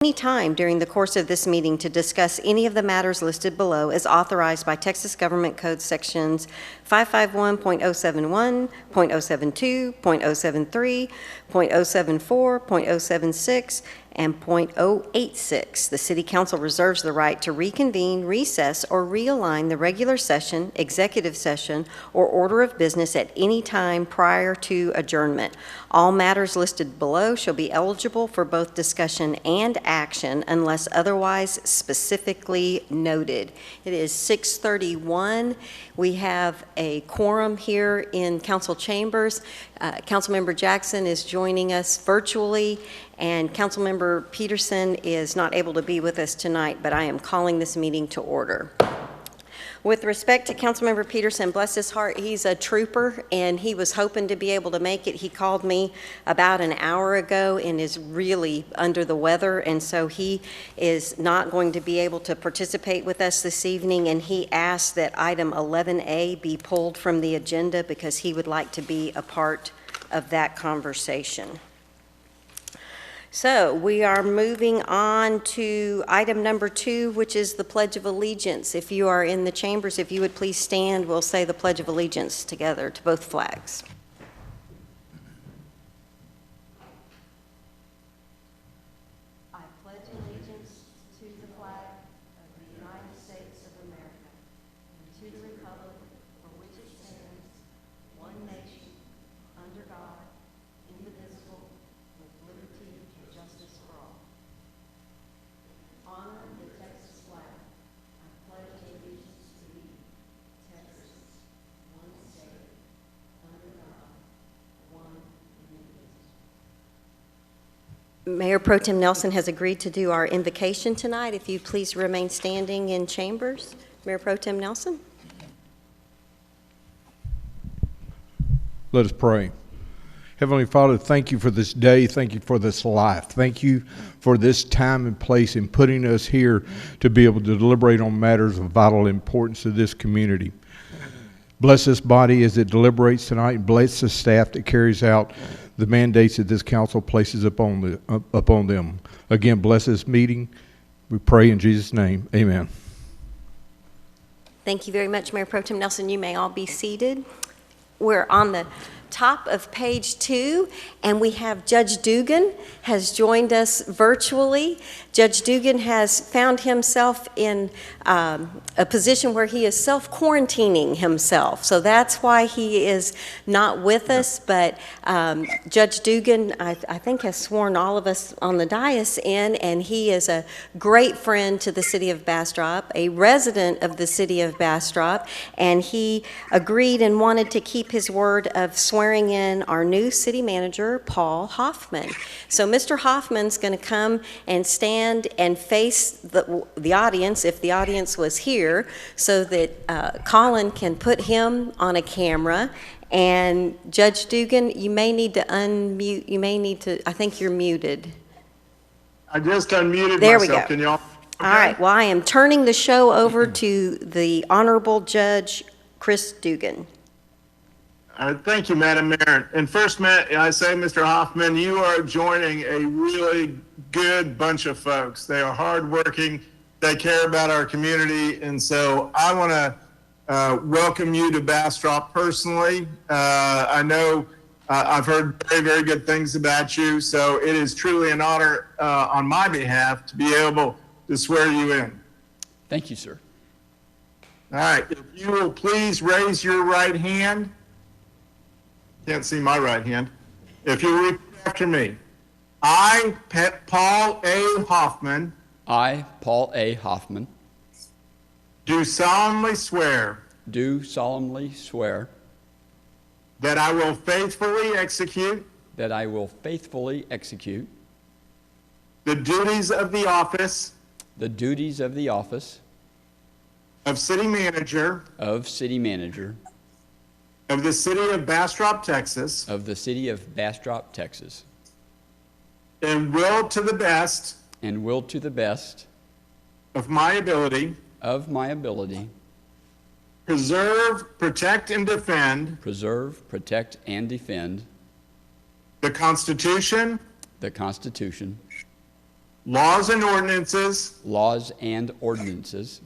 Any time during the course of this meeting to discuss any of the matters listed below is authorized by Texas Government Code Sections 551.071, .072, .073, .074, .076, and .086. The City Council reserves the right to reconvene, recess, or realign the regular session, executive session, or order of business at any time prior to adjournment. All matters listed below shall be eligible for both discussion and action unless otherwise specifically noted. It is 6:31. We have a quorum here in council chambers. Councilmember Jackson is joining us virtually, and Councilmember Peterson is not able to be with us tonight, but I am calling this meeting to order. With respect to Councilmember Peterson, bless his heart, he's a trooper, and he was hoping to be able to make it. He called me about an hour ago and is really under the weather, and so he is not going to be able to participate with us this evening, and he asked that item 11A be pulled from the agenda because he would like to be a part of that conversation. So we are moving on to item number 2, which is the Pledge of Allegiance. If you are in the chambers, if you would please stand, we'll say the Pledge of Allegiance together to both flags. I pledge allegiance to the flag of the United States of America and to the republic for which it stands, one nation, under God, indivisible, with liberty and justice for all. Honor the Texas flag. I pledge allegiance to thee, Texas, one state, under God, one indivisible. Mayor Pro Tem Nelson has agreed to do our invocation tonight. If you please remain standing in chambers. Mayor Pro Tem Nelson. Let us pray. Heavenly Father, thank you for this day. Thank you for this life. Thank you for this time and place in putting us here to be able to deliberate on matters of vital importance to this community. Bless this body as it deliberates tonight, and bless the staff that carries out the mandates that this council places upon them. Again, bless this meeting. We pray in Jesus' name. Amen. Thank you very much, Mayor Pro Tem Nelson. You may all be seated. We're on the top of page 2, and we have Judge Dugan has joined us virtually. Judge Dugan has found himself in a position where he is self-quarantining himself, so that's why he is not with us, but Judge Dugan, I think, has sworn all of us on the dais in, and he is a great friend to the city of Bastrop, a resident of the city of Bastrop, and he agreed and wanted to keep his word of swearing in our new city manager, Paul Hoffman. So Mr. Hoffman's going to come and stand and face the audience, if the audience was here, so that Colin can put him on a camera. And Judge Dugan, you may need to unmute. You may need to, I think you're muted. I just unmuted there myself. We go. Can y'all? Okay. All right. Well, I am turning the show over to the Honorable Judge Chris Dugan. Thank you, Madam Mayor. And first, I say, Mr. Hoffman, you are joining a really good bunch of folks. They are hardworking. They care about our community. And so I want to welcome you to Bastrop personally. I know I've heard very, very good things about you. So it is truly an honor on my behalf to be able to swear you in. Thank you, sir. All right. If you will please raise your right hand. Can't see my right hand. If you repeat after me. I, Paul A. Hoffman. I, Paul A. Hoffman. Do solemnly swear. Do solemnly swear. That I will faithfully execute. That I will faithfully execute. The duties of the office. The duties of the office. Of city manager. Of city manager. Of the city of Bastrop, Texas. Of the city of Bastrop, Texas. And will to the best. And will to the best. Of my ability. Of my ability. Preserve, protect, and defend. Preserve, protect, and defend. The Constitution. The Constitution. laws and ordinances laws and ordinances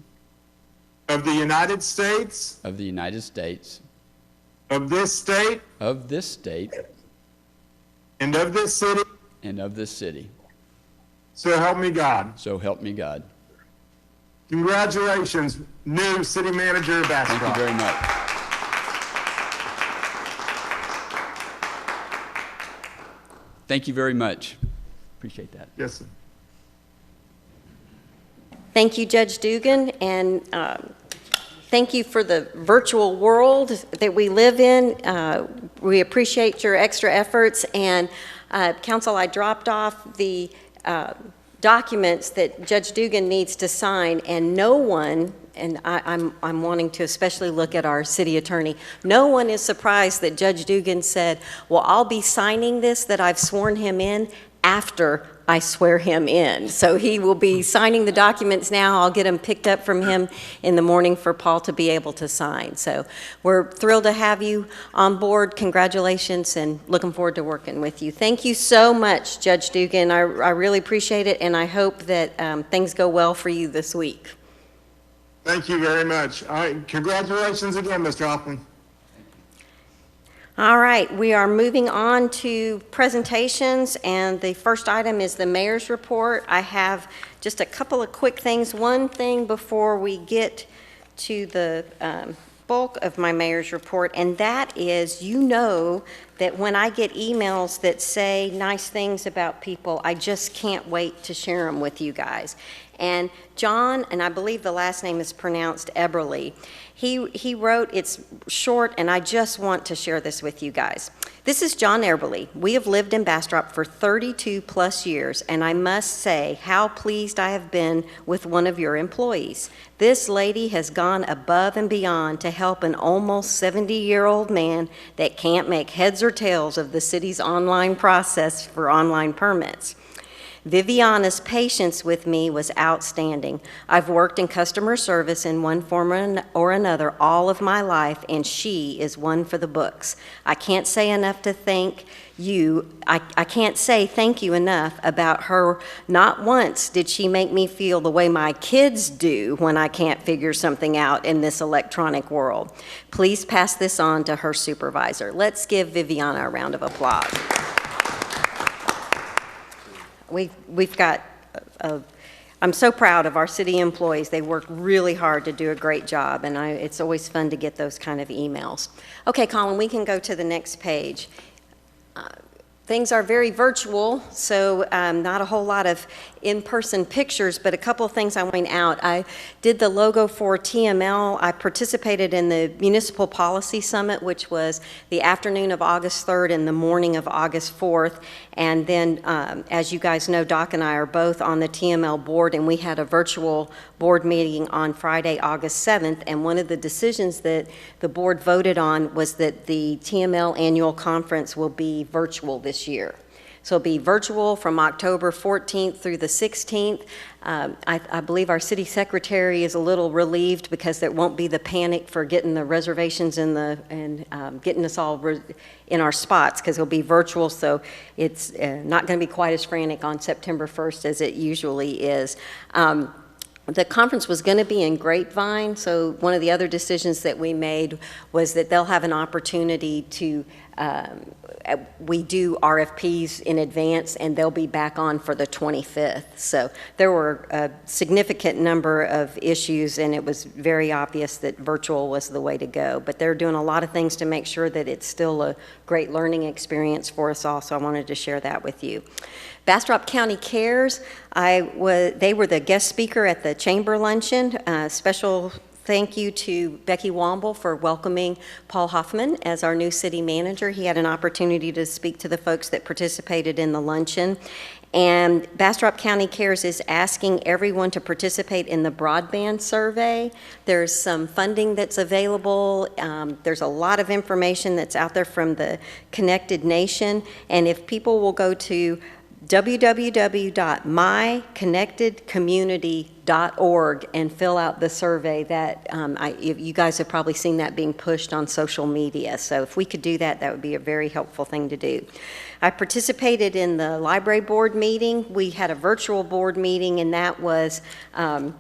of the United States, of the United States, of this state, of this state, and of this city, and of this city. so help me God. So help me God. Congratulations, new city manager of Thank you Bastrop. very much. Thank you very much. Appreciate that. Yes, sir. Thank you, Judge Dugan, and thank you for the virtual world that we live in. We appreciate your extra efforts, and Council, I dropped off the documents that Judge Dugan needs to sign, and no one, and I'm wanting to especially look at our city attorney, no one is surprised that Judge Dugan said, well, I'll be signing this that I've sworn him in after I swear him in. So he will be signing the documents now. I'll get them picked up from him in the morning for Paul to be able to sign. So we're thrilled to have you on board. Congratulations, and looking forward to working with you. Thank you so much, Judge Dugan. I really appreciate it, and I hope that things go well for you this week. Thank you very much. All right, congratulations again, Mr. Hoffman. All right, we are moving on to presentations, and the first item is the mayor's report. I have just a couple of quick things. One thing before we get to the bulk of my mayor's report, and that is, you know that when I get emails that say nice things about people, I just can't wait to share them with you guys. And John, and I believe the last name is pronounced Eberly, he wrote, it's short, and I just want to share this with you guys. This is John Eberly. We have lived in Bastrop for 32 plus years, and I must say how pleased I have been with one of your employees. This lady has gone above and beyond to help an almost 70-year-old man that can't make heads or tails of the city's online process for online permits. Viviana's patience with me was outstanding. I've worked in customer service in one form or another all of my life, and she is one for the books. I can't say enough to thank you. I can't say thank you enough about her. Not once did she make me feel the way my kids do when I can't figure something out in this electronic world. Please pass this on to her supervisor. Let's give Viviana a round of applause. We've got, I'm so proud of our city employees. They work really hard to do a great job, and it's always fun to get those kind of emails. Okay, Colin, we can go to the next page. Things are very virtual, so not a whole lot of in-person pictures, but a couple of things I went out. I did the logo for TML. I participated in the Municipal Policy Summit, which was the afternoon of August 3rd and the morning of August 4th. And then, as you guys know, Doc and I are both on the TML board, and we had a virtual board meeting on Friday, August 7th, and one of the decisions that the board voted on was that the TML annual conference will be virtual this year. So it'll be virtual from October 14th through the 16th. I believe our city secretary is a little relieved because there won't be the panic for getting the reservations and getting us all in our spots, because it'll be virtual, so it's not going to be quite as frantic on September 1st as it usually is. The conference was going to be in Grapevine, so one of the other decisions that we made was that they'll have an opportunity to, we do RFPs in advance, and they'll be back on for the 25th. So there were a significant number of issues, and it was very obvious that virtual was the way to go. But they're doing a lot of things to make sure that it's still a great learning experience for us all, so I wanted to share that with you. Bastrop County Cares, they were the guest speaker at the Chamber Luncheon. Special thank you to Becky Womble for welcoming Paul Hoffman as our new city manager. He had an opportunity to speak to the folks that participated in the luncheon. And Bastrop County Cares is asking everyone to participate in the broadband survey. There's some funding that's available. There's a lot of information that's out there from the Connected Nation. And if people will go to www.myconnectedcommunity.org and fill out the survey that you guys have probably seen that being pushed on social media. So if we could do that, that would be a very helpful thing to do. I participated in the library board meeting. We had a virtual board meeting, and that was one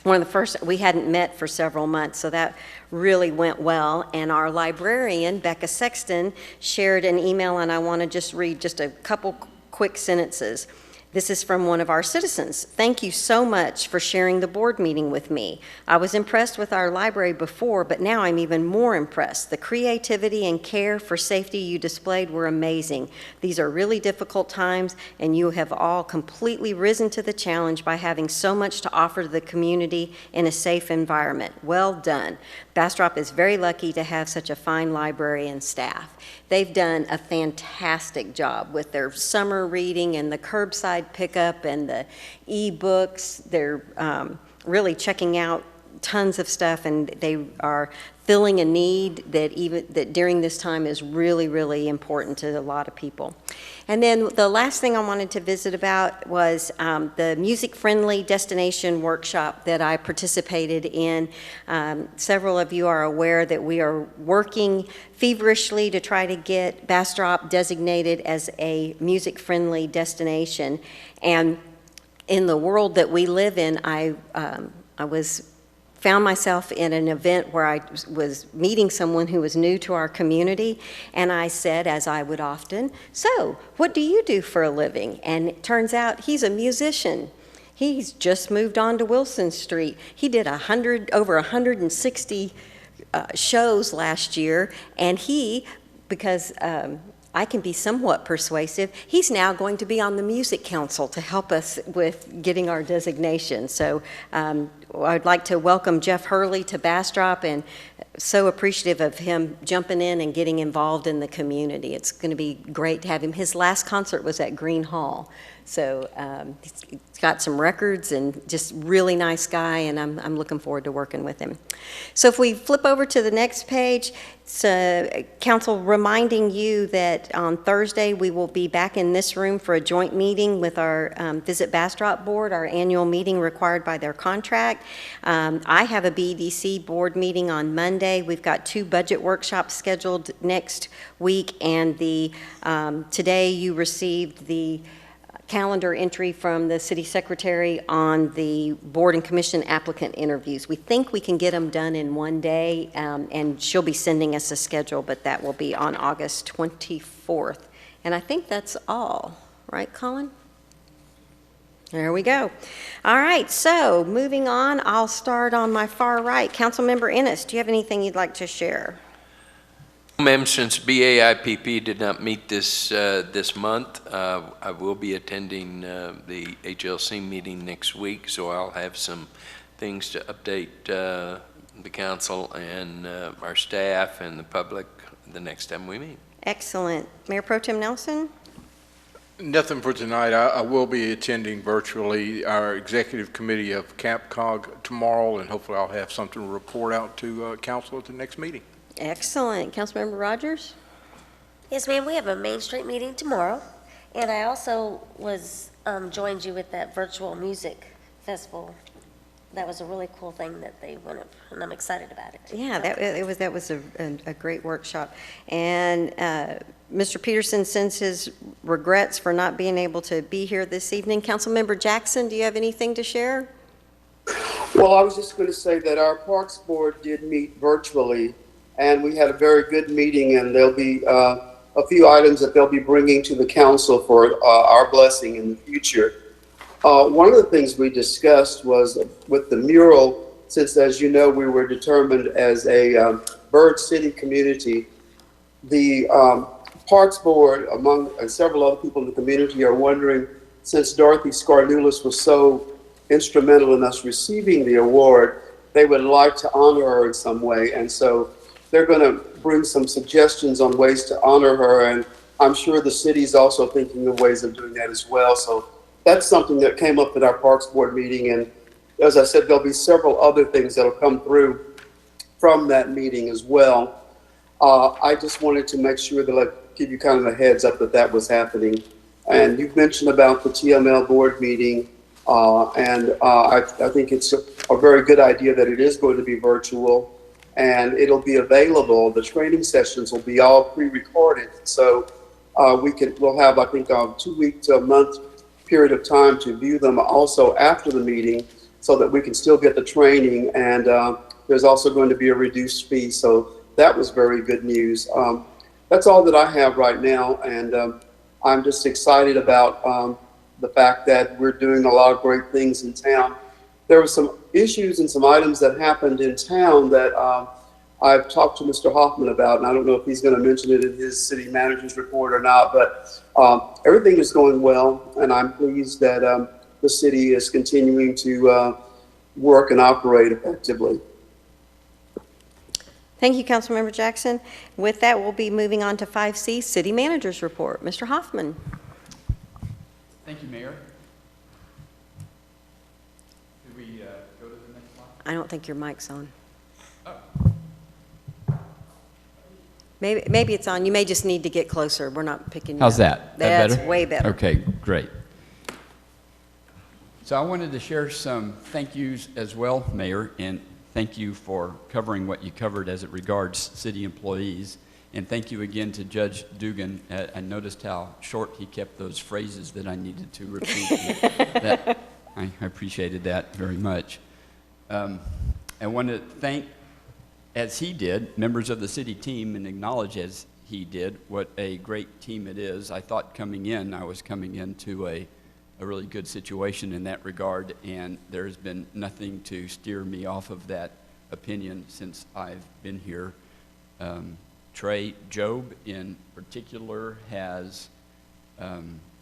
of the first. We hadn't met for several months, so that really went well. And our librarian, Becca Sexton, shared an email, and I want to just read just a couple quick sentences. This is from one of our citizens. Thank you so much for sharing the board meeting with me. I was impressed with our library before, but now I'm even more impressed. The creativity and care for safety you displayed were amazing. These are really difficult times, and you have all completely risen to the challenge by having so much to offer to the community in a safe environment. Well done. Bastrop is very lucky to have such a fine library and staff. They've done a fantastic job with their summer reading and the curbside pickup and the e-books. They're really checking out tons of stuff, and they are filling a need that during this time is really, really important to a lot of people. And then the last thing I wanted to visit about was the music-friendly destination workshop that I participated in. Several of you are aware that we are working feverishly to try to get Bastrop designated as a music-friendly destination. And in the world that we live in, I found myself in an event where I was meeting someone who was new to our community, and I said, as I would often, "So, what do you do for a living?" And it turns out he's a musician. He's just moved on to Wilson Street. He did over 160 shows last year, and because I can be somewhat persuasive, he's now going to be on the music council to help us with getting our designation. So I'd like to welcome Jeff Hurley to Bastrop, and so appreciative of him jumping in and getting involved in the community. It's going to be great to have him. His last concert was at Green Hall. So he's got some records and just really nice guy, and I'm looking forward to working with him. So if we flip over to the next page, it's council reminding you that on Thursday we will be back in this room for a joint meeting with our Visit Bastrop board, our annual meeting required by their contract. I have a BDC board meeting on Monday. We've got 2 budget workshops scheduled next week, and today you received the calendar entry from the city secretary on the board and commission applicant interviews. We think we can get them done in one day, and she'll be sending us a schedule, but that will be on August 24th. And I think that's all, right, Colin? There we go. All right, so moving on, I'll start on my far right. Councilmember Ennis, do you have anything you'd like to share? Ma'am, since BAIPP did not meet this month, I will be attending the HLC meeting next week, so I'll have some things to update the council and our staff and the public the next time we meet. Excellent. Mayor Pro Tem Nelson? Nothing for tonight. I will be attending virtually our executive committee of CAPCOG tomorrow, and hopefully I'll have something to report out to council at the next meeting. Excellent. Councilmember Rogers? Yes, ma'am. We have a Main Street meeting tomorrow, and I also joined you with that virtual music festival. That was a really cool thing that they went up, and I'm excited about it. Yeah, that was a great workshop. And Mr. Peterson sends his regrets for not being able to be here this evening. Councilmember Jackson, do you have anything to share? Well, I was just going to say that our Parks Board did meet virtually, and we had a very good meeting, and there'll be a few items that they'll be bringing to the council for our blessing in the future. One of the things we discussed was with the mural, since, as you know, we were determined as a Bird City community, the Parks Board, among several other people in the community, are wondering, since Dorothy Scarnulis was so instrumental in us receiving the award, they would like to honor her in some way. And so they're going to bring some suggestions on ways to honor her, and I'm sure the city's also thinking of ways of doing that as well. So that's something that came up at our Parks Board meeting, and as I said, there'll be several other things that'll come through from that meeting as well. I just wanted to make sure that I give you kind of a heads up that that was happening. And you've mentioned about the TML board meeting, I think it's a very good idea that it is going to be virtual, and it'll be available. The training sessions will be all pre-recorded, so we'll have, I think, a 2 week to a month period of time to view them also after the meeting, so that we can still get the training. And there's also going to be a reduced fee, so that was very good news. That's all that I have right now, and I'm just excited about the fact that we're doing a lot of great things in town. There were some issues and some items that happened in town that I've talked to Mr. Hoffman about, and I don't know if he's going to mention it in his city manager's report or not, but everything is going well, and I'm pleased that the city is continuing to work and operate effectively. Thank you, Councilmember Jackson. With that, we'll be moving on to 5C, City Manager's Report. Mr. Hoffman. Thank you, Mayor. Do we go to the next slide? I don't think your mic's on. Oh. Maybe it's on. You may just need to get closer. We're not picking you How's up. that? That's better? way better. Okay, great. So I wanted to share some thank yous as well, Mayor, and thank you for covering what you covered as it regards city employees. And thank you again to Judge Dugan. I noticed how short he kept those phrases that I needed to repeat. I appreciated that very much. I want to thank, as he did, members of the city team, and acknowledge as he did what a great team it is. I thought coming in, I was coming into a really good situation in that regard, and there's been nothing to steer me off of that opinion since I've been here. Trey Job in particular has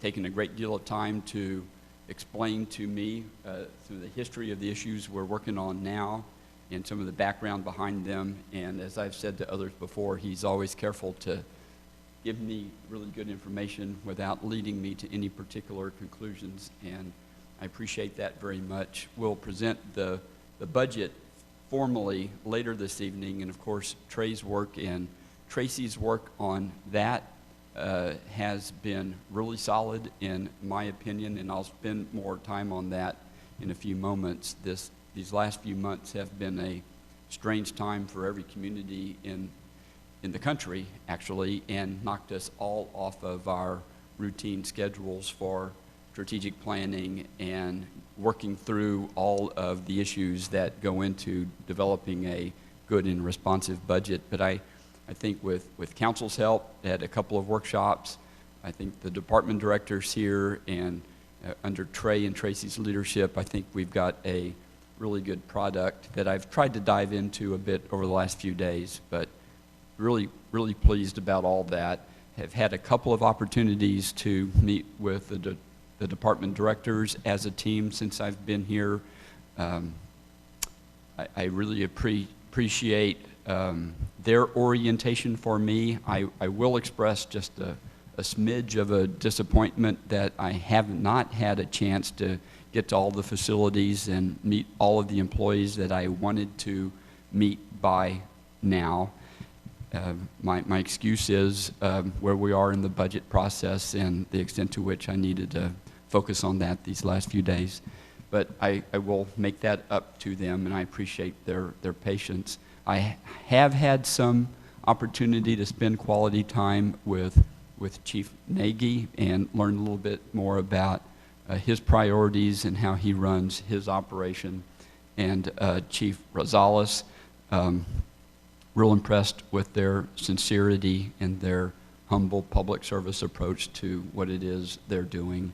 taken a great deal of time to explain to me through the history of the issues we're working on now and some of the background behind them. And as I've said to others before, he's always careful to give me really good information without leading me to any particular conclusions, and I appreciate that very much. We'll present the budget formally later this evening, and of course Trey's work and Tracy's work on that has been really solid in my opinion, and I'll spend more time on that in a few moments. These last few months have been a strange time for every community in the country, actually, and knocked us all off of our routine schedules for strategic planning and working through all of the issues that go into developing a good and responsive budget. But I think with council's help, had a couple of workshops. I think the department directors here, and under Trey and Tracy's leadership, I think we've got a really good product that I've tried to dive into a bit over the last few days, but really pleased about all that. Have had a couple of opportunities to meet with the department directors as a team since I've been here. I really appreciate their orientation for me. I will express just a smidge of a disappointment that I have not had a chance to get to all the facilities and meet all of the employees that I wanted to meet by now. My excuse is where we are in the budget process and the extent to which I needed to focus on that these last few days. But I will make that up to them, and I appreciate their patience. I have had some opportunity to spend quality time with Chief Nagy and learn a little bit more about his priorities and how he runs his operation. And Chief Rosales, real impressed with their sincerity and their humble public service approach to what it is they're doing.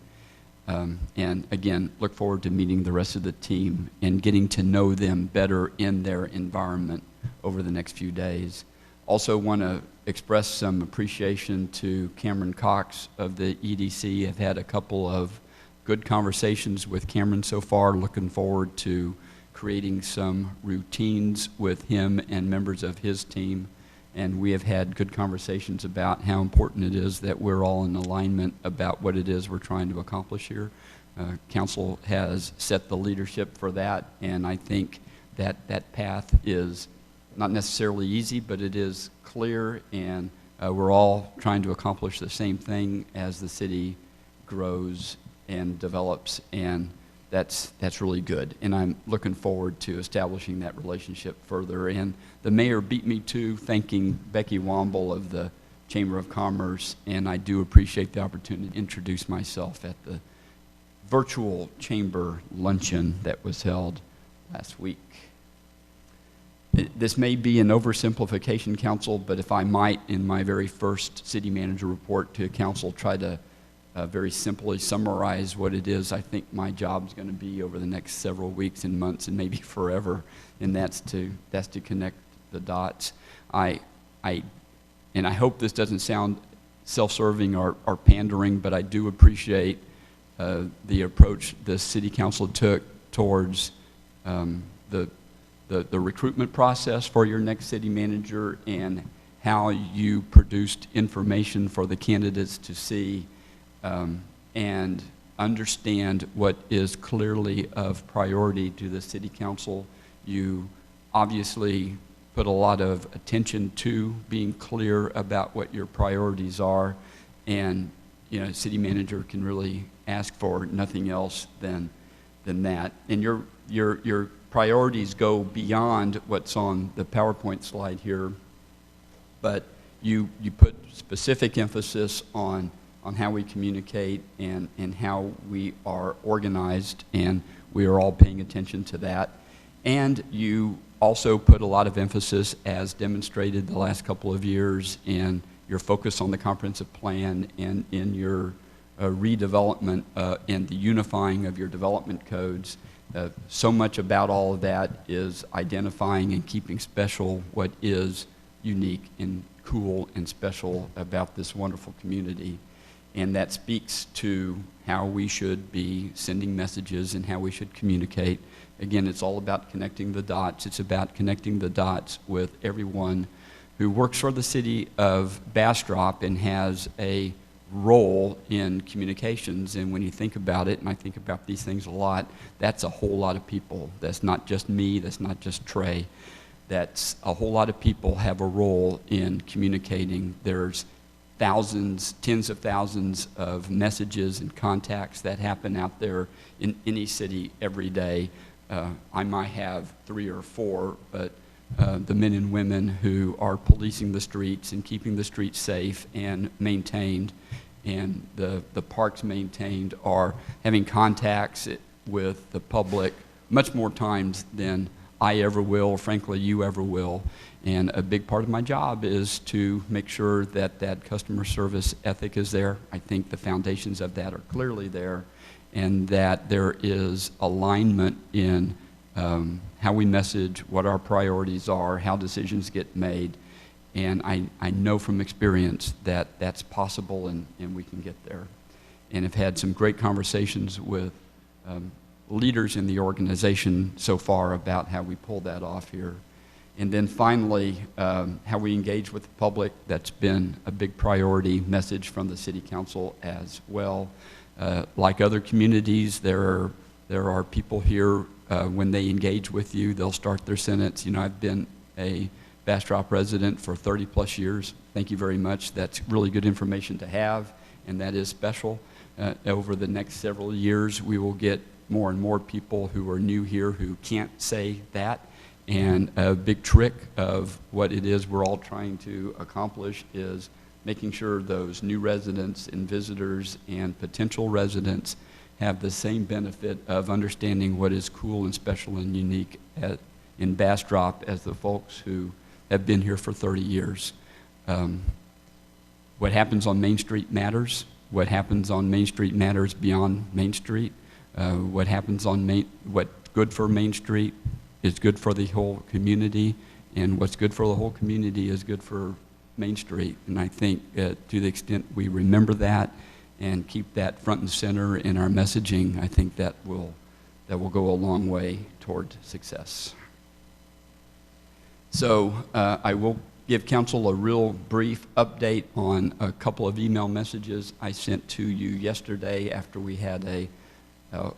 And again, look forward to meeting the rest of the team and getting to know them better in their environment over the next few days. Also want to express some appreciation to Cameron Cox of the EDC. I've had a couple of good conversations with Cameron so far, looking forward to creating some routines with him and members of his team. And we have had good conversations about how important it is that we're all in alignment about what it is we're trying to accomplish here. Council has set the leadership for that, and I think that that path is not necessarily easy, but it is clear, and we're all trying to accomplish the same thing as the city grows and develops, and that's really good. And I'm looking forward to establishing that relationship further. And the mayor beat me to thanking Becky Womble of the Chamber of Commerce, and I do appreciate the opportunity to introduce myself at the virtual chamber luncheon that was held last week. This may be an oversimplification, council, but if I might, in my very first city manager report to council, try to very simply summarize what it is I think my job is going to be over the next several weeks and months and maybe forever, and that's to connect the dots. And I hope this doesn't sound self-serving or pandering, but I do appreciate the approach the city council took towards the recruitment process for your next city manager and how you produced information for the candidates to see and understand what is clearly of priority to the city council. You obviously put a lot of attention to being clear about what your priorities are, and city manager can really ask for nothing else than that. And your priorities go beyond what's on the PowerPoint slide here, but you put specific emphasis on how we communicate and how we are organized, and we are all paying attention to that. And you also put a lot of emphasis, as demonstrated the last couple of years, in your focus on the comprehensive plan and in your redevelopment and the unifying of your development codes. So much about all of that is identifying and keeping special what is unique and cool and special about this wonderful community. And that speaks to how we should be sending messages and how we should communicate. Again, it's all about connecting the dots. It's about connecting the dots with everyone who works for the city of Bastrop and has a role in communications. And when you think about it, and I think about these things a lot, that's a whole lot of people. That's not just me, that's not just Trey. That's a whole lot of people have a role in communicating. There's thousands, tens of thousands of messages and contacts that happen out there in any city every day. I might have 3 or 4, but the men and women who are policing the streets and keeping the streets safe and maintained and the parks maintained are having contacts with the public much more times than I ever will, frankly, you ever will. And a big part of my job is to make sure that that customer service ethic is there. I think the foundations of that are clearly there, and that there is alignment in how we message, what our priorities are, how decisions get made. And I know from experience that that's possible, and we can get there. And have had some great conversations with leaders in the organization so far about how we pull that off here. And then finally, how we engage with the public. That's been a big priority message from the City Council as well. Like other communities, there are people here, when they engage with you, they'll start their sentence. I've been a Bastrop resident for 30 plus years. Thank you very much. That's really good information to have, and that is special. Over the next several years, we will get more and more people who are new here who can't say that. And a big trick of what it is we're all trying to accomplish is making sure those new residents and visitors and potential residents have the same benefit of understanding what is cool and special and unique in Bastrop as the folks who have been here for 30 years. What happens on Main Street matters. What happens on Main Street matters beyond Main Street. What happens on what's good for Main Street is good for the whole community, and what's good for the whole community is good for Main Street. And I think to the extent we remember that and keep that front and center in our messaging, I think that will go a long way toward success. So I will give council a real brief update on a couple of email messages I sent to you yesterday after we had a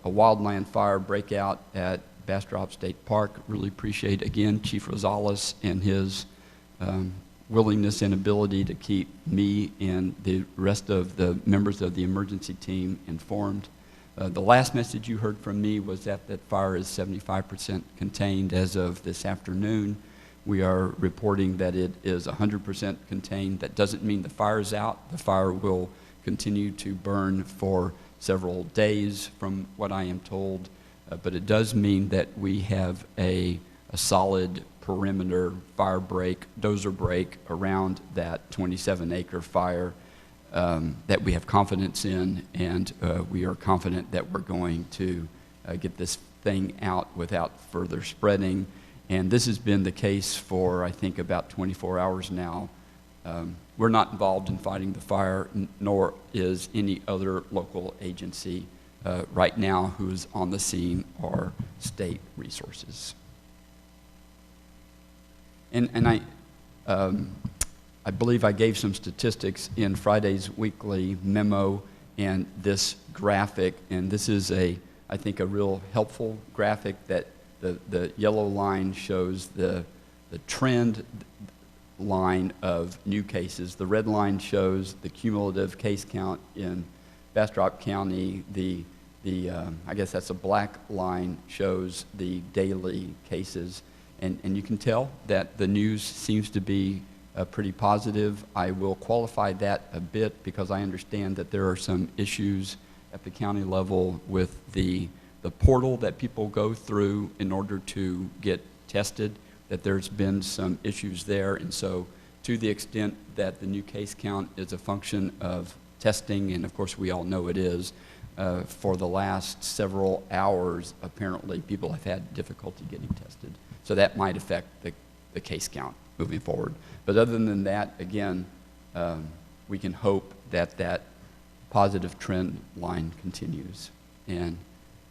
wildland fire breakout at Bastrop State Park. Really appreciate, again, Chief Rosales and his willingness and ability to keep me and the rest of the members of the emergency team informed. The last message you heard from me was that that fire is 75% contained as of this afternoon. We are reporting that it is 100% contained. That doesn't mean the fire is out. The fire will continue to burn for several days from what I am told, but it does mean that we have a solid perimeter fire break, dozer break around that 27-acre fire that we have confidence in, and we are confident that we're going to get this thing out without further spreading. And this has been the case for, I think, about 24 hours now. We're not involved in fighting the fire, nor is any other local agency right now who is on the scene or state resources. And I believe I gave some statistics in Friday's weekly memo and this graphic, and this is I think a real helpful graphic that the yellow line shows the trend line of new cases. The red line shows the cumulative case count in Bastrop County. I guess that's a black line, shows the daily cases. And you can tell that the news seems to be pretty positive. I will qualify that a bit because I understand that there are some issues at the county level with the portal that people go through in order to get tested, that there's been some issues there. And so to the extent that the new case count is a function of testing, and of course we all know it is, for the last several hours, apparently people have had difficulty getting tested. So that might affect the case count moving forward. But other than that, again, we can hope that that positive trend line continues. And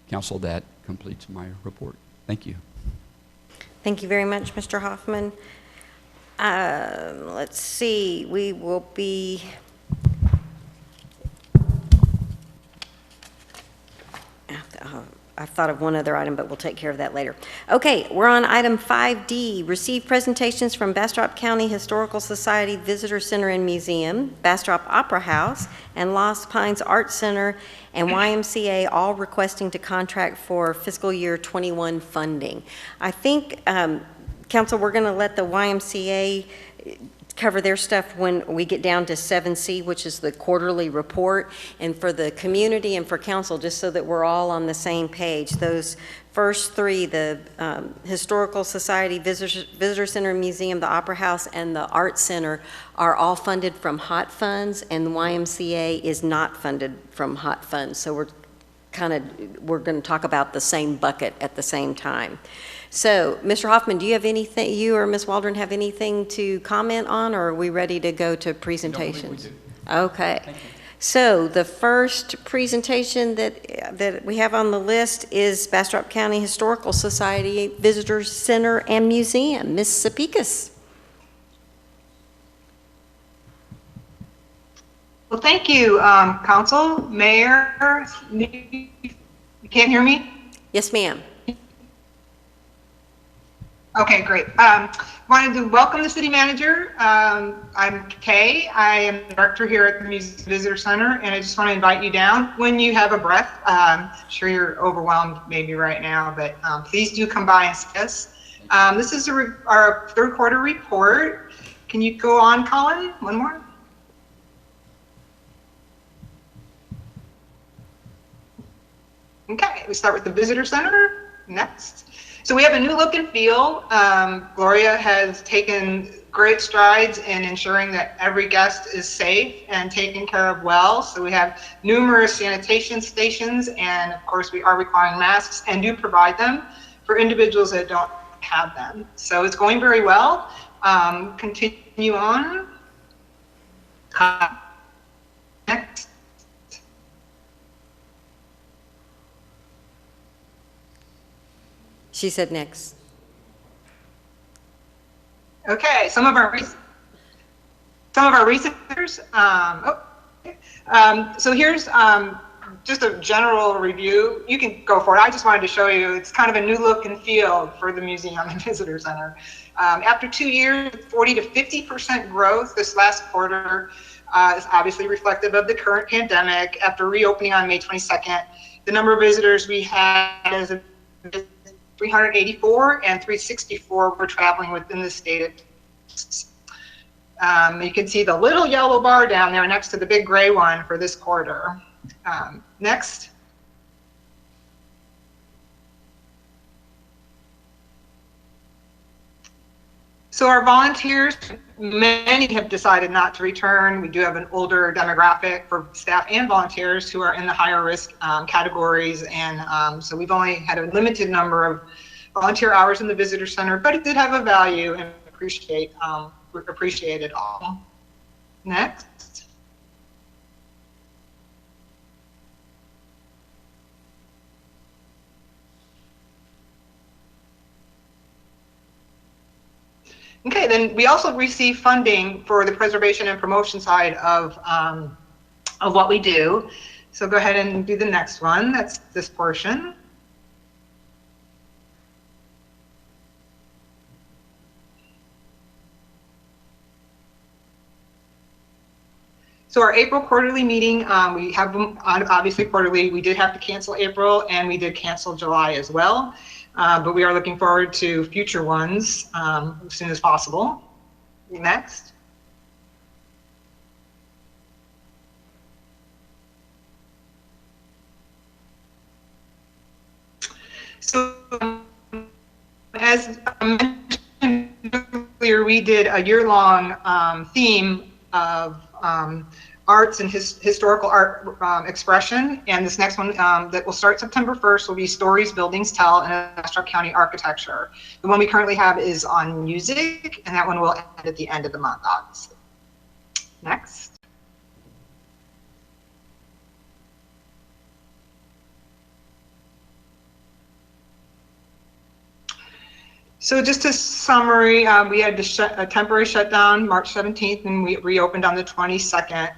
council, that completes my report. Thank you. Thank you very much, Mr. Hoffman. Let's see, we will be... I thought of one other item, but we'll take care of that later. Okay, we're on item 5D, receive presentations from Bastrop County Historical Society Visitor Center and Museum, Bastrop Opera House, and Lost Pines Art Center, and YMCA, all requesting to contract for fiscal year 21 funding. I think, Council, we're going to let the YMCA cover their stuff when we get down to 7C, which is the quarterly report. And for the community and for council, just so that we're all on the same page, those first three, the Historical Society, Visitor Center and Museum, the Opera House, and the Art Center are all funded from HOT funds, and the YMCA is not funded from HOT funds. So we're going to talk about the same bucket at the same time. So, Mr. Hoffman, do you have anything, you or Ms. Waldron have anything to comment on, or are we ready to go to presentations? I don't believe we do. Okay. So, the first presentation that we have on the list is Bastrop County Historical Society Visitor Center and Museum. Ms. Sapikis. Well, thank you, Council, Mayor. You can't hear me? Yes, ma'am. Okay, great. Wanted to welcome the city manager. I'm Kay. I am the director here at the Museum Visitor Center, and I just want to invite you down when you have a breath. I'm sure you're overwhelmed maybe right now, but please do come by and see us. This is our third quarter report. Can you go on, Colin? One more. Okay, we start with the Visitor Center next. So we have a new look and feel. Gloria has taken great strides in ensuring that every guest is safe and taken care of well. So we have numerous sanitation stations, and of course we are requiring masks and do provide them for individuals that don't have them. So it's going very well. Continue on. Next. She said next. Okay, some of our researchers. So here's just a general review. You can go for it. I just wanted to show you, it's kind of a new look and feel for the museum and visitor center. After 2 years, 40 to 50% growth this last quarter is obviously reflective of the current pandemic. After reopening on May 22nd, the number of visitors we had is 384 and 364 were traveling within the state. You can see the little yellow bar down there next to the big gray one for this quarter. Next. So our volunteers, many have decided not to return. We do have an older demographic for staff and volunteers who are in the higher risk categories. And so we've only had a limited number of volunteer hours in the visitor center, but it did have a value and appreciate it all. Next. Okay, then we also receive funding for the preservation and promotion side of what we do. So go ahead and do the next one. That's this portion. So our April quarterly meeting, we have them obviously quarterly. We did have to cancel April and we did cancel July as well. But we are looking forward to future ones as soon as possible. Next. So as I mentioned earlier, we did a year-long theme of arts and historical art expression, and this next one that will start September 1st will be Stories Buildings Tell in Bastrop County Architecture. The one we currently have is on music, and that one will end at the end of the month, obviously. Next. So just a summary, we had a temporary shutdown March 17th and we reopened on the 22nd.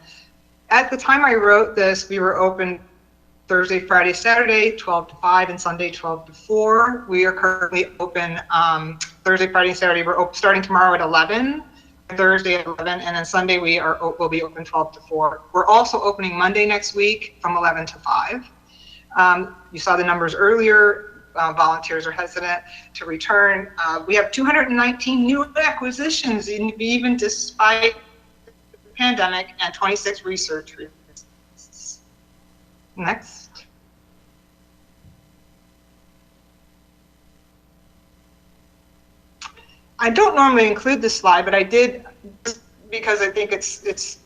At the time I wrote this, we were open Thursday, Friday, Saturday, 12 to 5, and Sunday, 12 to 4. We are currently open Thursday, Friday, and Saturday. We're starting tomorrow at 11, Thursday at 11, and then Sunday we'll be open 12 to 4. We're also opening Monday next week from 11 to 5. You saw the numbers earlier. Volunteers are hesitant to return. We have 219 new acquisitions, even despite the pandemic, and 26 research requests. Next. I don't normally include this slide, but I did because I think it's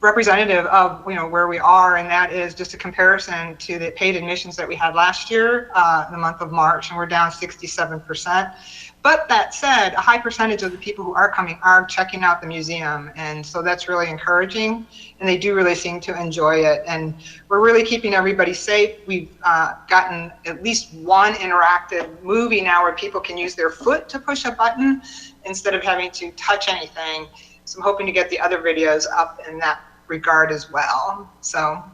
representative of where we are, and that is just a comparison to the paid admissions that we had last year in the month of March, and we're down 67%. But that said, a high percentage of the people who are coming are checking out the museum, and so that's really encouraging, and they do really seem to enjoy it, and we're really keeping everybody safe. We've gotten at least one interactive movie now where people can use their foot to push a button instead of having to touch anything. So I'm hoping to get the other videos up in that regard as well. So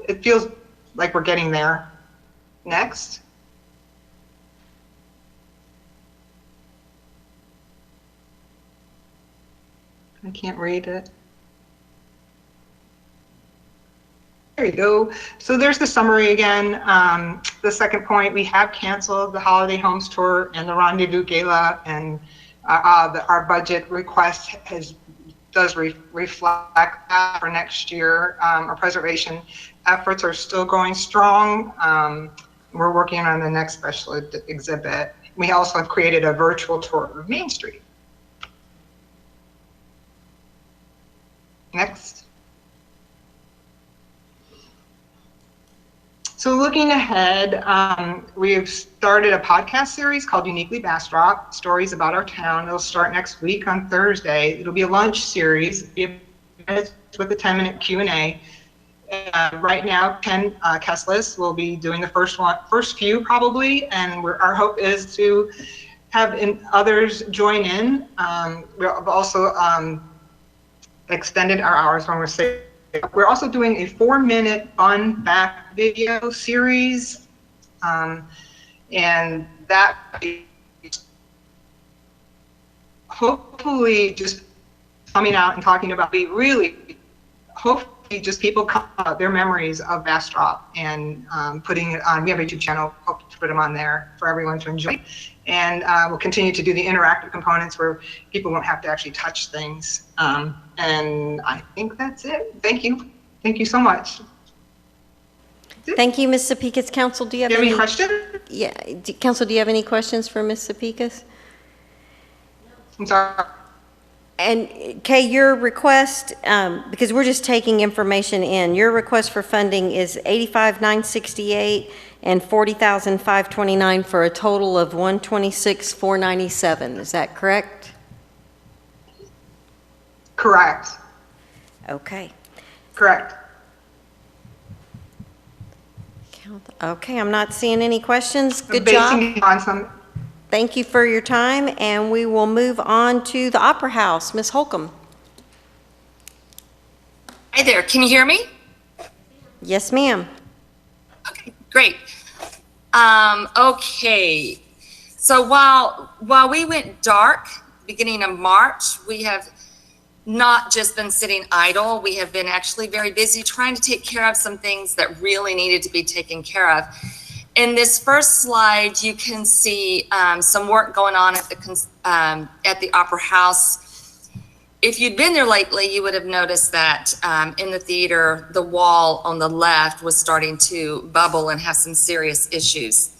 it feels like we're getting there. Next. I can't read it. There you go. So there's the summary again. The second point, we have canceled the Holiday Homes Tour and the Rendezvous Gala, and our budget request does reflect that for next year. Our preservation efforts are still going strong. We're working on the next special exhibit. We also have created a virtual tour of Main Street. Next. So looking ahead, we have started a podcast series called Uniquely Bastrop, Stories About Our Town. It'll start next week on Thursday. It'll be a lunch series with a 10-minute Q&A. Right now, Ken Kesslis will be doing the first few probably, and our hope is to have others join in. We've also extended our hours when we're safe We're also doing a 4-minute fun fact video series, and that is hopefully just coming out and talking about, we really, hopefully just people come out their memories of Bastrop and putting it on. We have a YouTube channel, hope to put them on there for everyone to enjoy. And we'll continue to do the interactive components where people won't have to actually touch things. And I think that's it. Thank you. Thank you so much. Thank you, Ms. Sapikis. Council, do you have Do you have any any questions? Yeah, Council, do you have any questions for Ms. Sapikis? I'm sorry. And Kay, your request, because we're just taking information in, your request for funding is $85,968 and $40,529 for a total of $126,497. Is that correct? Correct. Okay. Correct. Okay, I'm not seeing any questions. Good Basing job. it on some, Thank you for your time, and we will move on to the Opera House. Ms. Holcomb. Hi there, can you hear me? Yes, ma'am. Okay, great. Okay, so while we went dark beginning of March, we have not just been sitting idle. We have been actually very busy trying to take care of some things that really needed to be taken care of. In this first slide, you can see some work going on at the Opera House. If you'd been there lately, you would have noticed that in the theater, the wall on the left was starting to bubble and have some serious issues.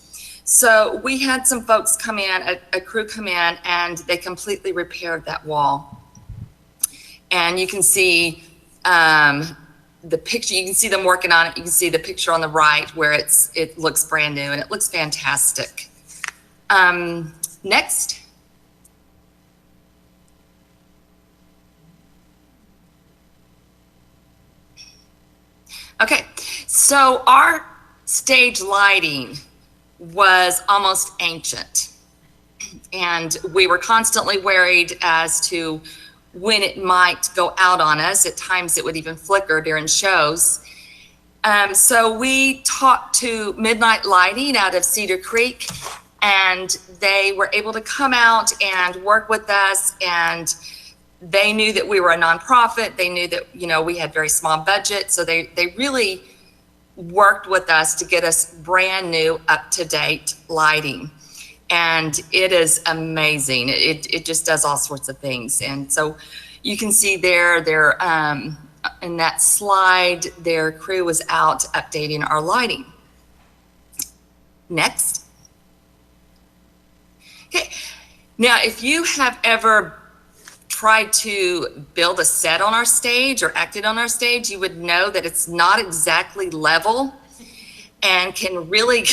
So we had some folks come in, a crew come in, and they completely repaired that wall. And you can see the picture, you can see them working on it. You can see the picture on the right where it looks brand new and it looks fantastic. Next. Okay, so our stage lighting was almost ancient. And we were constantly worried as to when it might go out on us. At times it would even flicker during shows. So we talked to Midnight Lighting out of Cedar Creek, and they were able to come out and work with us, and they knew that we were a nonprofit. They knew that, you know, we had very small budget, so they really worked with us to get us brand new, up-to-date lighting. And it is amazing. It just does all sorts of things. And so you can see there, in that slide, their crew was out updating our lighting. Next. Okay. Now, if you have ever tried to build a set on our stage or acted on our stage, you would know that it's not exactly level and can really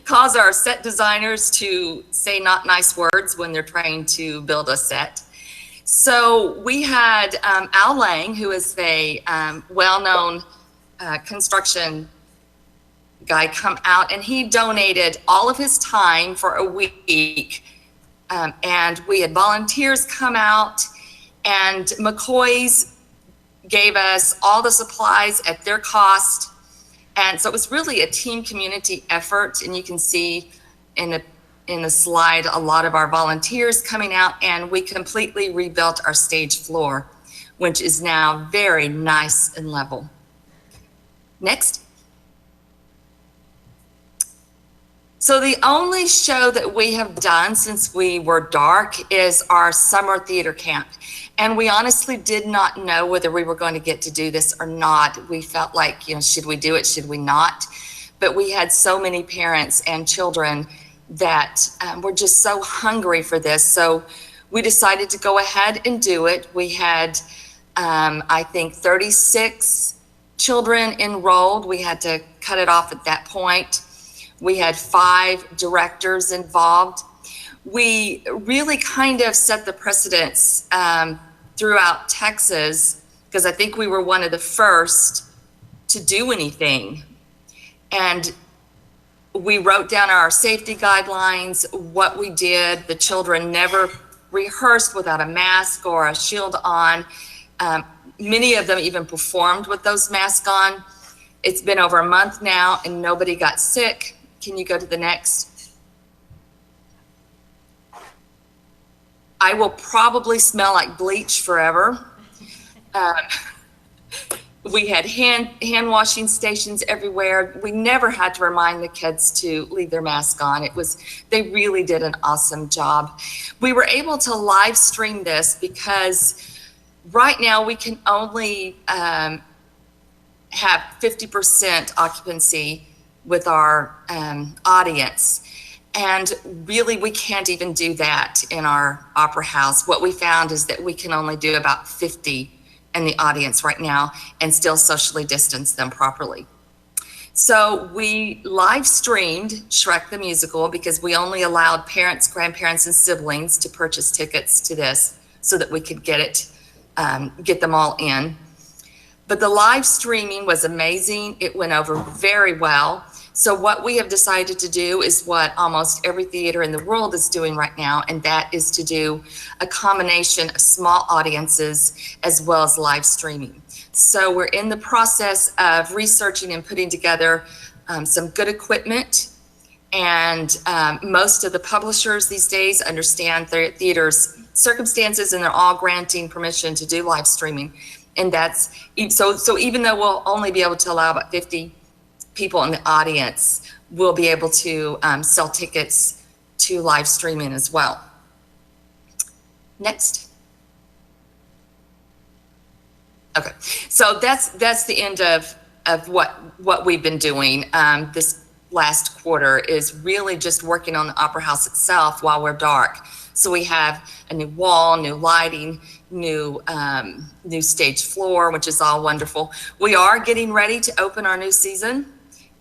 cause our set designers to say not nice words when they're trying to build a set. So we had Al Lang, who is a well-known construction guy, come out, and he donated all of his time for a week. And we had volunteers come out, and McCoy's gave us all the supplies at their cost. And so it was really a team community effort, and you can see in the slide a lot of our volunteers coming out, and we completely rebuilt our stage floor, which is now very nice and level. Next. So the only show that we have done since we were dark is our summer theater camp. And we honestly did not know whether we were going to get to do this or not. We felt like, you know, should we do it, should we not? But we had so many parents and children that were just so hungry for this. So we decided to go ahead and do it. We had, I think, 36 children enrolled. We had to cut it off at that point. We had 5 directors involved. We really kind of set the precedence throughout Texas, because I think we were one of the first to do anything. And we wrote down our safety guidelines, what we did. The children never rehearsed without a mask or a shield on. Many of them even performed with those masks on. It's been over a month now and nobody got sick. Can you go to the next? I will probably smell like bleach forever. We had hand washing stations everywhere. We never had to remind the kids to leave their mask on. They really did an awesome job. We were able to live stream this because right now we can only have 50% occupancy with our audience. And really, we can't even do that in our opera house. What we found is that we can only do about 50 in the audience right now and still socially distance them properly. So we live streamed Shrek the Musical because we only allowed parents, grandparents, and siblings to purchase tickets to this so that we could get them all in. But the live streaming was amazing. It went over very well. So what we have decided to do is what almost every theater in the world is doing right now, and that is to do a combination of small audiences as well as live streaming. So we're in the process of researching and putting together some good equipment, and most of the publishers these days understand their theater's circumstances, and they're all granting permission to do live streaming. And that's, so even though we'll only be able to allow about 50 people in the audience, we'll be able to sell tickets to live streaming as well. Next. Okay, so that's the end of what we've been doing this last quarter, is really just working on the Opera House itself while we're dark. So we have a new wall, new lighting, new stage floor, which is all wonderful. We are getting ready to open our new season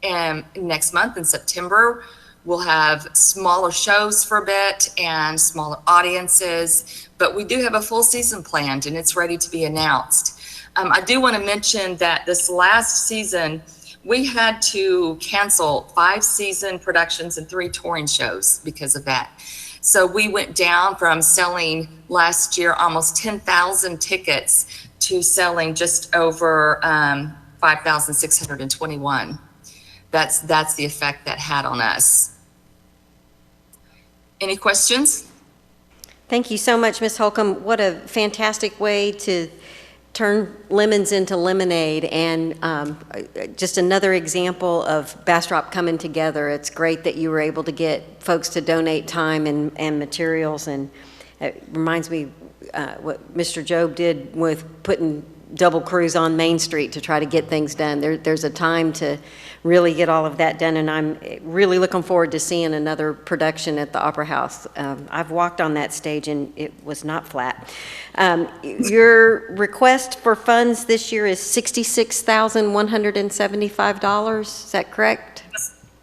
next month in September. We'll have smaller shows for a bit and smaller audiences, but we do have a full season planned and it's ready to be announced. I do want to mention that this last season, we had to cancel 5 season productions and 3 touring shows because of that. So we went down from selling last year almost 10,000 tickets to selling just over 5,621. That's the effect that had on us. Any questions? Thank you so much, Ms. Holcomb. What a fantastic way to turn lemons into lemonade, and just another example of Bastrop coming together. It's great that you were able to get folks to donate time and materials, and it reminds me what Mr. Job did with putting double crews on Main Street to try to get things done. There's a time to really get all of that done, and I'm really looking forward to seeing another production at the Opera House. I've walked on that stage and it was not flat. Your request for funds this year is $66,175. Is that correct?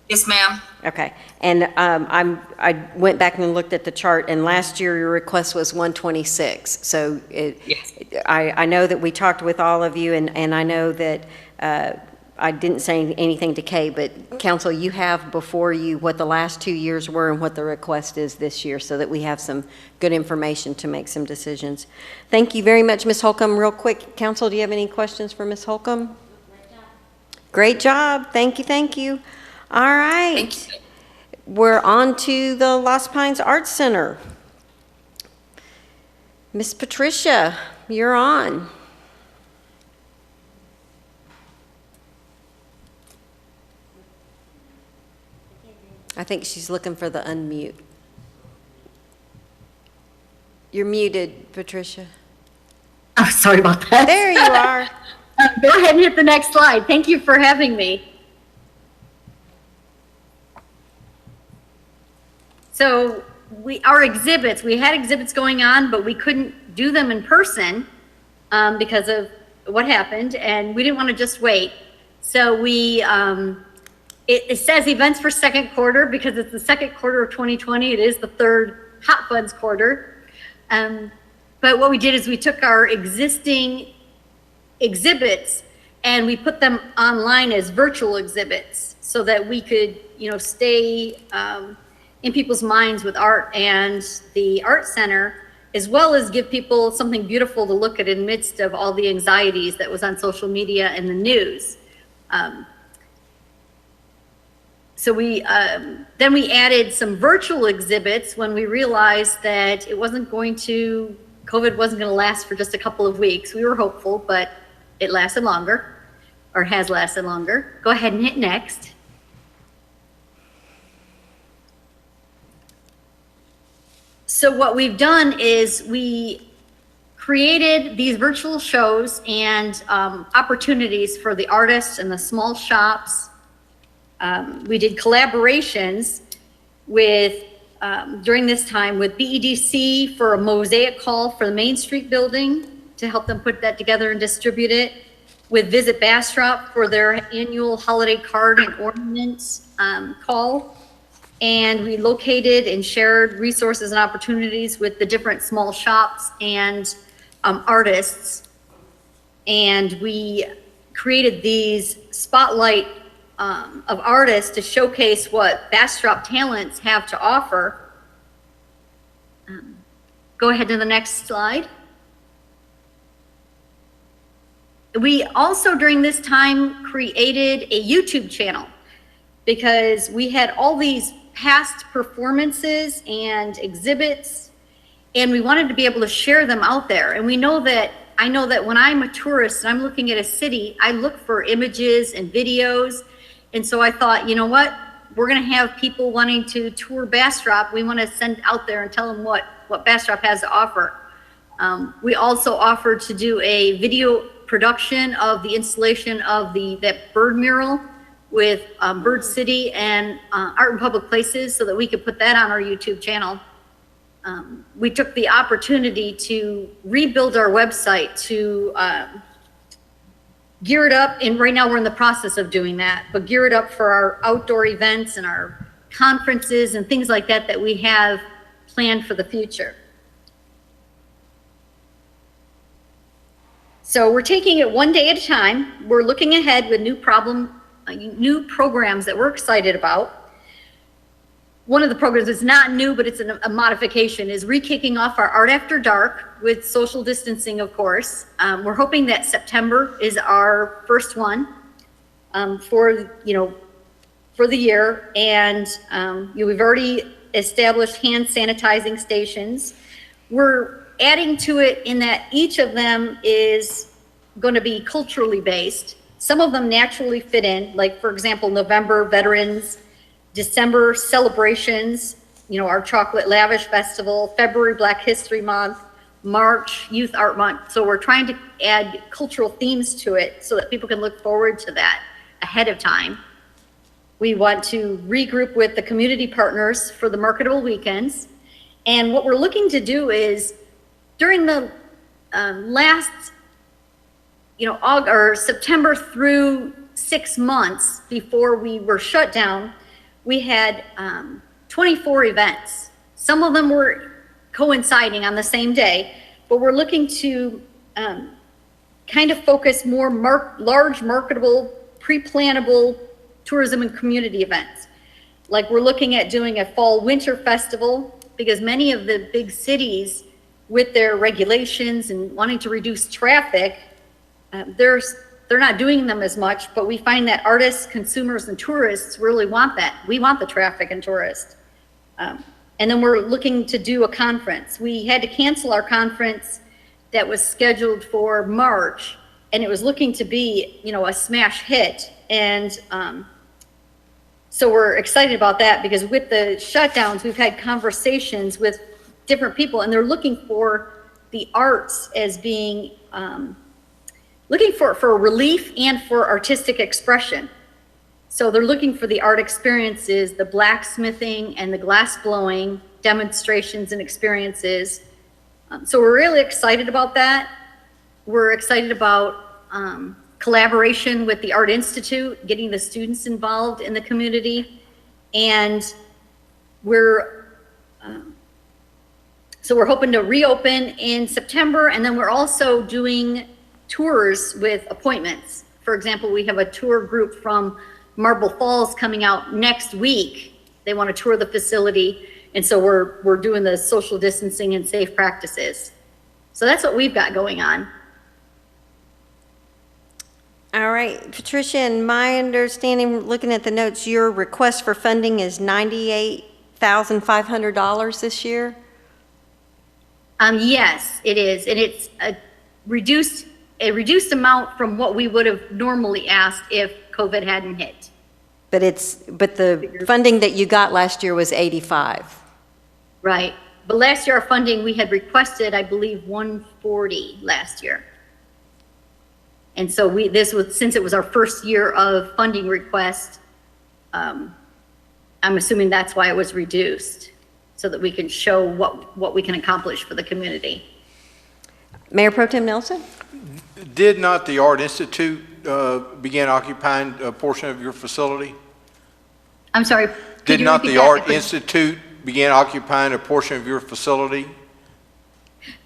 Yes, ma'am. Okay, and I went back and looked at the chart, and last year your request was 126. So Yes. I know that we talked with all of you, and I know that I didn't say anything to Kay, but council, you have before you what the last 2 years were and what the request is this year, so that we have some good information to make some decisions. Thank you very much, Ms. Holcomb. Real quick, council, do you have any questions for Ms. Holcomb? Great job. Thank you, thank you. All right. Thank you. We're on to the Lost Pines Arts Center. Miss Patricia, you're on. I think she's looking for the unmute. You're muted, Patricia. Oh, sorry about that. There you are. Go ahead and hit the next slide. Thank you for having me. So our exhibits, we had exhibits going on, but we couldn't do them in person because of what happened, and we didn't want to just wait. So we, it says events for second quarter because it's the second quarter of 2020. It is the third Hot Funds quarter. But what we did is we took our existing exhibits and we put them online as virtual exhibits so that we could, stay in people's minds with art. And the Art Center as well as give people something beautiful to look at in the midst of all the anxieties that was on social media and the news. So then we added some virtual exhibits when we realized that it wasn't going to, COVID wasn't going to last for just a couple of weeks. We were hopeful, but it lasted longer, or has lasted longer. Go ahead and hit next. So what we've done is we created these virtual shows and opportunities for the artists and the small shops. We did collaborations with, during this time, with BEDC for a mosaic call for the Main Street building to help them put that together and distribute it, with Visit Bastrop for their annual holiday card and ornaments call. And we located and shared resources and opportunities with the different small shops and artists. And we created these spotlight of artists to showcase what Bastrop talents have to offer. Go ahead to the next slide. We also, during this time, created a YouTube channel because we had all these past performances and exhibits, and we wanted to be able to share them out there. And we know that, I know that when I'm a tourist and I'm looking at a city, I look for images and videos. And so I thought, you know what? We're going to have people wanting to tour Bastrop. We want to send out there and tell them what Bastrop has to offer. We also offered to do a video production of the installation of that bird mural with Bird City and Art in Public Places so that we could put that on our YouTube channel. We took the opportunity to rebuild our website to gear it up, and right now we're in the process of doing that, but gear it up for our outdoor events and our conferences and things like that that we have planned for the future. So we're taking it one day at a time. We're looking ahead with new programs that we're excited about. One of the programs that's not new, but it's a modification, is re-kicking off our Art After Dark with social distancing, of course. We're hoping that September is our first one for the year. And we've already established hand sanitizing stations. We're adding to it in that each of them is going to be culturally based. Some of them naturally fit in, like, for example, November, Veterans, December, celebrations, our Chocolate Lavish Festival, February, Black History Month, March, Youth Art Month. So we're trying to add cultural themes to it so that people can look forward to that ahead of time. We want to regroup with the community partners for the marketable weekends. And what we're looking to do is, during the last, September through 6 months before we were shut down, we had 24 events. Some of them were coinciding on the same day, but we're looking to kind of focus more large, marketable, pre-plannable tourism and community events. Like, we're looking at doing a fall winter festival because many of the big cities, with their regulations and wanting to reduce traffic, they're not doing them as much, but we find that artists, consumers, and tourists really want that. We want the traffic and tourists. And then we're looking to do a conference. We had to cancel our conference that was scheduled for March, and it was looking to be, a smash hit. And so we're excited about that because with the shutdowns, we've had conversations with different people, and they're looking for the arts as being, looking for relief and for artistic expression. So they're looking for the art experiences, the blacksmithing and the glass blowing demonstrations and experiences. So we're really excited about that. We're excited about collaboration with the Art Institute, getting the students involved in the community. And so we're hoping to reopen in September, and then we're also doing tours with appointments. For example, we have a tour group from Marble Falls coming out next week. They want to tour the facility. And so we're doing the social distancing and safe practices. So that's what we've got going on. All right, Patricia, in my understanding, looking at the notes, your request for funding is $98,500 this year? Yes, it is, and it's a reduced amount from what we would have normally asked if COVID hadn't hit. But the funding that you got last year was 85. Right, but last year our funding, we had requested, I believe, 140 last year. And so since it was our first year of funding request, I'm assuming that's why it was reduced, so that we can show what we can accomplish for the community. Mayor Pro Tem Nelson? Did not the Art Institute begin occupying a portion of your facility? I'm sorry. Did not the Art Institute begin occupying a portion of your facility?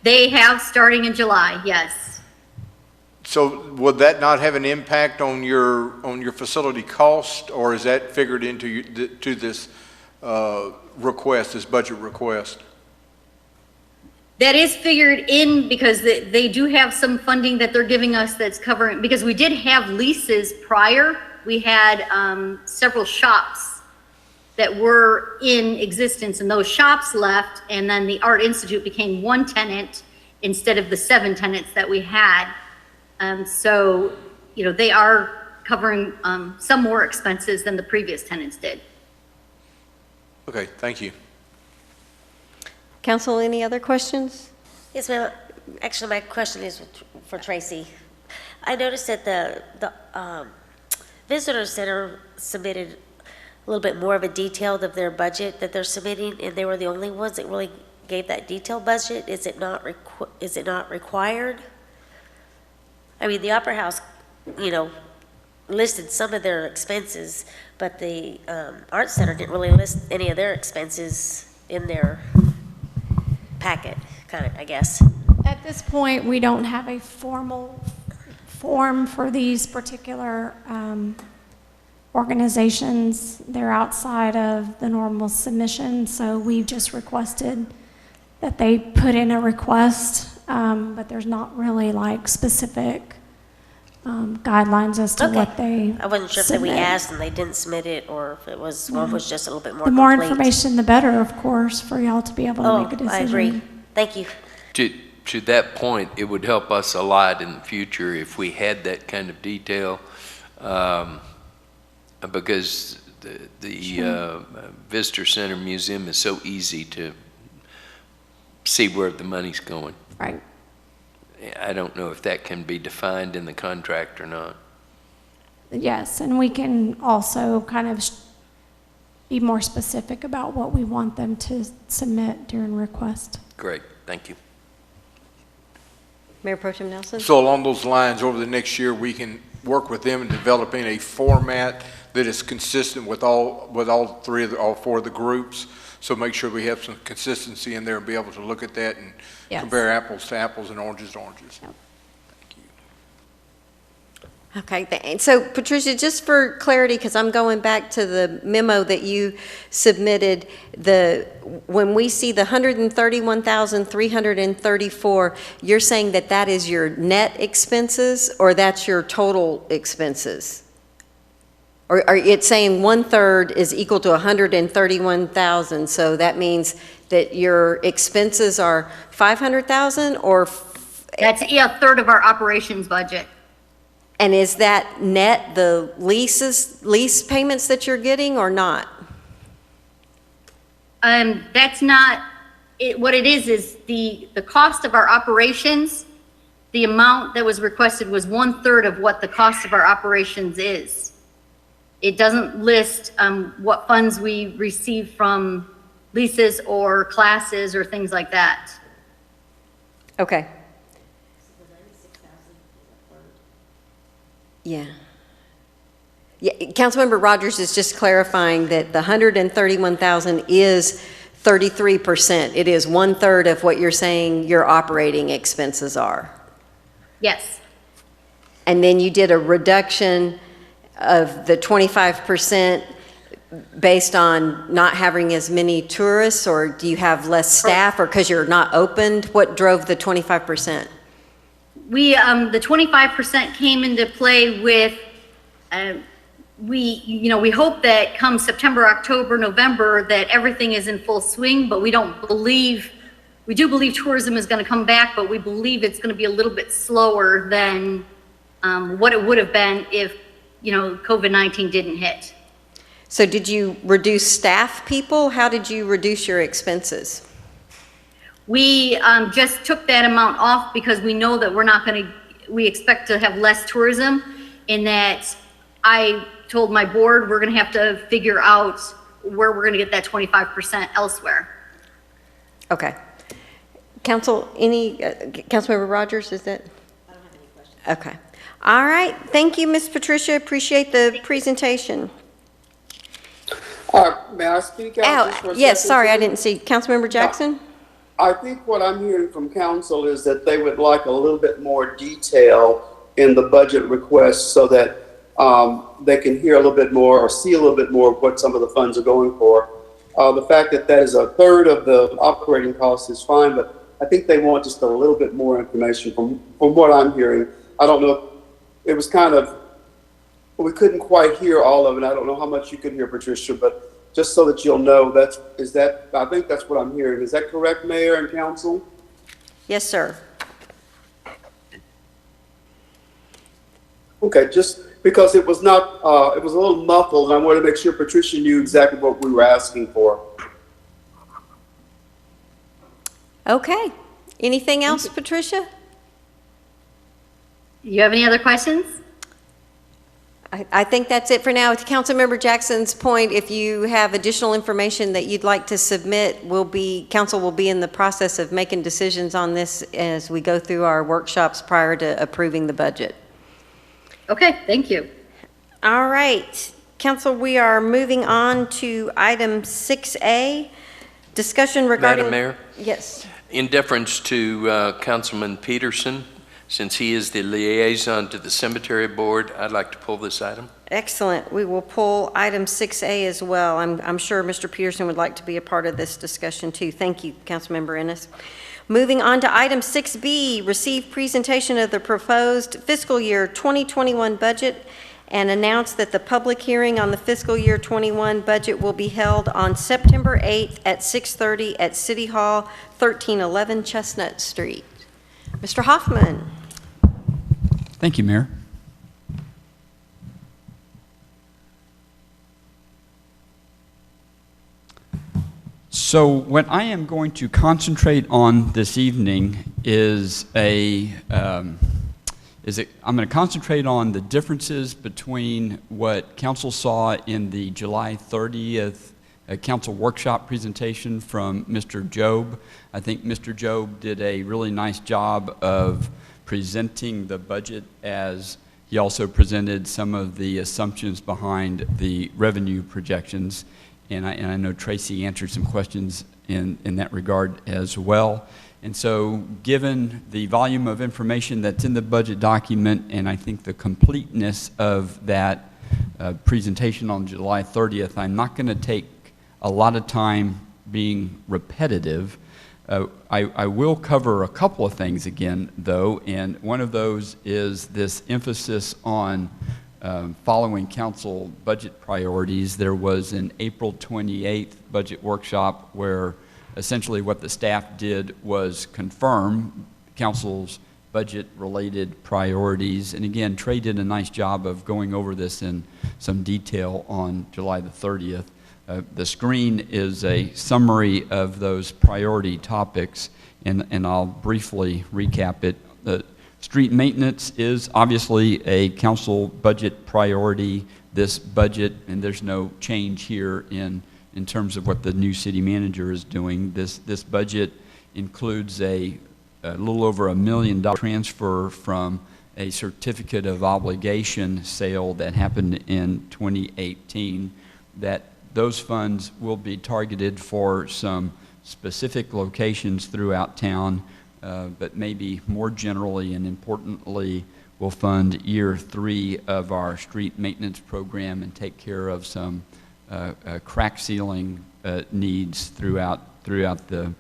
They have, starting in July, yes. So would that not have an impact on your facility cost, or is that figured into to this request, this budget request? That is figured in because they do have some funding that they're giving us that's covering, because we did have leases prior. We had several shops that were in existence, and those shops left, and then the Art Institute became one tenant instead of the 7 tenants that we had. So, they are covering some more expenses than the previous tenants did. Okay, thank you. Council, any other questions? Yes, ma'am. Actually, my question is for Tracy. I noticed that the Visitor Center submitted a little bit more of a detail of their budget that they're submitting, and they were the only ones that really gave that detailed budget. Is it not required? I mean, the Opera House, listed some of their expenses, but the Art Center didn't really list any of their expenses in their packet, kind of, I guess. At this point, we don't have a formal form for these particular organizations. They're outside of the normal submission, so we've just requested that they put in a request, but there's not really like specific guidelines as to what they I wasn't sure if we submit. asked and they didn't submit it, or if it was one was just a little bit more The more complete. information, the better, of course, for y'all to be able to make a decision. I agree. Thank you. To that point, it would help us a lot in the future if we had that kind of detail, because the Visitor Center Museum is so easy to see where the money's going. Right. I don't know if that can be defined in the contract or not. Yes, and we can also kind of be more specific about what we want them to submit during request. Great, thank you. Mayor Pro Tem Nelson? So along those lines, over the next year, we can work with them in developing a format that is consistent with all four of the groups. So make sure we have some consistency in there and be able to look at that and compare apples to apples and oranges to oranges. Yep. Okay, so Patricia, just for clarity, because I'm going back to the memo that you submitted, when we see the 131,334, you're saying that is your net expenses, or that's your total expenses? Or it's saying 1/3 is equal to 131,000, so that means that your expenses are 500,000, or? That's a third of our operations budget. And is that net the lease payments that you're getting, or not? That's not, what it is the cost of our operations, the amount that was requested was 1/3 of what the cost of our operations is. It doesn't list what funds we receive from leases or classes or things like that. Okay. Yeah. Yeah, Councilmember Rogers is just clarifying that the 131,000 is 33%. It is 1/3 of what you're saying your operating expenses are. Yes. And then you did a reduction of the 25% based on not having as many tourists, or do you have less staff, or because you're not opened? What drove the 25%? We, the 25% came into play with, we hope that come September, October, November, that everything is in full swing, but we do believe tourism is going to come back, but we believe it's going to be a little bit slower than what it would have been if, COVID-19 didn't hit. So did you reduce staff people? How did you reduce your expenses? We just took that amount off because we know that we expect to have less tourism, and that I told my board we're going to have to figure out where we're going to get that 25% elsewhere. Okay. Council, Councilmember Rogers, is that? I don't have any questions. Okay. All right. Thank you, Ms. Patricia. Appreciate the presentation. May I speak out just for a yes, second, sorry, I please? didn't see. Councilmember Jackson? I think what I'm hearing from council is that they would like a little bit more detail in the budget request so that they can hear a little bit more or see a little bit more of what some of the funds are going for. The fact that that is a third of the operating costs is fine, but I think they want just a little bit more information from what I'm hearing. I don't know, it was kind of, we couldn't quite hear all of it. I don't know how much you could hear, Patricia, but just so that you'll know, I think that's what I'm hearing. Is that correct, Mayor and Council? Yes, sir. Okay, just because it was not, it was a little muffled, and I wanted to make sure Patricia knew exactly what we were asking for. Okay. Anything else, Patricia? You have any other questions? I think that's it for now. To Councilmember Jackson's point, if you have additional information that you'd like to submit, council will be in the process of making decisions on this as we go through our workshops prior to approving the budget. Okay, thank you. All right. Council, we are moving on to item 6A, discussion regarding... Madam Mayor? Yes. In deference to Councilman Peterson, since he is the liaison to the cemetery board, I'd like to pull this item. Excellent. We will pull item 6A as well. I'm sure Mr. Peterson would like to be a part of this discussion too. Thank you, Councilmember Ennis. Moving on to item 6B, receive presentation of the proposed fiscal year 2021 budget and announce that the public hearing on the fiscal year 21 budget will be held on September 8th at 6:30 at City Hall, 1311 Chestnut Street. Mr. Hoffman. Thank you, Mayor. So what I am going to concentrate on this evening is I'm going to concentrate on the differences between what council saw in the July 30th council workshop presentation from Mr. Job. I think Mr. Job did a really nice job of presenting the budget, as he also presented some of the assumptions behind the revenue projections. And I know Tracy answered some questions in that regard as well. And so given the volume of information that's in the budget document, and I think the completeness of that presentation on July 30th, I'm not going to take a lot of time being repetitive. I will cover a couple of things again, though, and one of those is this emphasis on following council budget priorities. There was an April 28th budget workshop where essentially what the staff did was confirm council's budget-related priorities. And again, Trey did a nice job of going over this in some detail on July the 30th. The screen is a summary of those priority topics, and I'll briefly recap it. The street maintenance is obviously a council budget priority. This budget, and there's no change here in terms of what the new city manager is doing. This budget includes a little over $1 million transfer from a certificate of obligation sale that happened in 2018. Those funds will be targeted for some specific locations throughout town, but maybe more generally and importantly will fund year 3 of our street maintenance program and take care of some crack sealing needs throughout the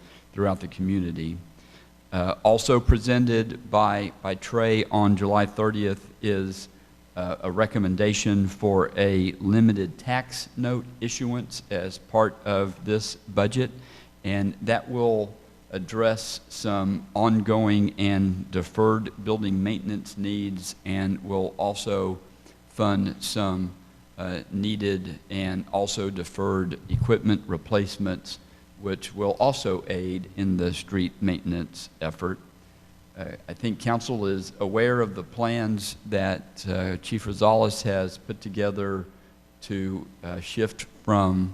community. Also presented by Trey on July 30th is a recommendation for a limited tax note issuance as part of this budget, and that will address some ongoing and deferred building maintenance needs and will also fund some needed and also deferred equipment replacements, which will also aid in the street maintenance effort. I think council is aware of the plans that Chief Rosales has put together to shift from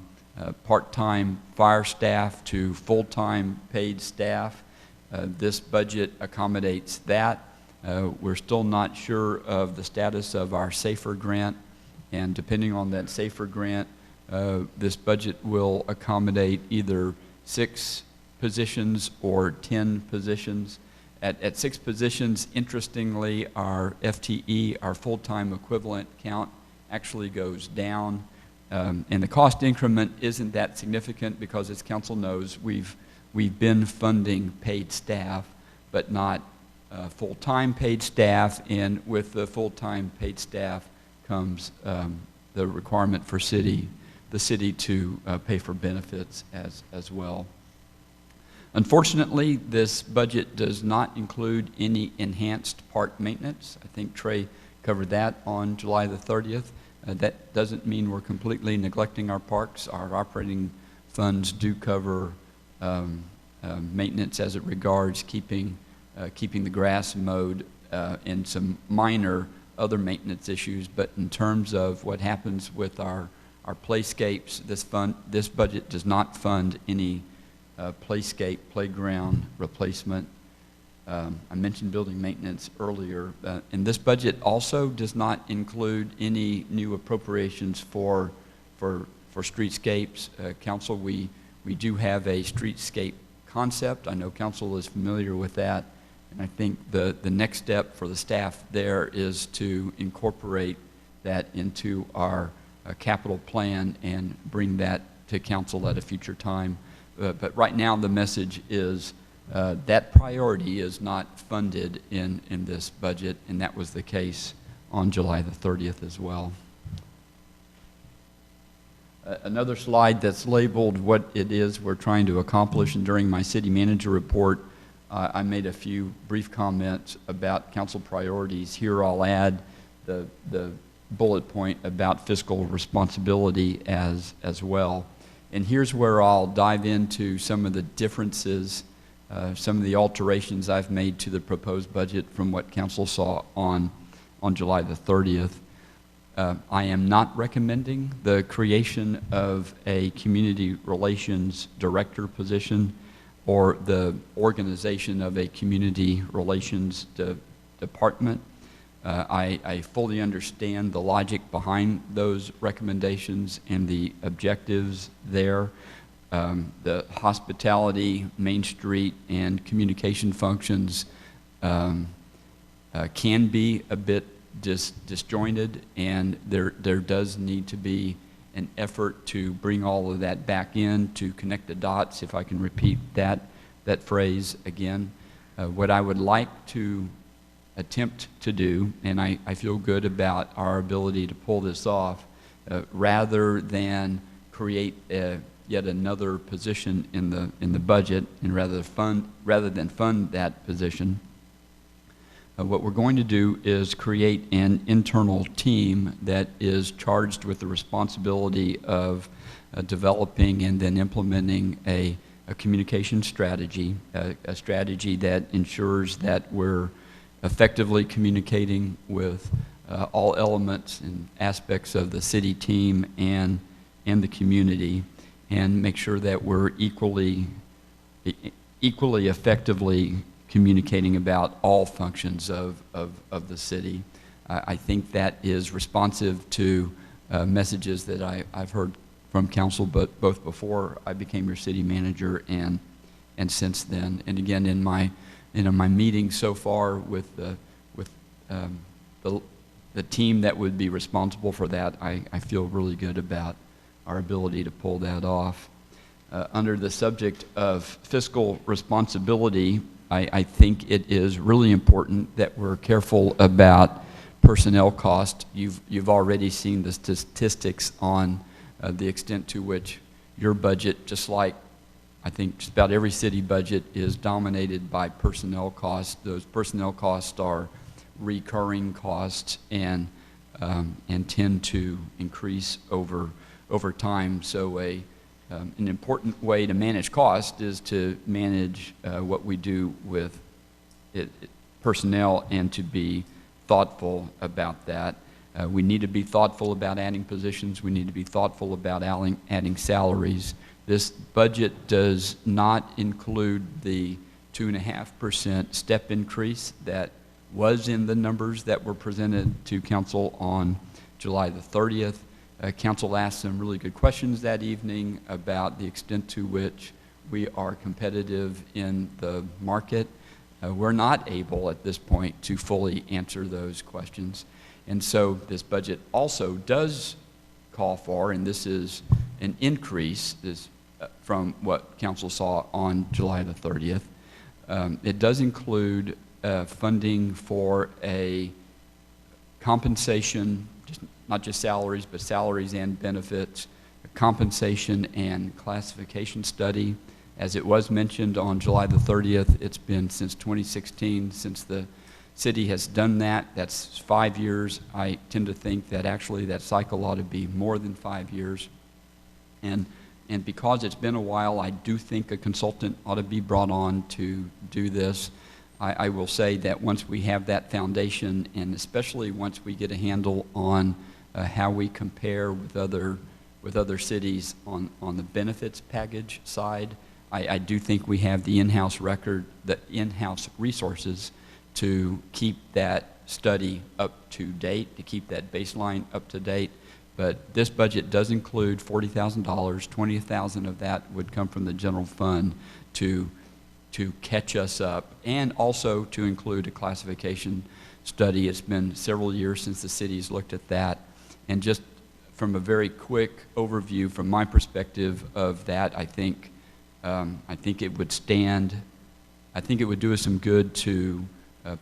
part-time fire staff to full-time paid staff. This budget accommodates that. We're still not sure of the status of our SAFER grant, and depending on that SAFER grant, this budget will accommodate either 6 positions or 10 positions. At 6 positions, interestingly, our FTE, our full-time equivalent count, actually goes down. And the cost increment isn't that significant because, as council knows, we've been funding paid staff, but not full-time paid staff. And with the full-time paid staff comes the requirement for the city to pay for benefits as well. Unfortunately, this budget does not include any enhanced park maintenance. I think Trey covered that on July the 30th. That doesn't mean we're completely neglecting our parks. Our operating funds do cover maintenance as it regards keeping the grass mowed and some minor other maintenance issues. But in terms of what happens with our playscapes, this budget does not fund any playscape, playground replacement. I mentioned building maintenance earlier, and this budget also does not include any new appropriations for streetscapes. Council, we do have a streetscape concept. I know council is familiar with that, and I think the next step for the staff there is to incorporate that into our capital plan and bring that to council at a future time. But right now the message is that priority is not funded in this budget, and that was the case on July the 30th as well. Another slide that's labeled what it is we're trying to accomplish, and during my city manager report, I made a few brief comments about council priorities. Here I'll add the bullet point about fiscal responsibility as well. And here's where I'll dive into some of the differences, some of the alterations I've made to the proposed budget from what council saw on July the 30th. I am not recommending the creation of a community relations director position or the organization of a community relations department. I fully understand the logic behind those recommendations and the objectives there. The hospitality, Main Street, and communication functions can be a bit disjointed, and there does need to be an effort to bring all of that back in, to connect the dots, if I can repeat that phrase again. What I would like to attempt to do, and I feel good about our ability to pull this off, rather than create yet another position in the budget, and rather than fund that position, what we're going to do is create an internal team that is charged with the responsibility of developing and then implementing a communication strategy, a strategy that ensures that we're effectively communicating with all elements and aspects of the city team and the community, and make sure that we're equally effectively communicating about all functions of the city. I think that is responsive to messages that I've heard from council, but both before I became your city manager and since then. And again, in my meetings so far with the team that would be responsible for that, I feel really good about our ability to pull that off. Under the subject of fiscal responsibility, I think it is really important that we're careful about personnel cost. You've already seen the statistics on the extent to which your budget, just like I think just about every city budget, is dominated by personnel costs. Those personnel costs are recurring costs and tend to increase over time. So an important way to manage cost is to manage what we do with personnel and to be thoughtful about that. We need to be thoughtful about adding positions. We need to be thoughtful about adding salaries. This budget does not include the 2.5% step increase that was in the numbers that were presented to council on July the 30th. Council asked some really good questions that evening about the extent to which we are competitive in the market. We're not able at this point to fully answer those questions. And so this budget also does call for, and this is an increase from what council saw on July the 30th. It does include funding for a compensation, not just salaries, but salaries and benefits, a compensation and classification study. As it was mentioned on July the 30th, it's been since 2016 since the city has done that. That's 5 years. I tend to think that actually that cycle ought to be more than 5 years. And because it's been a while, I do think a consultant ought to be brought on to do this. I will say that once we have that foundation, and especially once we get a handle on how we compare with other cities on the benefits package side, I do think we have the in-house resources to keep that study up to date, to keep that baseline up to date. But this budget does include $40,000. $20,000 of that would come from the general fund to catch us up, and also to include a classification study. It's been several years since the city's looked at that. And just from a very quick overview from my perspective of that, I think it would do us some good to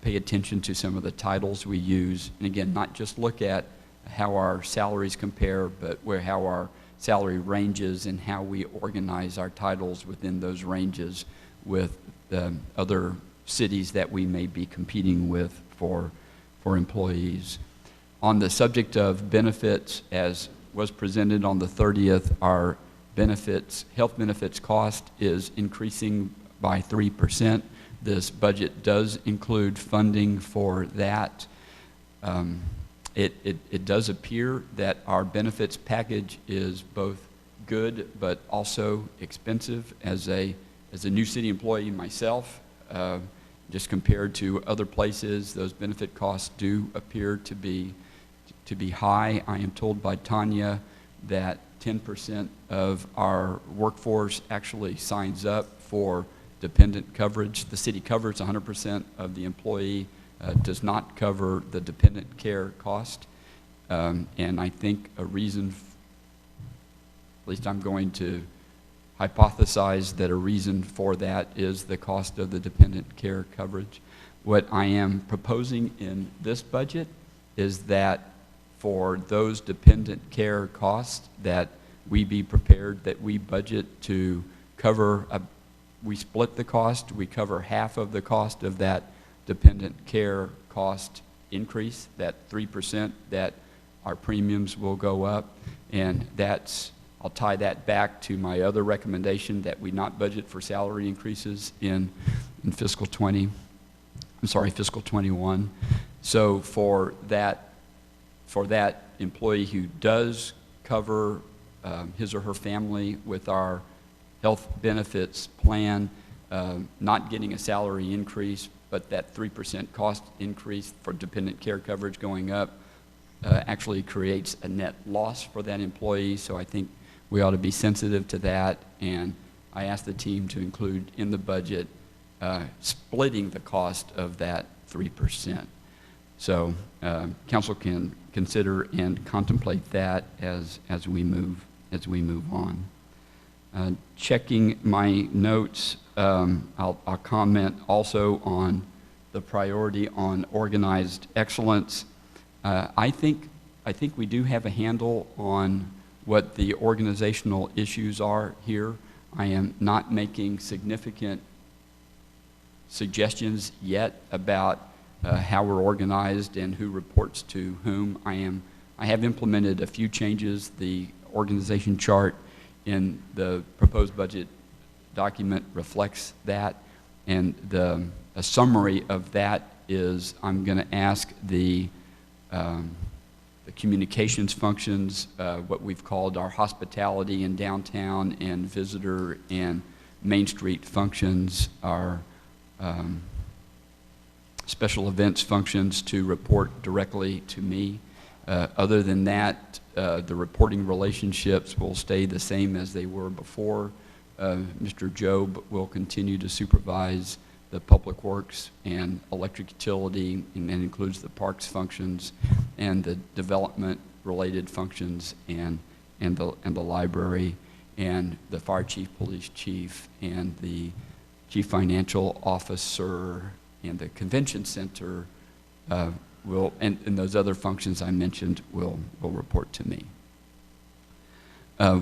pay attention to some of the titles we use. And again, not just look at how our salaries compare, but how our salary ranges and how we organize our titles within those ranges with other cities that we may be competing with for employees. On the subject of benefits, as was presented on the 30th, our health benefits cost is increasing by 3%. This budget does include funding for that. It does appear that our benefits package is both good but also expensive. As a new city employee myself, just compared to other places, those benefit costs do appear to be high. I am told by Tanya that 10% of our workforce actually signs up for dependent coverage. The city covers 100% of the employee, does not cover the dependent care cost. And I think a reason, at least I'm going to hypothesize that a reason for that is the cost of the dependent care coverage. What I am proposing in this budget is that for those dependent care costs, that we be prepared, that we budget to cover, we split the cost, we cover half of the cost of that dependent care cost increase, that 3% that our premiums will go up. And I'll tie that back to my other recommendation that we not budget for salary increases in fiscal 21. So for that employee who does cover his or her family with our health benefits plan, not getting a salary increase, but that 3% cost increase for dependent care coverage going up actually creates a net loss for that employee. So I think we ought to be sensitive to that, and I asked the team to include in the budget splitting the cost of that 3%. So council can consider and contemplate that as we move as we move on. Checking my notes, I'll comment also on the priority on organized excellence. I think we do have a handle on what the organizational issues are here. I am not making significant suggestions yet about how we're organized and who reports to whom. I have implemented a few changes. The organization chart in the proposed budget document reflects that, and a summary of that is I'm going to ask the communications functions, what we've called our hospitality and downtown and visitor and Main Street functions, our special events functions, to report directly to me. Other than that, the reporting relationships will stay the same as they were before. Mr. Job will continue to supervise the public works and electric utility, and that includes the parks functions and the development related functions and the library and the fire chief, police chief, and the chief financial officer and the convention center and those other functions I mentioned will report to me.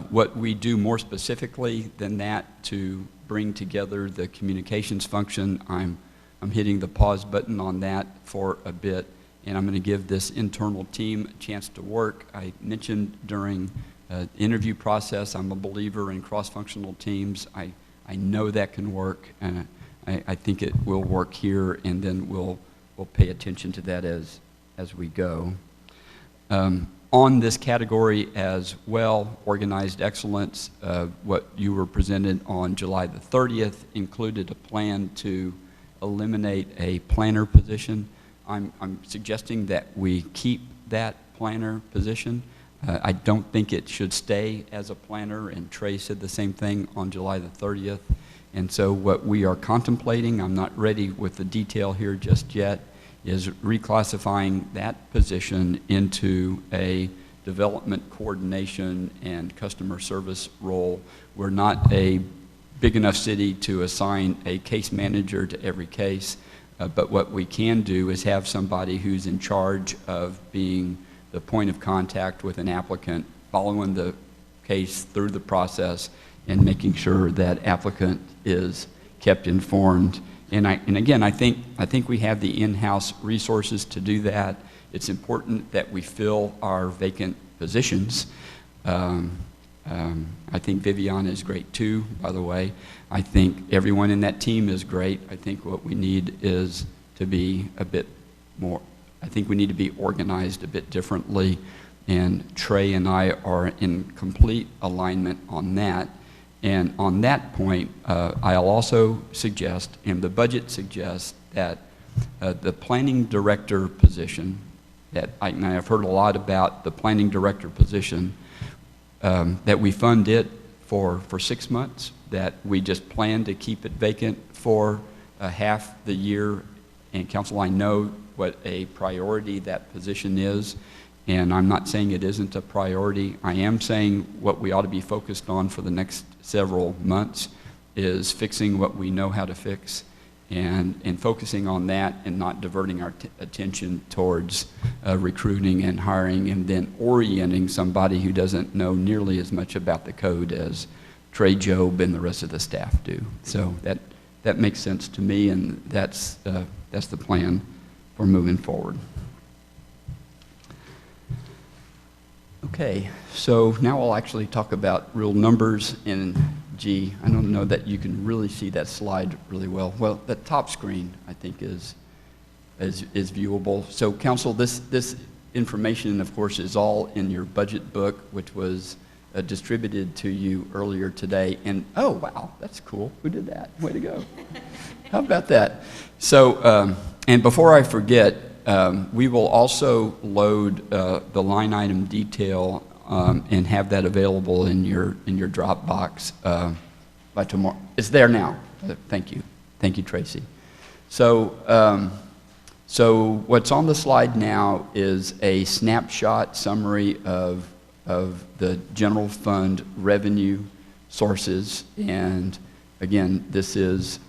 What we do more specifically than that to bring together the communications function, I'm hitting the pause button on that for a bit, and I'm going to give this internal team a chance to work. I mentioned during the interview process, I'm a believer in cross-functional teams. I know that can work, and I think it will work here, and then we'll pay attention to that as we go. On this category as well, organized excellence, what you were presented on July the 30th included a plan to eliminate a planner position. I'm suggesting that we keep that planner position. I don't think it should stay as a planner, and Trey said the same thing on July the 30th. And so what we are contemplating, I'm not ready with the detail here just yet, is reclassifying that position into a development coordination and customer service role. We're not a big enough city to assign a case manager to every case, but what we can do is have somebody who's in charge of being the point of contact with an applicant, following the case through the process, and making sure that applicant is kept informed. And again, I think we have the in-house resources to do that. It's important that we fill our vacant positions. I think Viviana is great too, by the way. I think everyone in that team is great. I think what we need is to be a bit more, I think we need to be organized a bit differently, and Trey and I are in complete alignment on that. And on that point, I'll also suggest, and the budget suggests, that the planning director position, and I've heard a lot about the planning director position, that we fund it for 6 months, that we just plan to keep it vacant for half the year. And council, I know what a priority that position is, and I'm not saying it isn't a priority. I am saying what we ought to be focused on for the next several months is fixing what we know how to fix, and focusing on that, and not diverting our attention towards recruiting and hiring and then orienting somebody who doesn't know nearly as much about the code as Trey, Job, and the rest of the staff do. So that makes sense to me, and that's the plan for moving forward. Okay, so now I'll actually talk about real numbers. And gee, I don't know that you can really see that slide really well. Well, the top screen, I think, is viewable. So council, this information, of course, is all in your budget book, which was distributed to you earlier today. And oh, wow, that's cool. Who did that? Way to go. How about that? So, and before I forget, we will also load the line item detail and have that available in your Dropbox by tomorrow. It's there now. Thank you. Thank you, Tracy. So, so what's on the slide now is a snapshot summary of of the general fund revenue sources. And again, this is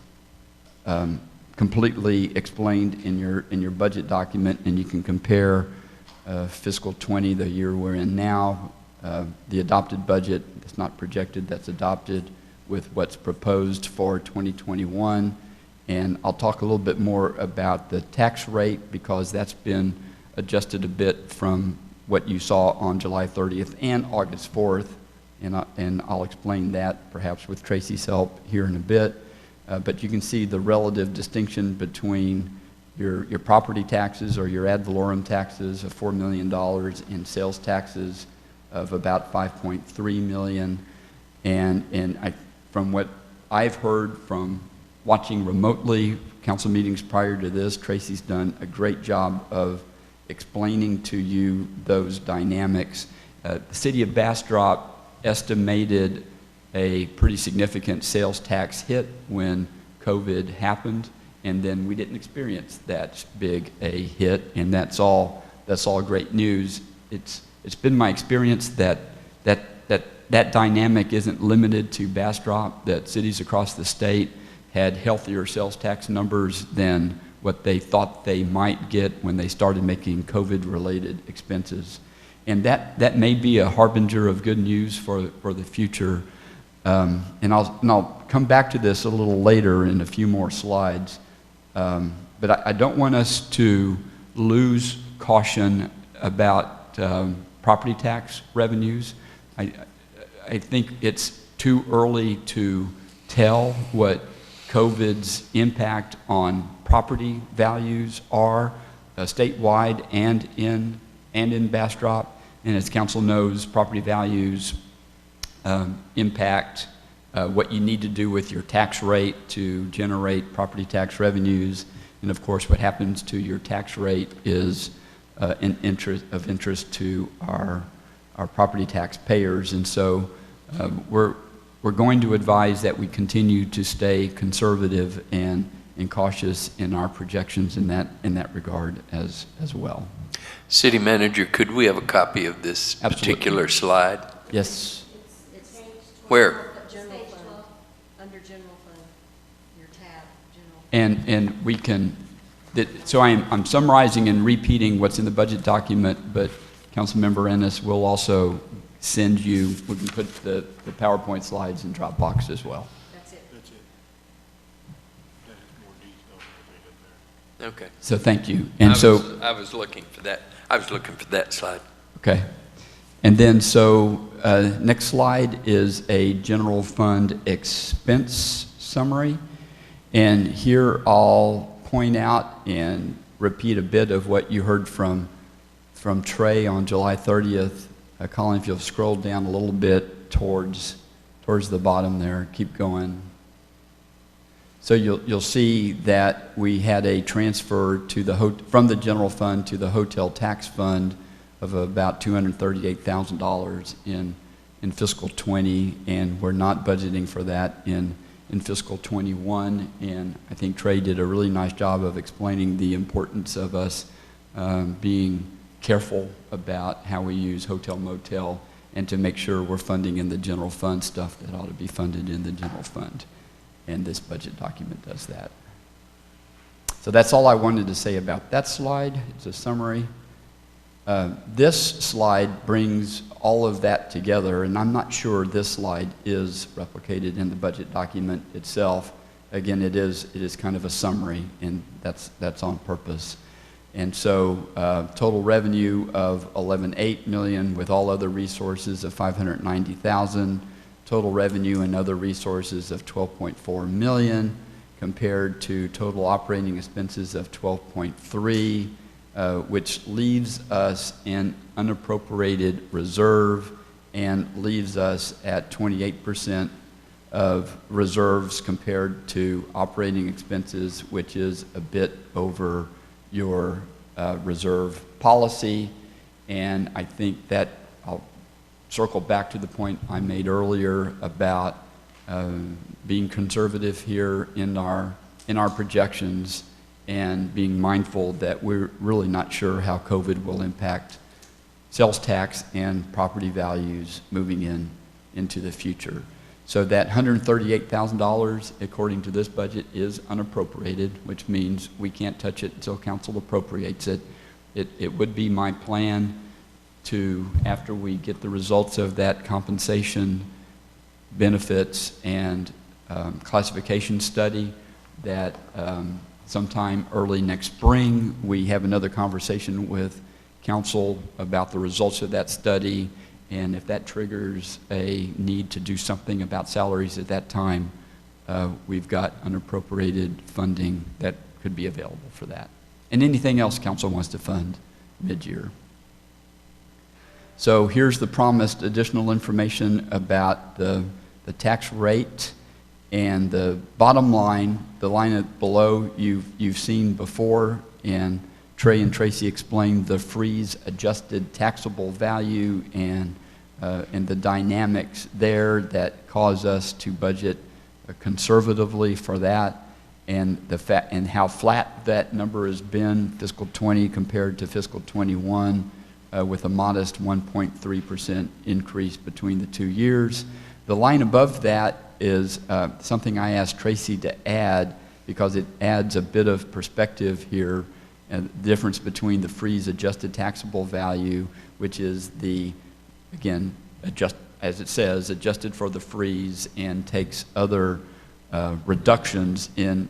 completely explained in your budget document, and you can compare fiscal 20, the year we're in now, the adopted budget, it's not projected, that's adopted, with what's proposed for 2021. And I'll talk a little bit more about the tax rate, because that's been adjusted a bit from what you saw on July 30th and August 4th. And I'll explain that perhaps with Tracy's help here in a bit. But you can see the relative distinction between your property taxes or your ad valorem taxes of $4 million and sales taxes of about $5.3 million. And from what I've heard from watching remotely council meetings prior to this, Tracy's done a great job of explaining to you those dynamics. The city of Bastrop estimated a pretty significant sales tax hit when COVID happened, and then we didn't experience that big a hit, and that's all great news. It's been my experience that dynamic isn't limited to Bastrop, that cities across the state had healthier sales tax numbers than what they thought they might get when they started making COVID-related expenses. And that may be a harbinger of good news for the future. And I'll come back to this a little later in a few more slides. But I don't want us to lose caution about property tax revenues. I think it's too early to tell what COVID's impact on property values are statewide and in Bastrop. And as council knows, property values impact what you need to do with your tax rate to generate property tax revenues. And of course, what happens to your tax rate is of interest to our property tax payers. And so we're going to advise that we continue to stay conservative and cautious in our projections in that regard as well. City Manager, could we have a copy of this Absolutely. particular slide? Yes. It's Where? General fund, under general fund, your tab, general. And we can, so I'm summarizing and repeating what's in the budget document, but Councilmember Ennis will also send you, we can put the PowerPoint slides in Dropbox as well. That's it. That's it. That has more detail than Okay. So thank you. And so I was looking for that. I was looking for that slide. okay. And then so next slide is a general fund expense summary. And here I'll point out and repeat a bit of what you heard from Trey on July 30th. Colin, if you'll scroll down a little bit towards the bottom there, keep going. So you'll see that we had a transfer to from the general fund to the hotel tax fund of about $238,000 in fiscal 20, and we're not budgeting for that in fiscal 21. And I think Trey did a really nice job of explaining the importance of us being careful about how we use hotel motel and to make sure we're funding in the general fund stuff that ought to be funded in the general fund. And this budget document does that. So that's all I wanted to say about that slide. It's a summary. This slide brings all of that together, and I'm not sure this slide is replicated in the budget document itself. Again, it is kind of a summary, and that's on purpose. And so total revenue of $11.8 million with all other resources of $590,000. Total revenue and other resources of $12.4 million compared to total operating expenses of $12.3, which leaves us in unappropriated reserve and leaves us at 28% of reserves compared to operating expenses, which is a bit over your reserve policy. And I think that I'll circle back to the point I made earlier about being conservative here in our projections and being mindful that we're really not sure how COVID will impact sales tax and property values moving into the future. So that $138,000, according to this budget, is unappropriated, which means we can't touch it until council appropriates it. It would be my plan to, after we get the results of that compensation, benefits, and classification study, that sometime early next spring, we have another conversation with council about the results of that study, and if that triggers a need to do something about salaries at that time, we've got unappropriated funding that could be available for that. And anything else council wants to fund mid-year. So here's the promised additional information about the tax rate, and the bottom line, the line below, you've seen before, and Trey and Tracy explained the freeze adjusted taxable value and the dynamics there that cause us to budget conservatively for that, and and how flat that number has been fiscal 20 compared to fiscal 21, with a modest 1.3% increase between the 2 years. The line above that is something I asked Tracy to add because it adds a bit of perspective here, and the difference between the freeze adjusted taxable value, which is the, again, as it says, adjusted for the freeze, and takes other reductions in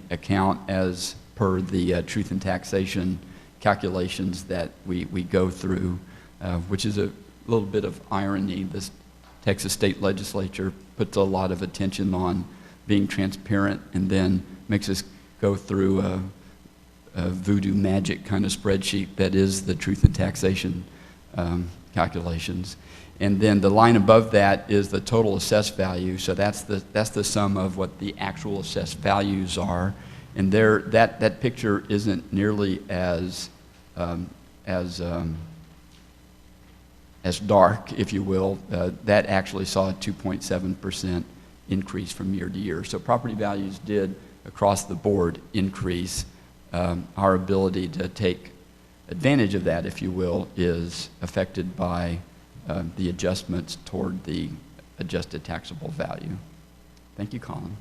account as per the truth in taxation calculations that we go through, which is a little bit of irony. This Texas state legislature puts a lot of attention on being transparent and then makes us go through a voodoo magic kind of spreadsheet that is the truth in taxation calculations. And then the line above that is the total assessed value. So that's the sum of what the actual assessed values are. And there, that picture isn't nearly as dark, if you will. That actually saw a 2.7% increase from year to year. So property values did, across the board, increase. Our ability to take advantage of that, if you will, is affected by the adjustments toward the adjusted taxable value. Thank you, Colin.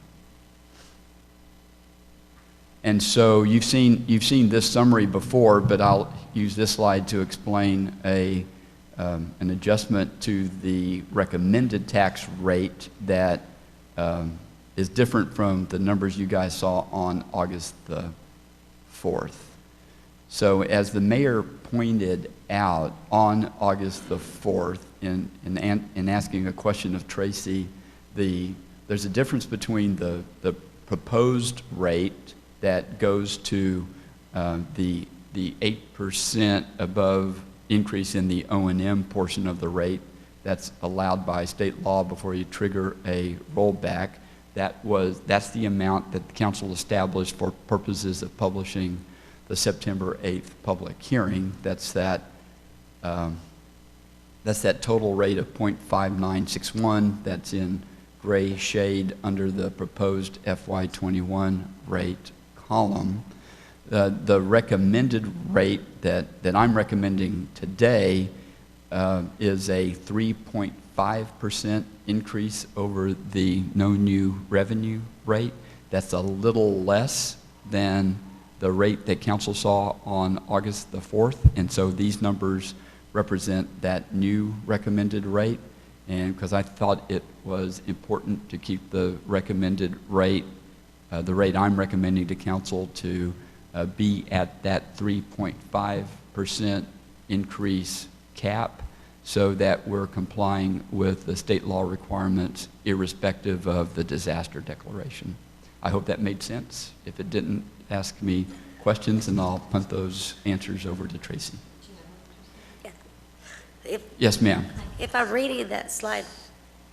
And so you've seen this summary before, but I'll use this slide to explain an adjustment to the recommended tax rate that is different from the numbers you guys saw on August the 4th. So as the mayor pointed out on August the 4th in asking a question of Tracy, there's a difference between the proposed rate that goes to the 8% above increase in the O&M portion of the rate that's allowed by state law before you trigger a rollback. That's the amount that the council established for purposes of publishing the September 8th public hearing. That's that total rate of 0.5961 that's in gray shade under the proposed FY21 rate column. The recommended rate that I'm recommending today is a 3.5% increase over the no new revenue rate. That's a little less than the rate that council saw on August the 4th, and so these numbers represent that new recommended rate. And because I thought it was important to keep the recommended rate, the rate I'm recommending to council, to be at that 3.5% increase cap, so that we're complying with the state law requirements irrespective of the disaster declaration. I hope that made sense. If it didn't, ask me questions and I'll punt those answers over to Tracy. Yes, ma'am. If I'm reading that slide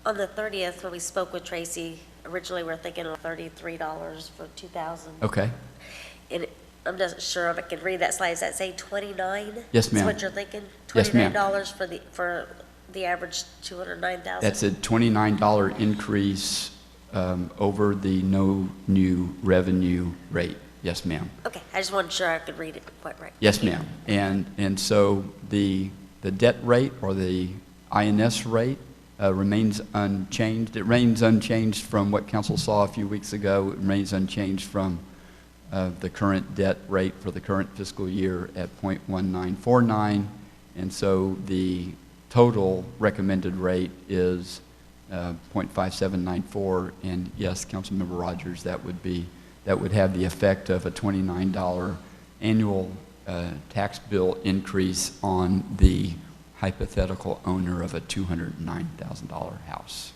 on the 30th, when we spoke with Tracy, originally we were thinking of $33 for 2,000. Okay. And I'm not sure if I can read that slide. Does that say 29? Yes, ma'am. Is what you're thinking? Yes, ma'am. $29 for the average 209,000? That's a $29 increase over the no new revenue rate. Yes, ma'am. Okay, I just wasn't sure I could read it quite right. Yes, ma'am. And so the debt rate or the INS rate remains unchanged. It remains unchanged from what council saw a few weeks ago. It remains unchanged from the current debt rate for the current fiscal year at 0.1949. And so the total recommended rate is 0.5794. And yes, Councilmember Rogers, that would have the effect of a $29 annual tax bill increase on the hypothetical owner of a $209,000 house.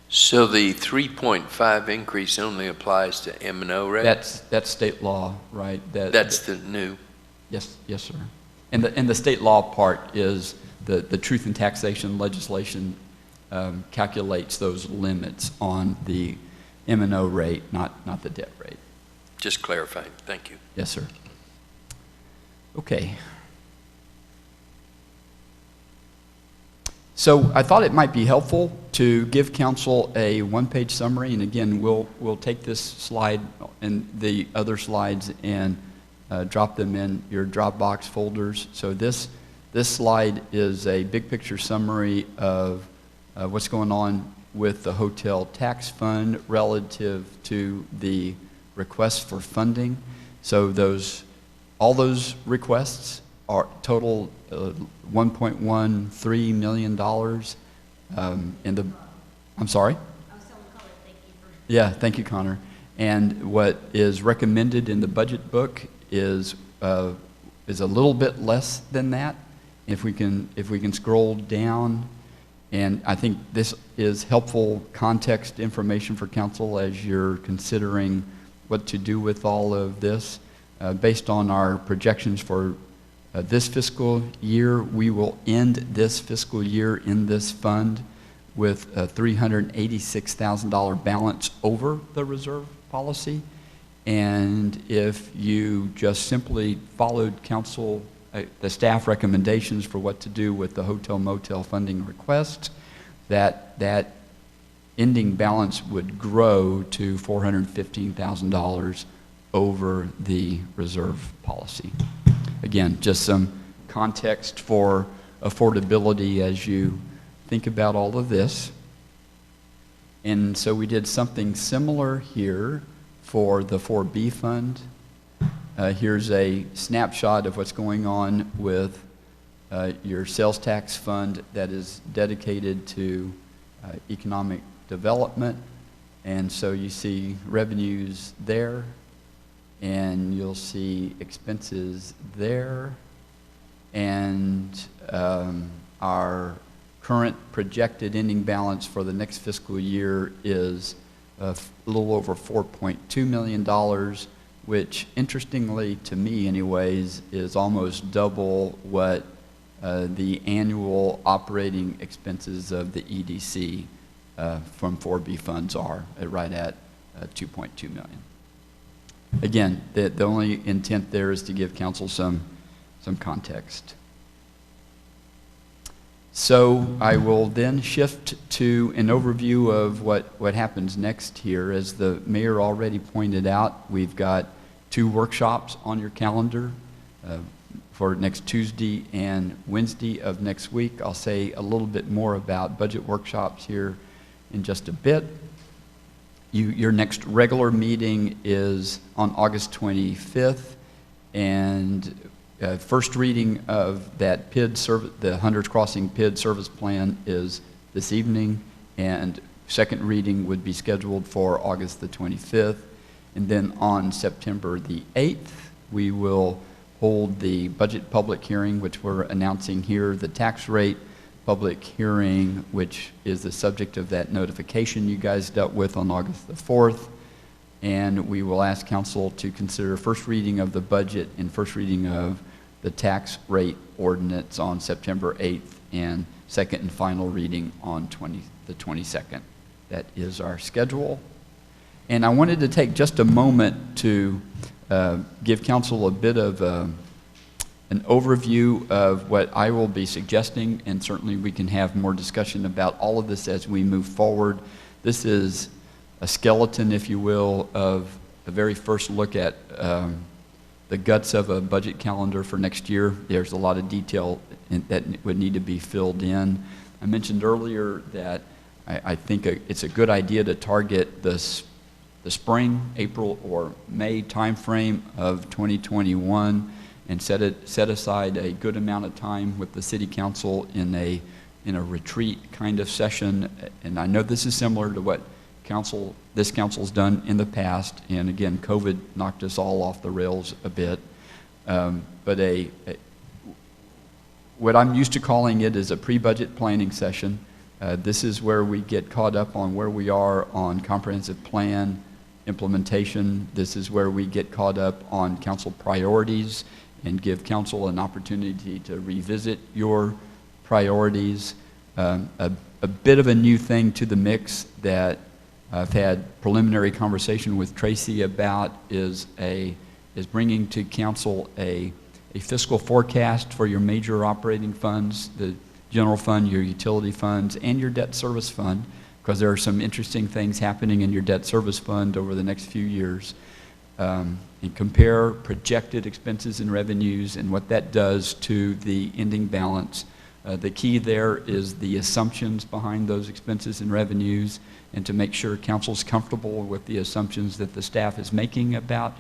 So the 3.5 increase only applies to M&O, right? That's state law, right? That's the new. Yes, sir. And the state law part is the truth in taxation legislation calculates those limits on the M&O rate, not the debt rate. Just clarifying. Thank you. Yes, sir. Okay. So I thought it might be helpful to give council a one-page summary, and again, we'll take this slide and the other slides and drop them in your Dropbox folders. So this slide is a big picture summary of what's going on with the hotel tax fund relative to the requests for funding. So all those requests are total $1.13 million. I'm sorry? Yeah, thank you, Connor. And what is recommended in the budget book is a little bit less than that. If we can scroll down, and I think this is helpful context information for council as you're considering what to do with all of this. Based on our projections for this fiscal year, we will end this fiscal year in this fund with a $386,000 balance over the reserve policy. And if you just simply followed council, the staff recommendations for what to do with the hotel motel funding request, that ending balance would grow to $415,000 over the reserve policy. Again, just some context for affordability as you think about all of this. And so we did something similar here for the 4B fund. Here's a snapshot of what's going on with your sales tax fund that is dedicated to economic development. And so you see revenues there, and you'll see expenses there, and our current projected ending balance for the next fiscal year is a little over $4.2 million, which interestingly to me anyways is almost double what the annual operating expenses of the EDC from 4B funds are, right at $2.2 million. Again, the only intent there is to give council some context. So I will then shift to an overview of what happens next here. As the mayor already pointed out, we've got 2 workshops on your calendar for next Tuesday and Wednesday of next week. I'll say a little bit more about budget workshops here in just a bit. Your next regular meeting is on August 25th, and first reading of that PID service, the Hunters Crossing PID service plan, is this evening, and second reading would be scheduled for August the 25th. And then on September the 8th, we will hold the budget public hearing, which we're announcing here, the tax rate public hearing, which is the subject of that notification you guys dealt with on August the 4th. And we will ask council to consider first reading of the budget and first reading of the tax rate ordinance on September 8th, and second and final reading on the 22nd. That is our schedule. And I wanted to take just a moment to give council a bit of an overview of what I will be suggesting, and certainly we can have more discussion about all of this as we move forward. This is a skeleton, if you will, of the very first look at the guts of a budget calendar for next year. There's a lot of detail that would need to be filled in. I mentioned earlier that I think it's a good idea to target the spring, April or May timeframe of 2021 and set aside a good amount of time with the city council in a retreat kind of session. And I know this is similar to what this council's done in the past, and again, COVID knocked us all off the rails a bit. But what I'm used to calling it is a pre-budget planning session. This is where we get caught up on where we are on comprehensive plan implementation. This is where we get caught up on council priorities and give council an opportunity to revisit your priorities. A bit of a new thing to the mix that I've had preliminary conversation with Tracy about is bringing to council a fiscal forecast for your major operating funds, the general fund, your utility funds, and your debt service fund, because there are some interesting things happening in your debt service fund over the next few years. And compare projected expenses and revenues and what that does to the ending balance. The key there is the assumptions behind those expenses and revenues, and to make sure council's comfortable with the assumptions that the staff is making about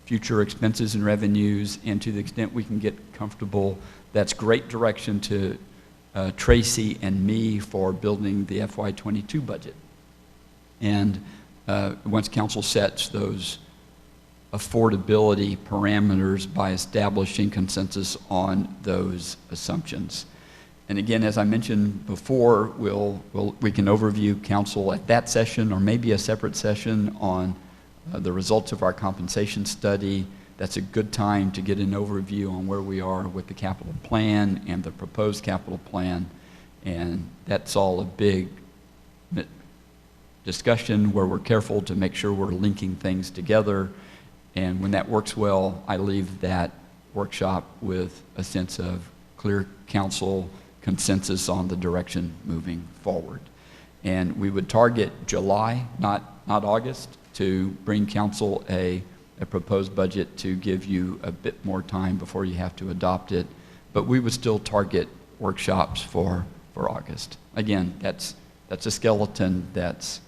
future expenses and revenues, and to the extent we can get comfortable, that's great direction to Tracy and me for building the FY22 budget. And once council sets those affordability parameters by establishing consensus on those assumptions. And again, as I mentioned before, we can overview council at that session, or maybe a separate session on the results of our compensation study. That's a good time to get an overview on where we are with the capital plan and the proposed capital plan. And that's all a big discussion where we're careful to make sure we're linking things together. And when that works well, I leave that workshop with a sense of clear council consensus on the direction moving forward. And we would target July, not August, to bring council a proposed budget to give you a bit more time before you have to adopt it. But we would still target workshops for August. Again, that's a skeleton, that's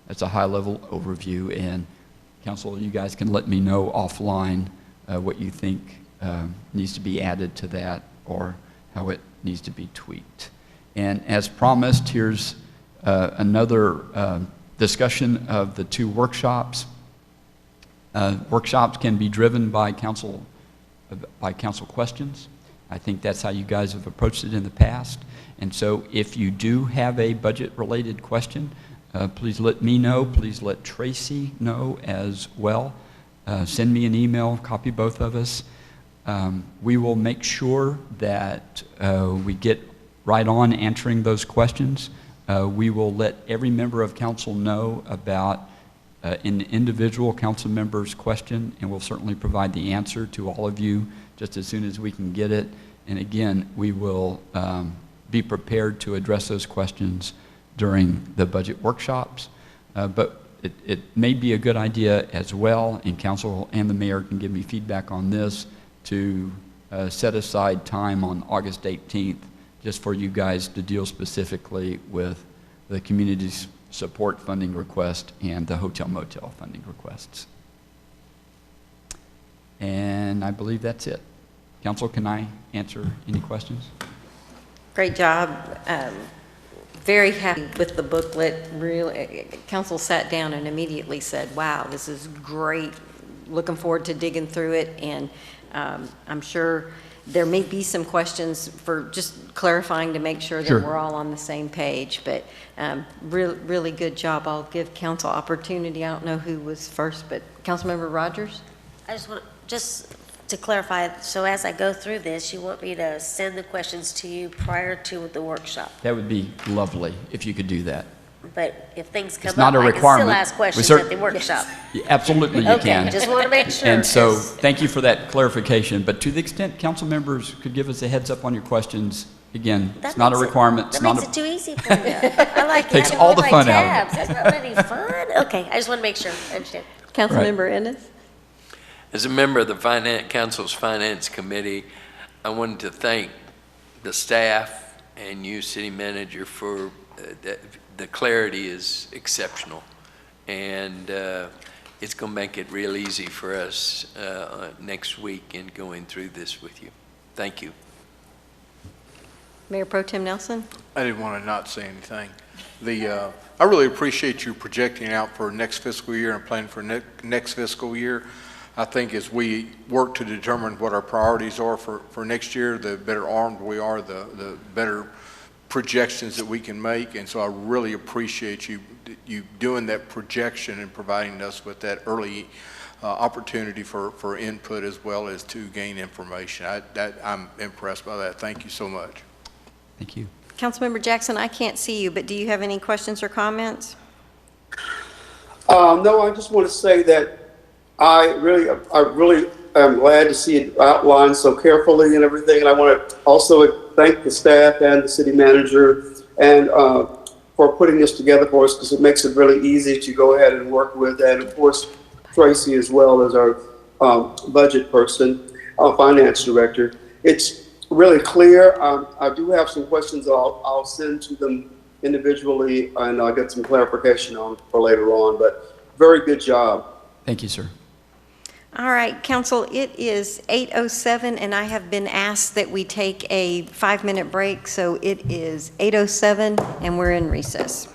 a high-level overview, and council, you guys can let me know offline what you think needs to be added to that or how it needs to be tweaked. And as promised, here's another discussion of the two workshops. Workshops can be driven by council questions. I think that's how you guys have approached it in the past. And so if you do have a budget-related question, please let me know. Please let Tracy know as well. Send me an email, copy both of us. We will make sure that we get right on answering those questions. We will let every member of council know about an individual council member's question, and we'll certainly provide the answer to all of you just as soon as we can get it. And again, we will be prepared to address those questions during the budget workshops. But it may be a good idea as well, and council and the mayor can give me feedback on this, to set aside time on August 18th just for you guys to deal specifically with the community's support funding request and the hotel motel funding requests. And I believe that's it. Council, can I answer any questions? Great job. Very happy with the booklet. Really, council sat down and immediately said, wow, this is great. Looking forward to digging through it. And I'm sure there may be some questions for just clarifying to make sure that Sure. we're all on the same page. But really good job. I'll give council opportunity. I don't know who was first, but Councilmember Rogers? I just want, just to clarify, so as I go through this, you want me to send the questions to you prior to the workshop? That would be lovely if you could do that. But if things come It's not up, a I can requirement. still ask We questions cer- at the workshop. Yeah, absolutely you Okay, can. just want to make sure. And so, 'cause- thank you for that clarification. But to the extent council members could give us a heads up on your questions, again, that it's not a makes it- requirement. It's That not makes a, it too easy for you. I like Takes having all the my fun out of it. tabs. That's not any fun. Okay, I just want to make sure. I understand. Councilmember Ennis? As a member of the Council's Finance Committee, I wanted to thank the staff and you, city manager, for the clarity is exceptional. And it's going to make it real easy for us next week in going through this with you. Thank you. Mayor Pro Tem Nelson? I didn't want to not say anything. I really appreciate you projecting out for next fiscal year and planning for next fiscal year. I think as we work to determine what our priorities are for next year, the better armed we are, the better projections that we can make. And so I really appreciate you doing that projection and providing us with that early opportunity for input as well as to gain information. I'm impressed by that. Thank you so much. Thank you. Councilmember Jackson, I can't see you, but do you have any questions or comments? No, I just want to say that I really am glad to see it outlined so carefully and everything. And I want to also thank the staff and the city manager and for putting this together for us, because it makes it really easy to go ahead and work with. And of course, Tracy as well as our budget person, our finance director. It's really clear. I do have some questions I'll send to them individually, and I'll get some clarification on for later on, but very good job. Thank you, sir. All right, council, it is 8:07, and I have been asked that we take a 5-minute break, so it is 8:07, and we're in recess.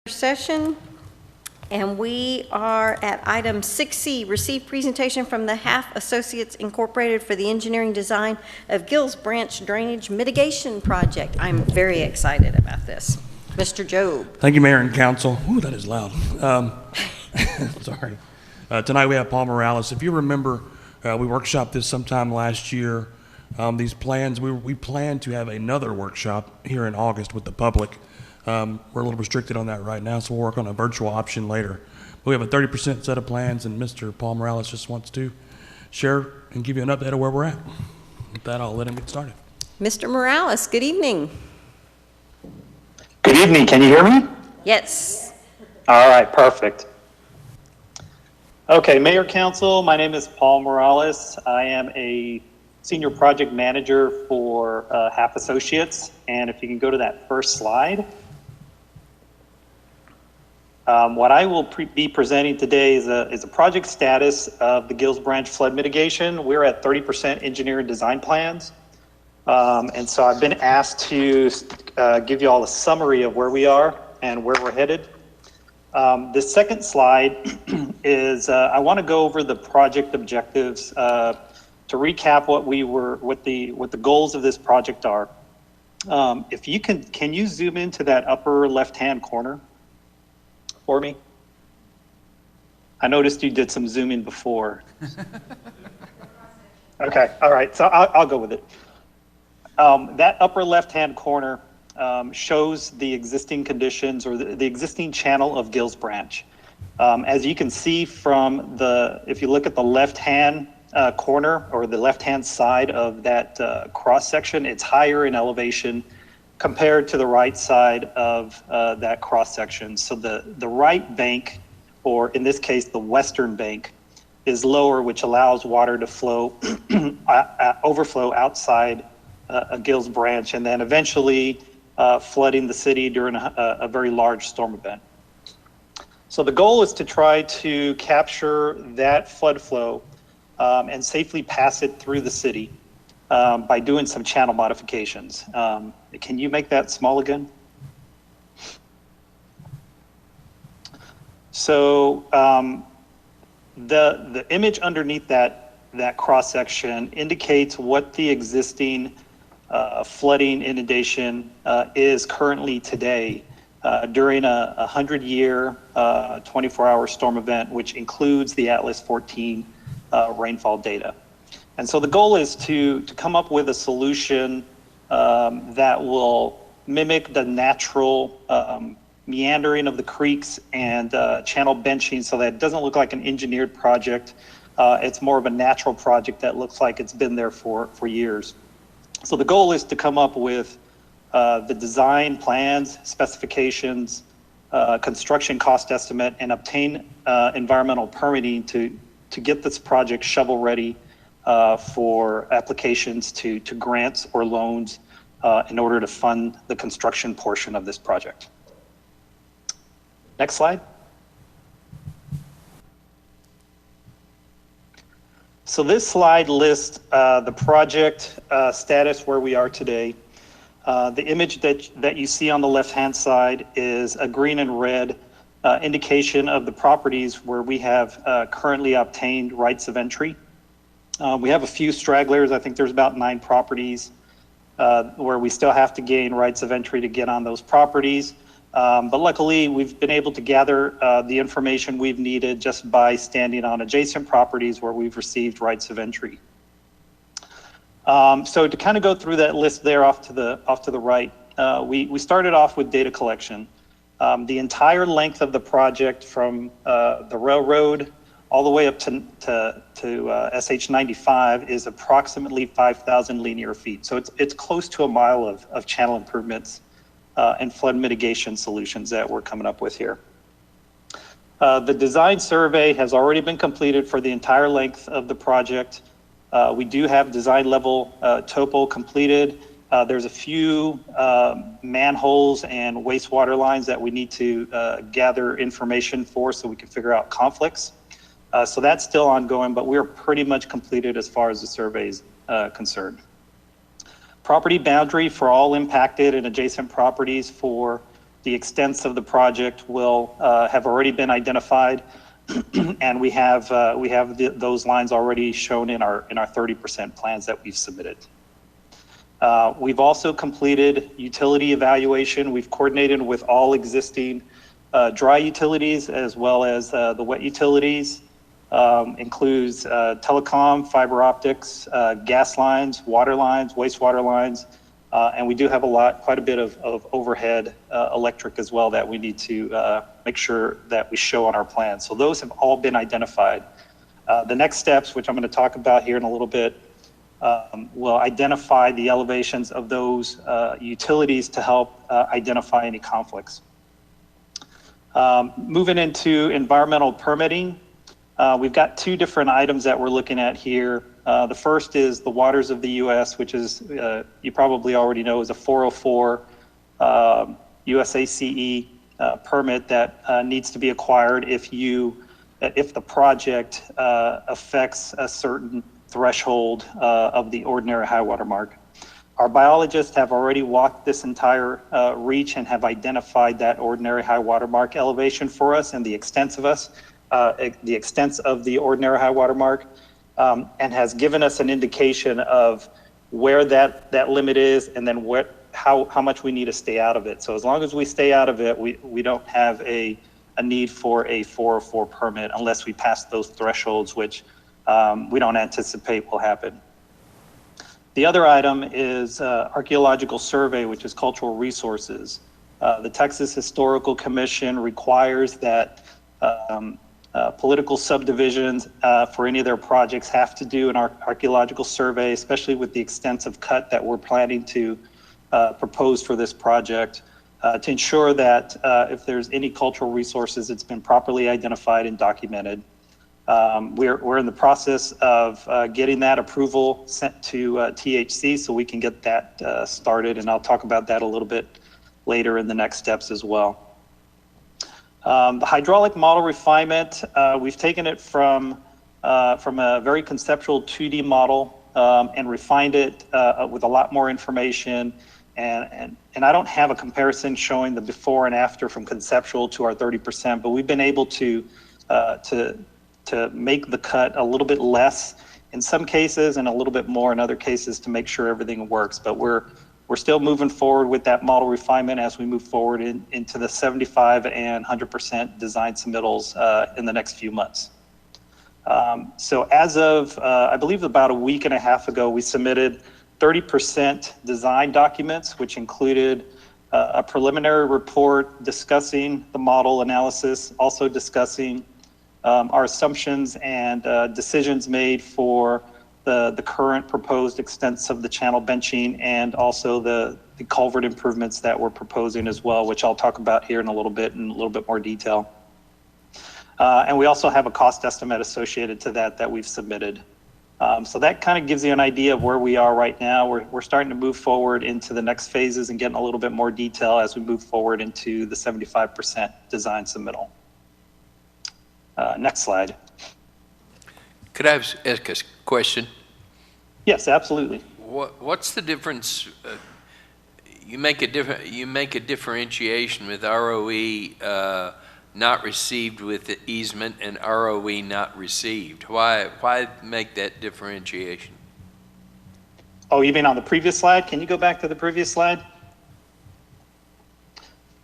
Session, and we are at item 6C, receive presentation from the Half Associates Incorporated for the engineering design of Gills Branch Drainage Mitigation Project. I'm very excited about this. Mr. Job. Thank you, Mayor and Council. Ooh, that is loud. Sorry. Tonight we have Paul Morales. If you remember, we workshopped this sometime last year. These plans, we plan to have another workshop here in August with the public. We're a little restricted on that right now, so we'll work on a virtual option later. But we have a 30% set of plans, and Mr. Paul Morales just wants to share and give you an update of where we're at. With that, I'll let him get started. Mr. Morales, good evening. Good evening. Can you hear me? Yes. All right, perfect. Okay, Mayor, Council, my name is Paul Morales. I am a Senior Project Manager for Half Associates, and if you can go to that first slide. What I will be presenting today is a project status of the Gills Branch flood mitigation. We're at 30% engineer and design plans. And so I've been asked to give you all a summary of where we are and where we're headed. The second slide is I want to go over the project objectives to recap what the goals of this project are. If you can you zoom into that upper left-hand corner for me? I noticed you did some zooming before. Okay, all right, so I'll go with it. That upper left-hand corner shows the existing conditions or the existing channel of Gills Branch. As you can see if you look at the left-hand corner or the left-hand side of that cross-section, it's higher in elevation compared to the right side of that cross-section. So the right bank, or in this case, the western bank, is lower, which allows water to flow, overflow outside a Gills Branch, and then eventually flooding the city during a very large storm event. So the goal is to try to capture that flood flow and safely pass it through the city by doing some channel modifications. Can you make that small again? So the image underneath that cross-section indicates what the existing flooding inundation is currently today during a 100-year 24-hour storm event, which includes the Atlas 14 rainfall data. And so the goal is to come up with a solution that will mimic the natural meandering of the creeks and channel benching so that it doesn't look like an engineered project. It's more of a natural project that looks like it's been there for years. So the goal is to come up with the design plans, specifications, construction cost estimate, and obtain environmental permitting to get this project shovel ready for applications to grants or loans in order to fund the construction portion of this project. Next slide. So this slide lists the project status where we are today. The image that you see on the left-hand side is a green and red indication of the properties where we have currently obtained rights of entry. We have a few stragglers. I think there's about 9 properties where we still have to gain rights of entry to get on those properties. But luckily, we've been able to gather the information we've needed just by standing on adjacent properties where we've received rights of entry. So to kind of go through that list there off to the right, we started off with data collection. The entire length of the project from the railroad all the way up to SH 95 is approximately 5,000 linear feet. So it's close to a mile of channel improvements and flood mitigation solutions that we're coming up with here. The design survey has already been completed for the entire length of the project. We do have design level topo completed. There's a few manholes and wastewater lines that we need to gather information for so we can figure out conflicts. So that's still ongoing, but we're pretty much completed as far as the survey is concerned. Property boundary for all impacted and adjacent properties for the extents of the project will have already been identified, and we have those lines already shown in our 30% plans that we've submitted. We've also completed utility evaluation. We've coordinated with all existing dry utilities as well as the wet utilities. Includes telecom, fiber optics, gas lines, water lines, wastewater lines, and we do have quite a bit of overhead electric as well that we need to make sure that we show on our plan. So those have all been identified. The next steps, which I'm going to talk about here in a little bit, will identify the elevations of those utilities to help identify any conflicts. Moving into environmental permitting. We've got 2 different items that we're looking at here. The first is the waters of the U.S., which is, you probably already know, is a 404 USACE permit that needs to be acquired if the project affects a certain threshold of the ordinary high water mark. Our biologists have already walked this entire reach and have identified that ordinary high water mark elevation for us and the extents of the ordinary high water mark, and has given us an indication of where that limit is and then how much we need to stay out of it. So as long as we stay out of it, we don't have a need for a 404 permit unless we pass those thresholds, which we don't anticipate will happen. The other item is archaeological survey, which is cultural resources. The Texas Historical Commission requires that political subdivisions for any of their projects have to do an archaeological survey, especially with the extensive cut that we're planning to propose for this project, to ensure that if there's any cultural resources, it's been properly identified and documented. We're in the process of getting that approval sent to THC so we can get that started, and I'll talk about that a little bit later in the next steps as well. The hydraulic model refinement, we've taken it from a very conceptual 2D model and refined it with a lot more information. And I don't have a comparison showing the before and after from conceptual to our 30%, but we've been able to make the cut a little bit less in some cases and a little bit more in other cases to make sure everything works. But we're still moving forward with that model refinement as we move forward into the 75 and 100% design submittals in the next few months. So as of, I believe about a week and a half ago, we submitted 30% design documents, which included a preliminary report discussing the model analysis, also discussing our assumptions and decisions made for the current proposed extents of the channel benching, and also the culvert improvements that we're proposing as well, which I'll talk about here in a little bit more detail. And we also have a cost estimate associated to that we've submitted. So that kind of gives you an idea of where we are right now. We're starting to move forward into the next phases and getting a little bit more detail as we move forward into the 75% design submittal. Next slide. Could I ask a question? Yes, absolutely. What's the difference? You make a differentiation with ROE not received with the easement and ROE not received. Why make that differentiation? Oh, you mean on the previous slide? Can you go back to the previous slide?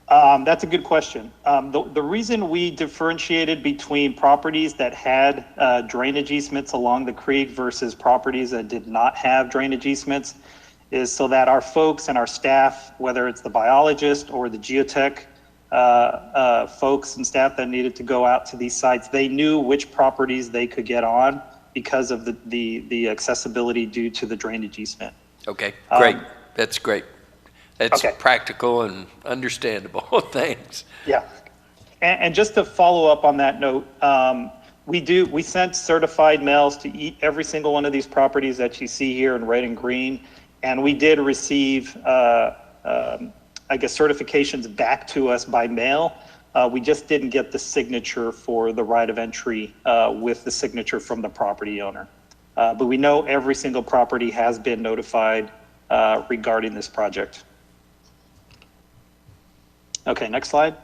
That's a good question. The reason we differentiated between properties that had drainage easements along the creek versus properties that did not have drainage easements is so that our folks and our staff, whether it's the biologist or the geotech folks and staff that needed to go out to these sites, they knew which properties they could get on because of the accessibility due to the drainage easement. Okay, great. That's great. That's okay. Practical and understandable. Thanks. Yeah. And just to follow up on that note, we sent certified mails to every single one of these properties that you see here in red and green. And we did receive, I guess, certifications back to us by mail. We just didn't get the signature for the right of entry with the signature from the property owner. But we know every single property has been notified regarding this project. Okay, next slide.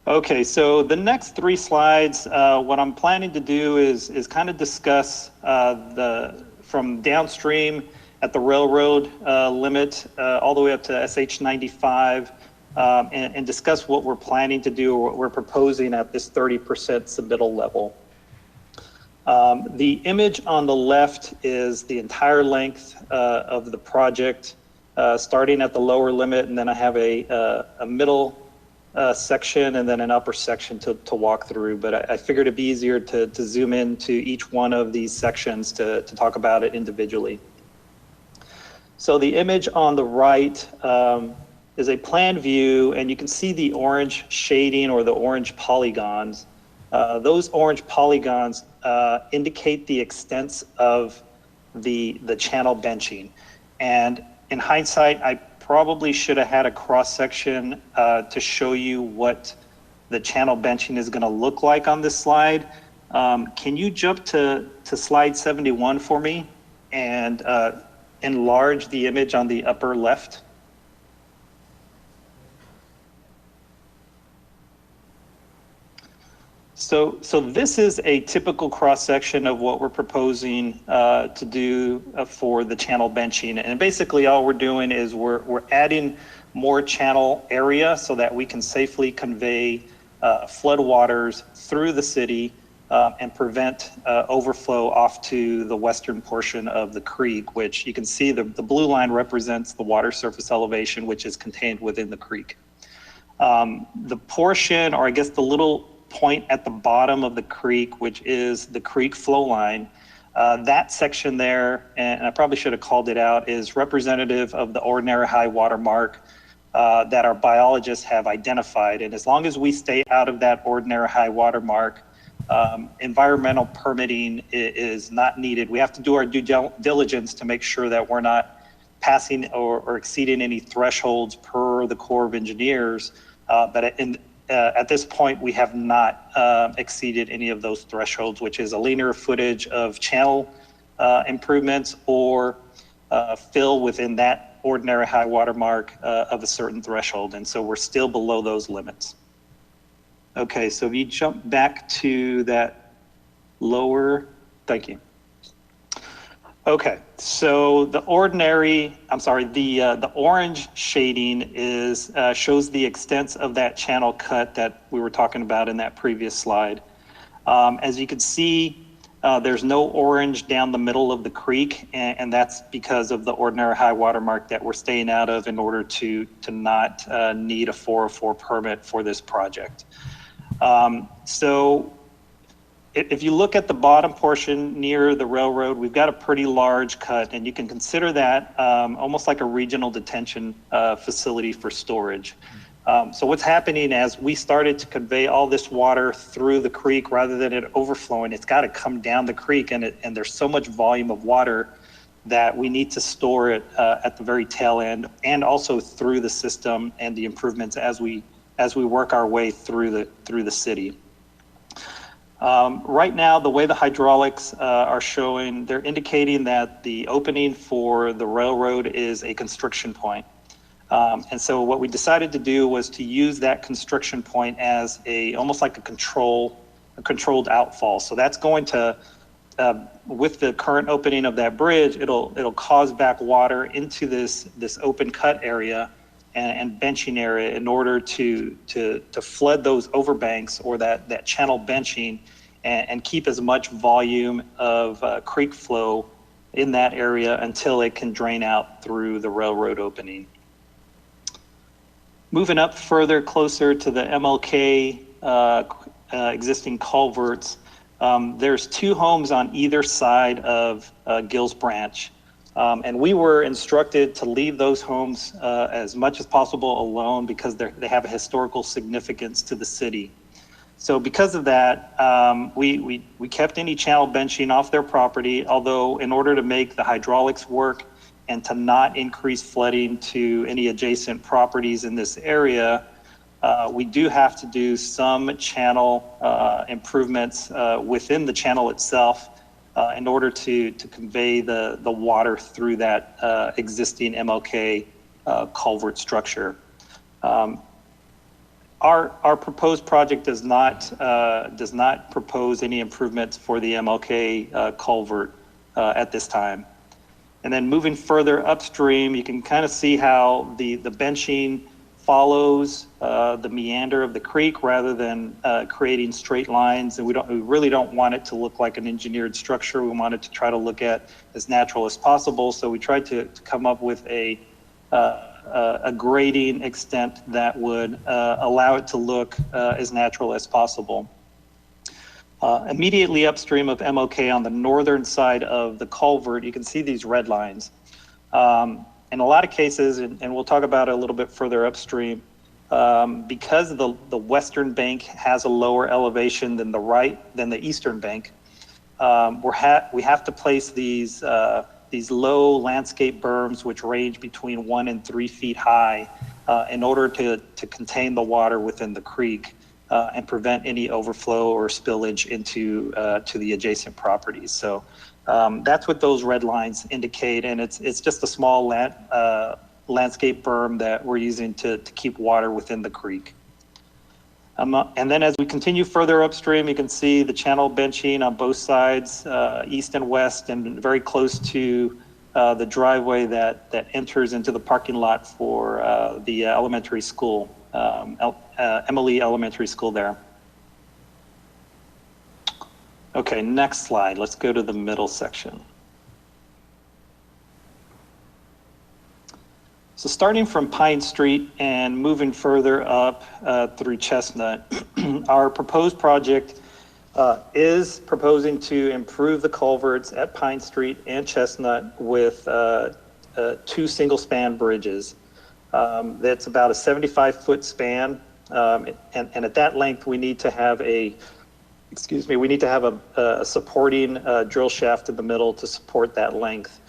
Okay, so the next 3 slides, what I'm planning to do is kind of discuss from downstream at the railroad limit all the way up to SH 95 and discuss what we're planning to do or what we're proposing at this 30% submittal level. The image on the left is the entire length of the project, starting at the lower limit, and then I have a middle section and then an upper section to walk through. But I figured it'd be easier to zoom into each one of these sections to talk about it individually. So the image on the right is a plan view, and you can see the orange shading or the orange polygons. Those orange polygons indicate the extents of the channel benching. And in hindsight, I probably should have had a cross section to show you what the channel benching is going to look like on this slide. Can you jump to slide 71 for me and enlarge the image on the upper left? So this is a typical cross-section of what we're proposing to do for the channel benching. And basically all we're doing is we're adding more channel area so that we can safely convey flood waters through the city and prevent overflow off to the western portion of the creek, which you can see the blue line represents the water surface elevation, which is contained within the creek. The portion, or I guess the little point at the bottom of the creek, which is the creek flow line, that section there, and I probably should have called it out, is representative of the ordinary high water mark that our biologists have identified. And as long as we stay out of that ordinary high water mark, environmental permitting is not needed. We have to do our due diligence to make sure that we're not passing or exceeding any thresholds per the Corps of Engineers, but at this point, we have not exceeded any of those thresholds, which is a linear footage of channel improvements or fill within that ordinary high water mark of a certain threshold. And so we're still below those limits. Okay, so if you jump back to that lower, thank you. Okay, so the orange shading is shows the extents of that channel cut that we were talking about in that previous slide. As you can see, There's no orange down the middle of the creek, and that's because of the ordinary high water mark that we're staying out of in order to not need a 404 permit for this project. So if you look at the bottom portion near the railroad, we've got a pretty large cut, and you can consider that almost like a regional detention facility for storage. So what's happening as we started to convey all this water through the creek rather than it overflowing, it's got to come down the creek, and there's so much volume of water that we need to store it at the very tail end and also through the system and the improvements as we work our way through the city. Right now, the way the hydraulics are showing, they're indicating that the opening for the railroad is a constriction point. And so what we decided to do was to use that constriction point as almost like a controlled outfall. So that's going to, with the current opening of that bridge, it'll cause back water into this open cut area and benching area in order to flood those overbanks or that channel benching and keep as much volume of creek flow in that area until it can drain out through the railroad opening. Moving up further closer to the MLK existing culverts, there's 2 homes on either side of Gills Branch. And we were instructed to leave those homes as much as possible alone because they have a historical significance to the city. So because of that, we kept any channel benching off their property, although in order to make the hydraulics work and to not increase flooding to any adjacent properties in this area, we do have to do some channel improvements within the channel itself in order to convey the water through that existing MLK culvert structure. Our proposed project does not propose any improvements for the MLK culvert at this time. And then moving further upstream, you can kind of see how the benching follows the meander of the creek rather than creating straight lines. And we really don't want it to look like an engineered structure. We want it to try to look at as natural as possible. So we tried to come up with a grading extent that would allow it to look as natural as possible. Immediately upstream of MLK on the northern side of the culvert, you can see these red lines. In a lot of cases, and we'll talk about it a little bit further upstream, because the western bank has a lower elevation than the eastern bank, we have to place these low landscape berms, which range between 1 and 3 feet high, in order to contain the water within the creek and prevent any overflow or spillage into to the adjacent properties. So that's what those red lines indicate, and it's just a small landscape berm that we're using to keep water within the creek. And then as we continue further upstream, you can see the channel benching on both sides, east and west, and very close to the driveway that enters into the parking lot for the elementary school, Emily Elementary School there. Okay, next slide. Let's go to the middle section. So starting from Pine Street and moving further up through Chestnut, our proposed project is proposing to improve the culverts at Pine Street and Chestnut with 2 single-span bridges. That's about a 75-foot span, and at that length, we need to have a supporting drill shaft in the middle to support that length.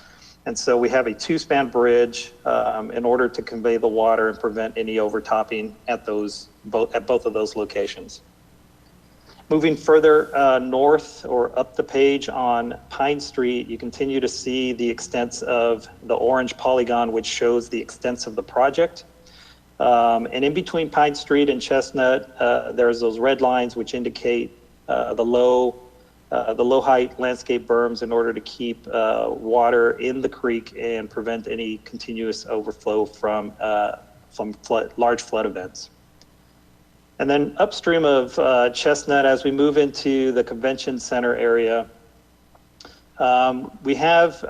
And so we have a 2-span bridge in order to convey the water and prevent any overtopping at both of those locations. Moving further north or up the page on Pine Street, you continue to see the extents of the orange polygon, which shows the extents of the project. And in between Pine Street and Chestnut, there's those red lines which indicate the low height landscape berms in order to keep water in the creek and prevent any continuous overflow from large flood events. And then upstream of Chestnut, as we move into the convention center area, We have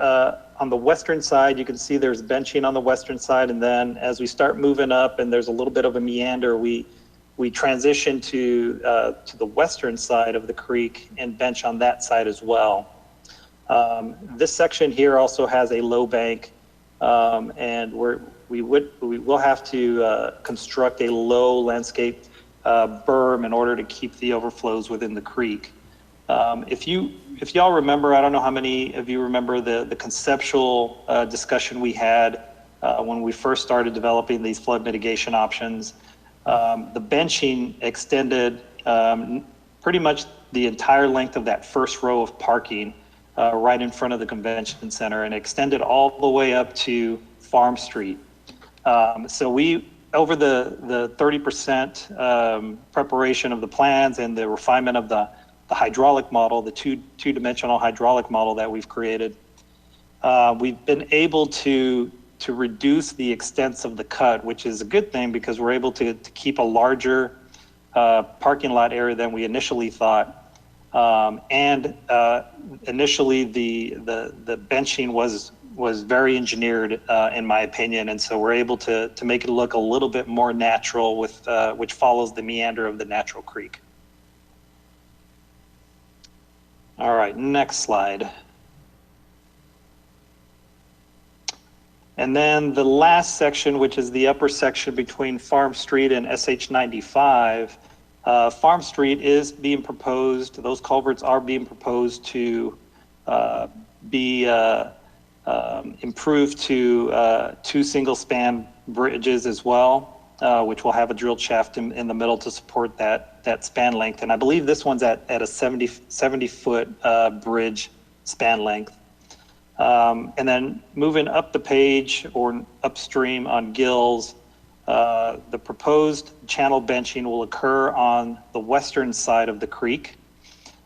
on the western side, you can see there's benching on the western side, and then as we start moving up and there's a little bit of a meander, we transition to the western side of the creek and bench on that side as well. This section here also has a low bank, and we will have to construct a low landscape berm in order to keep the overflows within the creek. If y'all remember, I don't know how many of you remember the conceptual discussion we had when we first started developing these flood mitigation options. The benching extended pretty much the entire length of that first row of parking right in front of the convention center, and extended all the way up to Farm Street. So we, over the 30% preparation of the plans and the refinement of the hydraulic model, the two-dimensional hydraulic model that we've created, we've been able to reduce the extents of the cut, which is a good thing because we're able to keep a larger parking lot area than we initially thought. Initially the benching was very engineered in my opinion, and so we're able to make it look a little bit more natural with which follows the meander of the natural creek. All right, next slide. And then the last section, which is the upper section between Farm Street and SH 95, Farm Street is being proposed, those culverts are being proposed to be improved to 2 single span bridges as well, which will have a drilled shaft in the middle to support that span length. And I believe this one's at a 70 foot bridge span length. And then moving up the page or upstream on Gills, the proposed channel benching will occur on the western side of the creek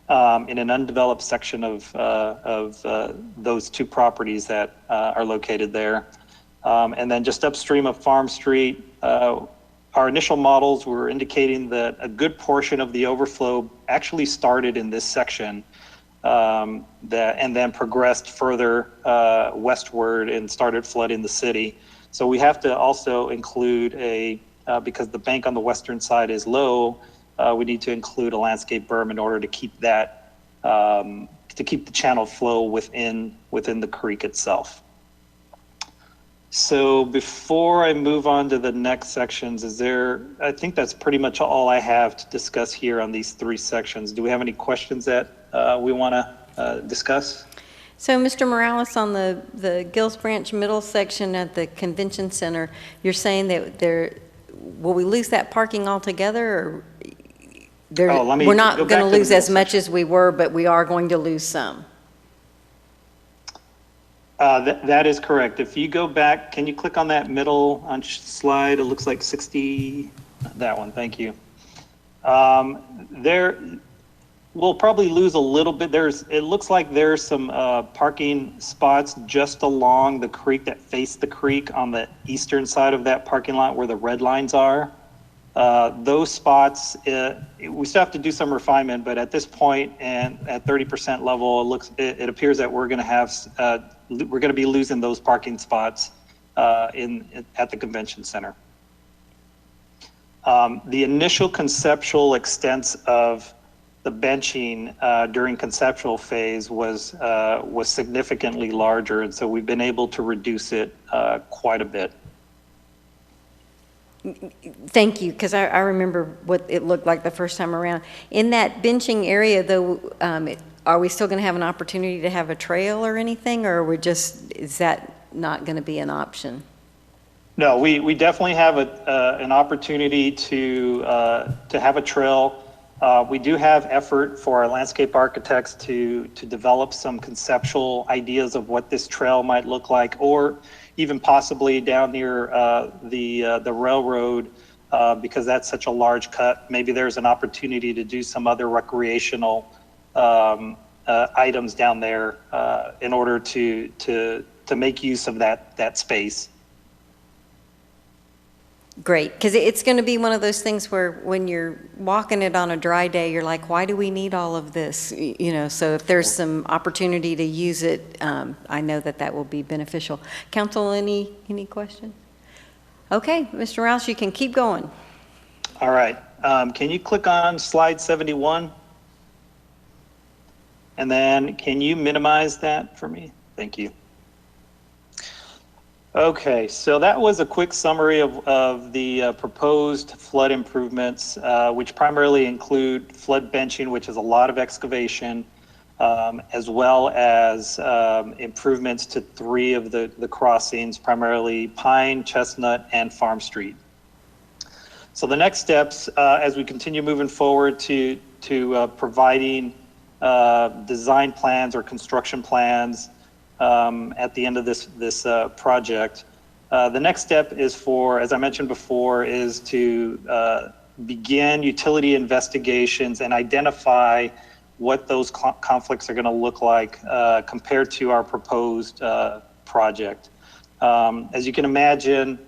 in an undeveloped section of those 2 properties that are located there. And then just upstream of Farm Street, our initial models were indicating that a good portion of the overflow actually started in this section and then progressed further westward and started flooding the city. So we have to also include because the bank on the western side is low, we need to include a landscape berm in order to keep that, to keep the channel flow within the creek itself. So before I move on to the next sections, I think that's pretty much all I have to discuss here on these 3 sections. Do we have any questions that we want to discuss? So, Mr. Morales, on the Gills Branch middle section at the convention center, you're saying that will we lose that parking altogether, or we're not going to lose as much as we were, but we are going to lose some? That is correct. If you go back, can you click on that middle slide? It looks like 60, that one, thank you. We'll probably lose a little bit. It looks like there's some parking spots just along the creek that face the creek on the eastern side of that parking lot where the red lines are. Those spots, we still have to do some refinement, but at this point and at 30% level, it appears that we're going to be losing those parking spots at the convention center. The initial conceptual extents of the benching during conceptual phase was significantly larger, and so we've been able to reduce it quite a bit. Thank you, because I remember what it looked like the first time around. In that benching area, though, are we still going to have an opportunity to have a trail or anything, or is that not going to be an option? No, we definitely have an opportunity to have a trail. We do have effort for our landscape architects to develop some conceptual ideas of what this trail might look like, or even possibly down near the railroad, because that's such a large cut. Maybe there's an opportunity to do some other recreational items down there in order to make use of that space. Great, because it's going to be one of those things where when you're walking it on a dry day, you're like, why do we need all of this? You know, so if there's some opportunity to use it, I know that that will be beneficial. Council, any questions? Okay, Mr. Rouse, you can keep going. All right. Can you click on slide 71? And then can you minimize that for me? Thank you. Okay, so that was a quick summary of the proposed flood improvements, which primarily include flood benching, which is a lot of excavation, as well as improvements to 3 of the crossings, primarily Pine, Chestnut, and Farm Street. So the next steps, as we continue moving forward to providing design plans or construction plans at the end of this project. The next step is for, as I mentioned before, is to begin utility investigations and identify what those conflicts are going to look like compared to our proposed project. As you can imagine,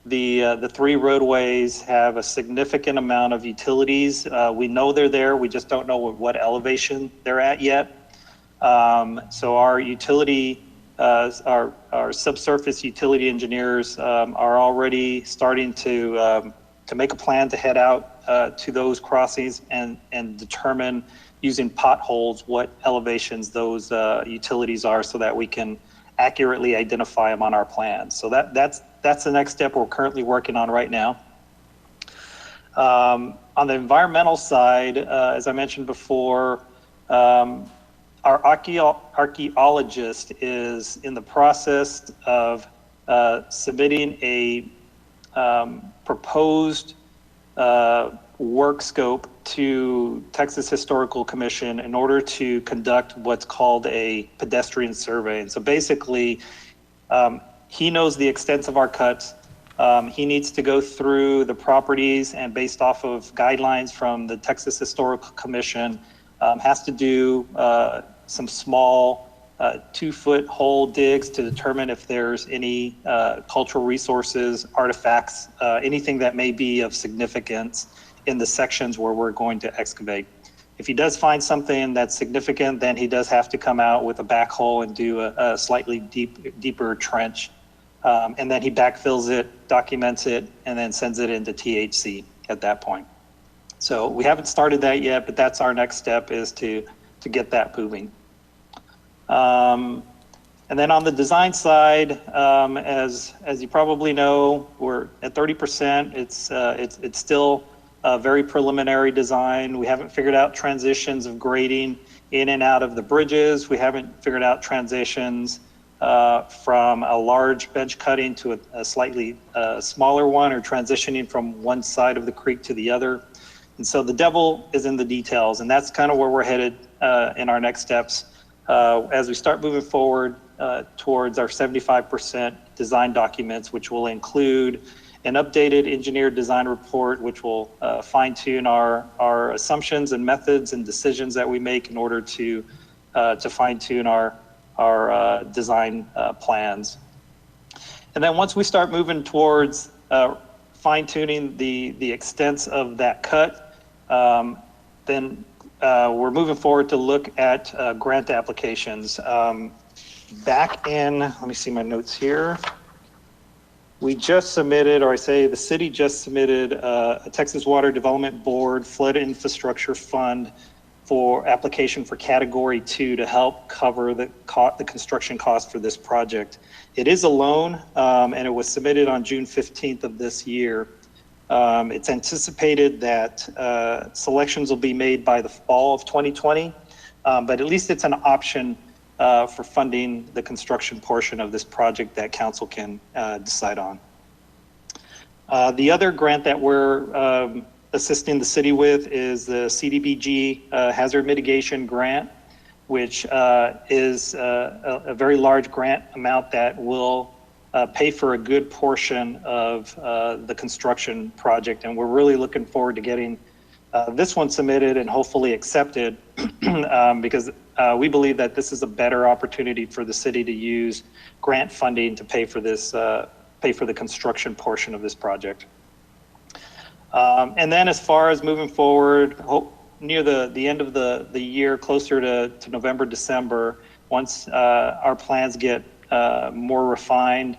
the 3 roadways have a significant amount of utilities. We know they're there, we just don't know what elevation they're at yet. So our utility, our subsurface utility engineers are already starting to make a plan to head out to those crossings and determine using potholes what elevations those utilities are so that we can accurately identify them on our plans. So that's the next step we're currently working on right now. On the environmental side, as I mentioned before, our archaeologist is in the process of submitting a proposed work scope to Texas Historical Commission in order to conduct what's called a pedestrian survey. And so basically, he knows the extent of our cuts. He needs to go through the properties and based off of guidelines from the Texas Historical Commission, has to do some small 2-foot hole digs to determine if there's any cultural resources, artifacts, anything that may be of significance in the sections where we're going to excavate. If he does find something that's significant, then he does have to come out with a backhoe and do a slightly deeper trench. And then he backfills it, documents it, and then sends it into THC at that point. So we haven't started that yet, but that's our next step, is to get that moving. And then on the design side, as you probably know, we're at 30%. It's still a very preliminary design. We haven't figured out transitions of grading in and out of the bridges. We haven't figured out transitions from a large bench cutting to a slightly smaller one, or transitioning from one side of the creek to the other. And so the devil is in the details, and that's kind of where we're headed in our next steps as we start moving forward towards our 75% design documents, which will include an updated engineered design report, which will fine-tune our assumptions and methods and decisions that we make in order to fine-tune our design plans. And then once we start moving towards fine-tuning the extents of that cut, then we're moving forward to look at grant applications. Back in, let me see my notes here. We just submitted, or I say the city just submitted a Texas Water Development Board Flood Infrastructure Fund for application for Category 2 to help cover the construction cost for this project. It is a loan, and it was submitted on June 15th of this year. It's anticipated that selections will be made by the fall of 2020, but at least it's an option for funding the construction portion of this project that council can decide on. The other grant that we're assisting the city with is the CDBG Hazard Mitigation Grant, which is a very large grant amount that will pay for a good portion of the construction project. And we're really looking forward to getting this one submitted and hopefully accepted because we believe that this is a better opportunity for the city to use grant funding to pay for this, pay for the construction portion of this project. And then as far as moving forward, near the end of the year, closer to November, December, once our plans get more refined,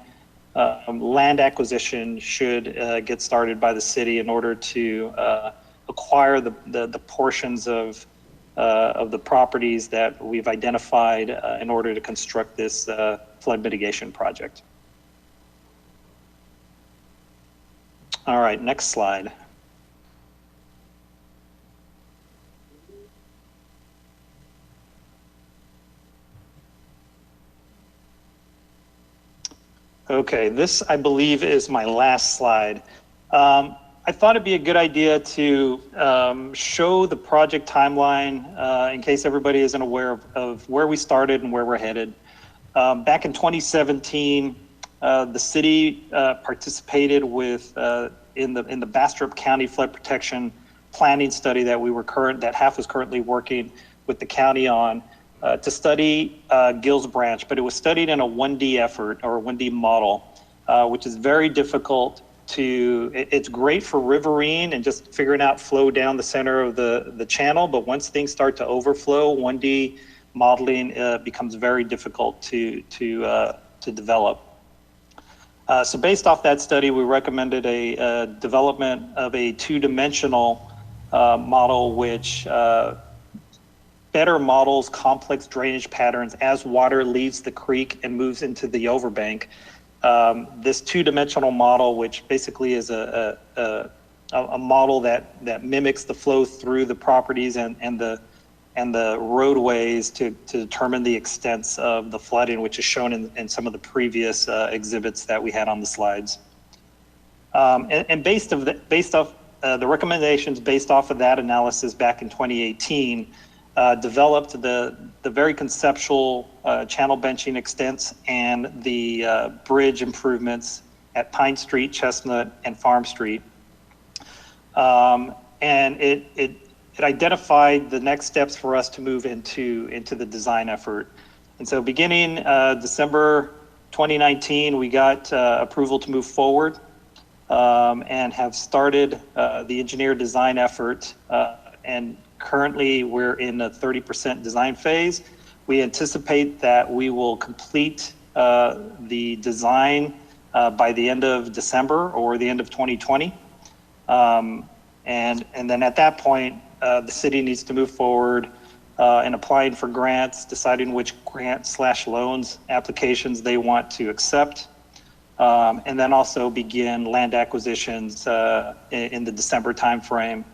land acquisition should get started by the city in order to acquire the portions of the properties that we've identified in order to construct this flood mitigation project. All right, next slide. Okay, this I believe is my last slide. I thought it'd be a good idea to show the project timeline in case everybody isn't aware of where we started and where we're headed. Back in 2017, the city participated with in the Bastrop County Flood Protection Planning Study that HAF was currently working with the county on to study Gills Branch, but it was studied in a 1D effort or a 1D model, which is very difficult it's great for riverine and just figuring out flow down the center of the channel, but once things start to overflow, 1D modeling becomes very difficult to develop. So based off that study, we recommended a development of a two-dimensional model which better models complex drainage patterns as water leaves the creek and moves into the overbank. This two-dimensional model, which basically is a model that mimics the flow through the properties and the roadways to determine the extents of the flooding, which is shown in some of the previous exhibits that we had on the slides. And based off the recommendations based off of that analysis back in 2018, developed the very conceptual channel benching extents and the bridge improvements at Pine Street, Chestnut, and Farm Street. And it identified the next steps for us to move into the design effort. And so beginning December 2019, we got approval to move forward and have started the engineer design effort. And currently we're in a 30% design phase. We anticipate that we will complete the design by the end of December or the end of 2020. And then at that point, the city needs to move forward in applying for grants, deciding which grant/loans applications they want to accept, and then also begin land acquisitions in the December timeframe.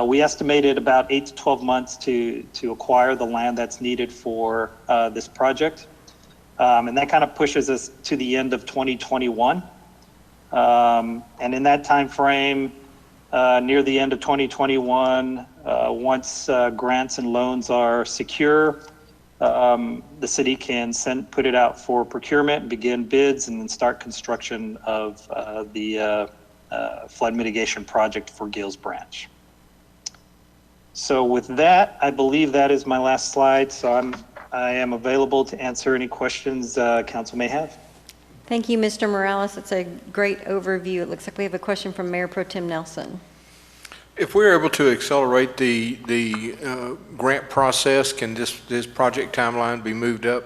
We estimated about 8 to 12 months to acquire the land that's needed for this project. And that kind of pushes us to the end of 2021. And in that time frame, near the end of 2021, once grants and loans are secure, the city can put it out for procurement and begin bids and then start construction of the flood mitigation project for Gills Branch. So with that, I believe that is my last slide. So I am available to answer any questions council may have. Thank you, Mr. Morales. It's a great overview. It looks like we have a question from Mayor Pro Tem Nelson. If we're able to accelerate the grant process, can this project timeline be moved up?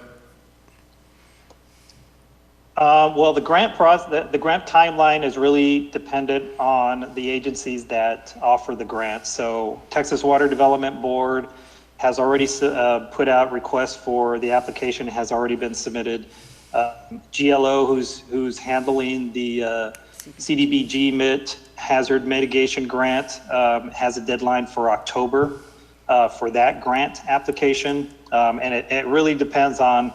Well, the grant timeline is really dependent on the agencies that offer the grant. So Texas Water Development Board has already put out requests for the application, has already been submitted. GLO, who's handling the CDBG MIT hazard mitigation grant, has a deadline for October for that grant application. And it really depends on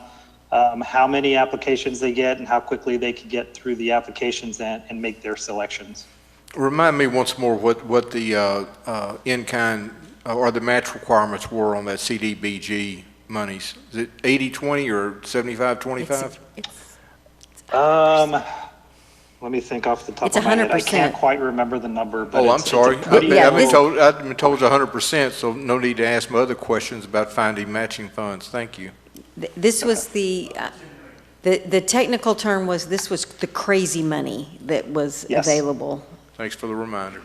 how many applications they get and how quickly they can get through the applications and make their selections. Remind me once more what the in-kind or the match requirements were on that CDBG monies. Is it 80-20 or 75-25? Let me think off the top It's of my head. I 100%. can't quite remember the number. But Oh, I'm sorry. I've been told it's 100%, so no need to ask my other questions about finding matching funds. Thank you. This was the technical term was this was the crazy money that was Yes. available. Thanks for the reminder.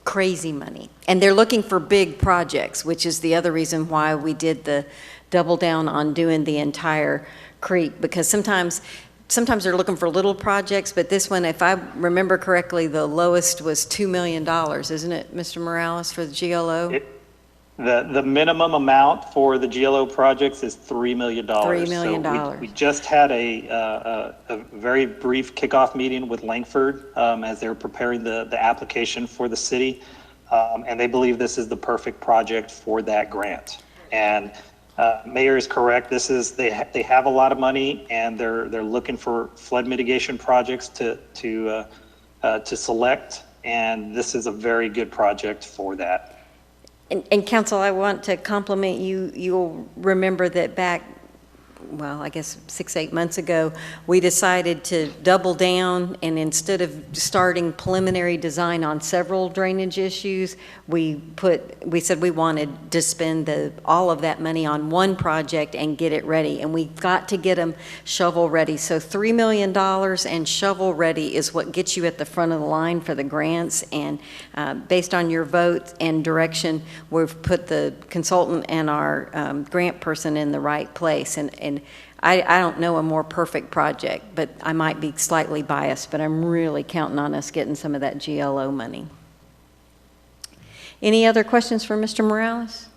crazy money. And they're looking for big projects, which is the other reason why we did the double down on doing the entire creek, because sometimes they're looking for little projects, but this one, if I remember correctly, the lowest was $2 million, isn't it, Mr. Morales, for the GLO? The minimum amount for the GLO projects is $3 million. $3 million. So we just had a very brief kickoff meeting with Langford as they were preparing the application for the city. And they believe this is the perfect project for that grant. And Mayor is correct. This is, they have a lot of money, and they're looking for flood mitigation projects to select. And this is a very good project for that. And Council, I want to compliment you. You'll remember that back, well, I guess 6-8 months ago, we decided to double down, and instead of starting preliminary design on several drainage issues, we said we wanted to spend all of that money on one project and get it ready, and we've got to get them shovel ready. So $3 million and shovel ready is what gets you at the front of the line for the grants, and based on your vote and direction, we've put the consultant and our grant person in the right place, and I don't know a more perfect project, but I might be slightly biased, but I'm really counting on us getting some of that GLO money. Any other questions for Mr. Morales?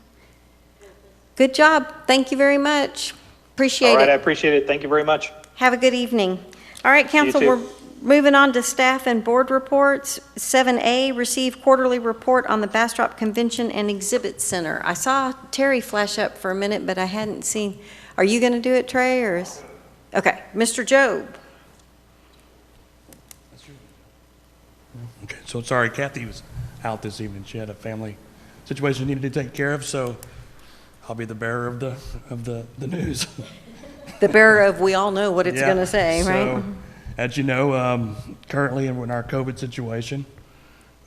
Good job. Thank you very much. Appreciate it. All right, I appreciate it. Thank you very much. Have a good evening. All right, Council, we're moving on to staff and board reports. 7A, receive quarterly report on the Bastrop Convention and Exhibit Center. I saw Terry flash up for a minute, but I hadn't seen. Are you going to do it, Trey, or is? Okay, Mr. Job. Okay, so sorry, Kathy was out this evening. She had a family situation she needed to take care of, so I'll be the bearer of the news. The bearer of, we all know what it's Yeah, going to say, right? So, as you know, currently in our COVID situation,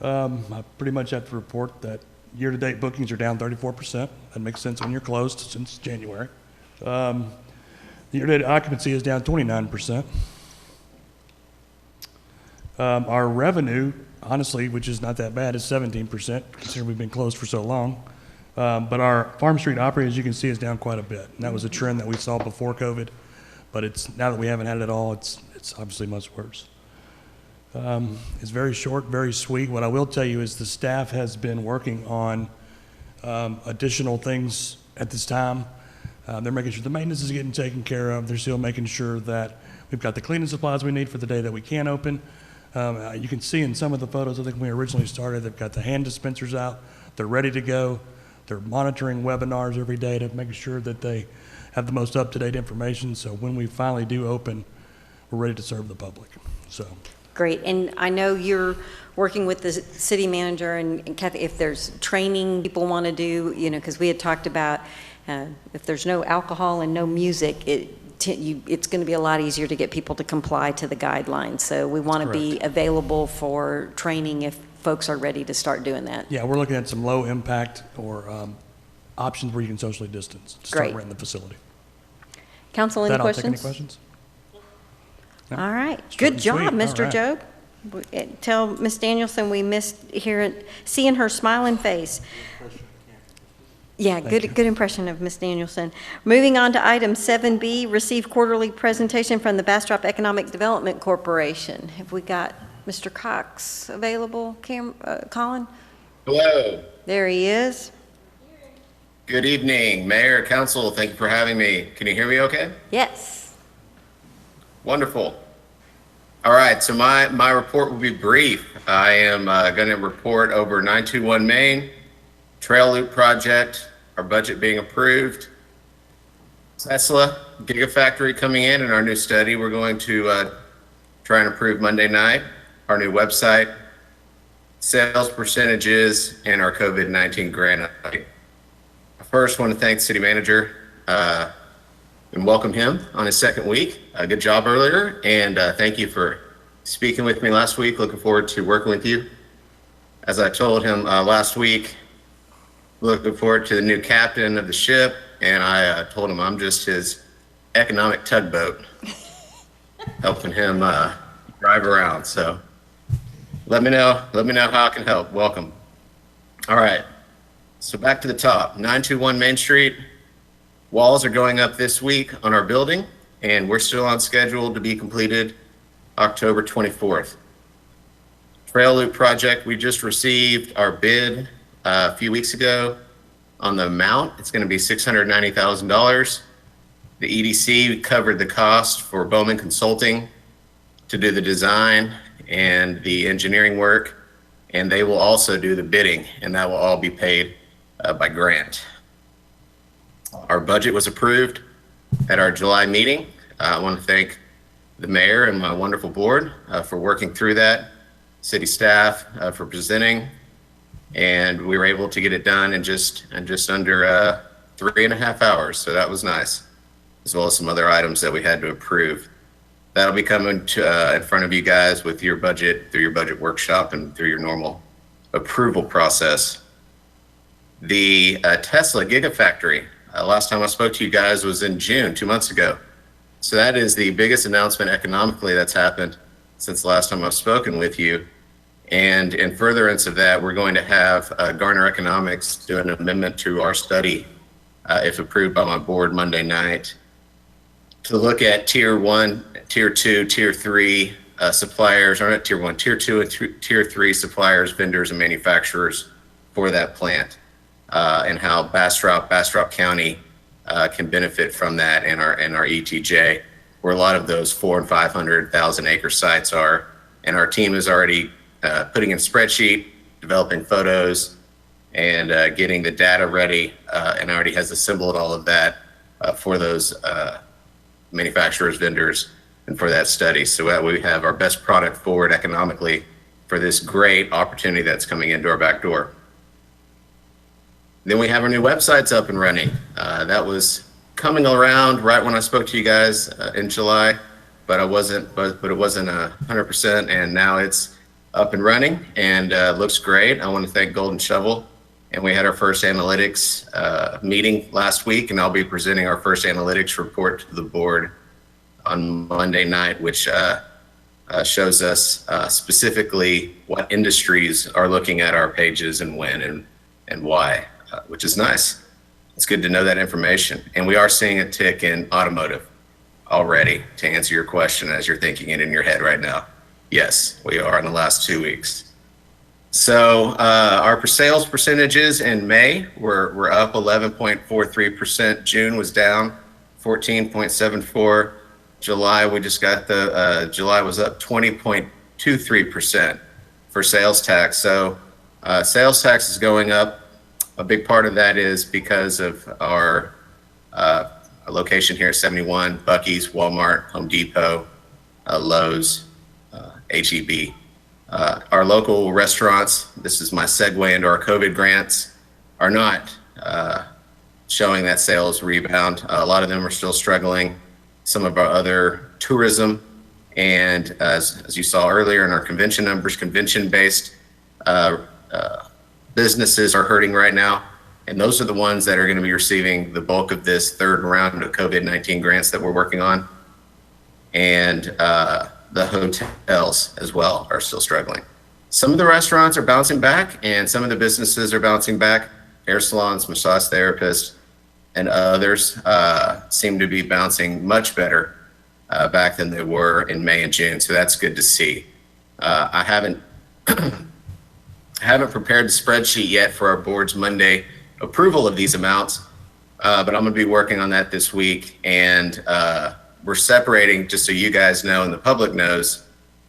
I pretty much have to report that year-to-date bookings are down 34%. That makes sense when you're closed since January. The year-to-date occupancy is down 29%. Our revenue, honestly, which is not that bad, is 17%, considering we've been closed for so long. But our Farm Street operating, as you can see, is down quite a bit. And that was a trend that we saw before COVID. But now that we haven't had it at all, it's obviously much worse. It's very short, very sweet. What I will tell you is the staff has been working on additional things at this time. They're making sure the maintenance is getting taken care of. They're still making sure that we've got the cleaning supplies we need for the day that we can open. You can see in some of the photos, I think when we originally started, they've got the hand dispensers out. They're ready to go. They're monitoring webinars every day to make sure that they have the most up-to-date information. So when we finally do open, we're ready to serve the public. So Great, and I know you're working with the city manager, and Kathy, if there's training people want to do, because we had talked about if there's no alcohol and no music, it's going to be a lot easier to get people to comply to the guidelines. So we want to be available for training if folks are ready to start doing that. Yeah, we're looking at some low impact or options where you can socially distance to start renting the facility. Council, any questions? I'll take any questions. No? All right, Short good and job, sweet. Mr. All Job. Tell Ms. Danielson we missed seeing her smiling face. Yeah, good impression of Ms. Danielson. Moving on to item 7B, receive quarterly presentation from the Bastrop Economic Development Corporation. Have we got Mr. Cox available, Colin? Hello. There he is. Good evening, Mayor, Council. Thank you for having me. Can you hear me okay? Yes. Wonderful. All right, so my report will be brief. I am going to report over 921 Main, Trail Loop Project, our budget being approved, Tesla Gigafactory coming in, and our new study we're going to try and approve Monday night, our new website, sales percentages, and our COVID-19 grant update. I first want to thank the city manager and welcome him on his second week. Good job earlier, and thank you for speaking with me last week. Looking forward to working with you. As I told him last week, looking forward to the new captain of the ship, and I told him I'm just his economic tugboat, helping him drive around. So let me know how I can help. Welcome. All right. So back to the top, 921 Main Street. Walls are going up this week on our building, and we're still on schedule to be completed October 24th. Trail Loop project, we just received our bid a few weeks ago on the amount. It's going to be $690,000. The EDC covered the cost for Bowman Consulting to do the design and the engineering work, and they will also do the bidding, and that will all be paid by grant. Our budget was approved at our July meeting. I want to thank the mayor and my wonderful board for working through that, city staff for presenting, and we were able to get it done in just under 3.5 hours. So that was nice, as well as some other items that we had to approve. That'll be coming to, in front of you guys with your budget, through your budget workshop and through your normal approval process. The Tesla Gigafactory, last time I spoke to you guys was in June, 2 months ago. So that is the biggest announcement economically that's happened since the last time I've spoken with you. And in furtherance of that, we're going to have Garner Economics do an amendment to our study, if approved by my board Monday night, to look at tier 1, tier 2, tier 3 suppliers, or not tier 1, tier 2 and tier 3 suppliers, vendors, and manufacturers for that plant, and how Bastrop County can benefit from that in our ETJ, where a lot of those 400,000 and 500,000 acre sites are. And our team is already putting in a spreadsheet, developing photos, and getting the data ready, and already has assembled all of that for those manufacturers, vendors, and for that study. So that we have our best product forward economically for this great opportunity that's coming into our back door. Then we have our new websites up and running. That was coming around right when I spoke to you guys in July, but it wasn't 100%, and now it's up and running and looks great. I want to thank Golden Shovel, and we had our first analytics meeting last week, and I'll be presenting our first analytics report to the board on Monday night, which shows us specifically what industries are looking at our pages and when and why, which is nice. It's good to know that information. And we are seeing a tick in automotive already, to answer your question as you're thinking it in your head right now. Yes, we are in the last 2 weeks. So our sales percentages in May were up 11.43%. June was down 14.74%. July, we just got July was up 20.23% for sales tax. So sales tax is going up. A big part of that is because of our location here at 71, Buc-ee's, Walmart, Home Depot, Lowe's, HEB. Our local restaurants, this is my segue into our COVID grants, are not showing that sales rebound. A lot of them are still struggling. Some of our other tourism, and as you saw earlier in our convention numbers, convention-based businesses are hurting right now, and those are the ones that are going to be receiving the bulk of this third round of COVID-19 grants that we're working on. And the hotels as well are still struggling. Some of the restaurants are bouncing back, and some of the businesses are bouncing back. Hair salons, massage therapists, and others seem to be bouncing much better back than they were in May and June. So that's good to see. I haven't prepared the spreadsheet yet for our board's Monday approval of these amounts, but I'm going to be working on that this week. And we're separating, just so you guys know and the public knows,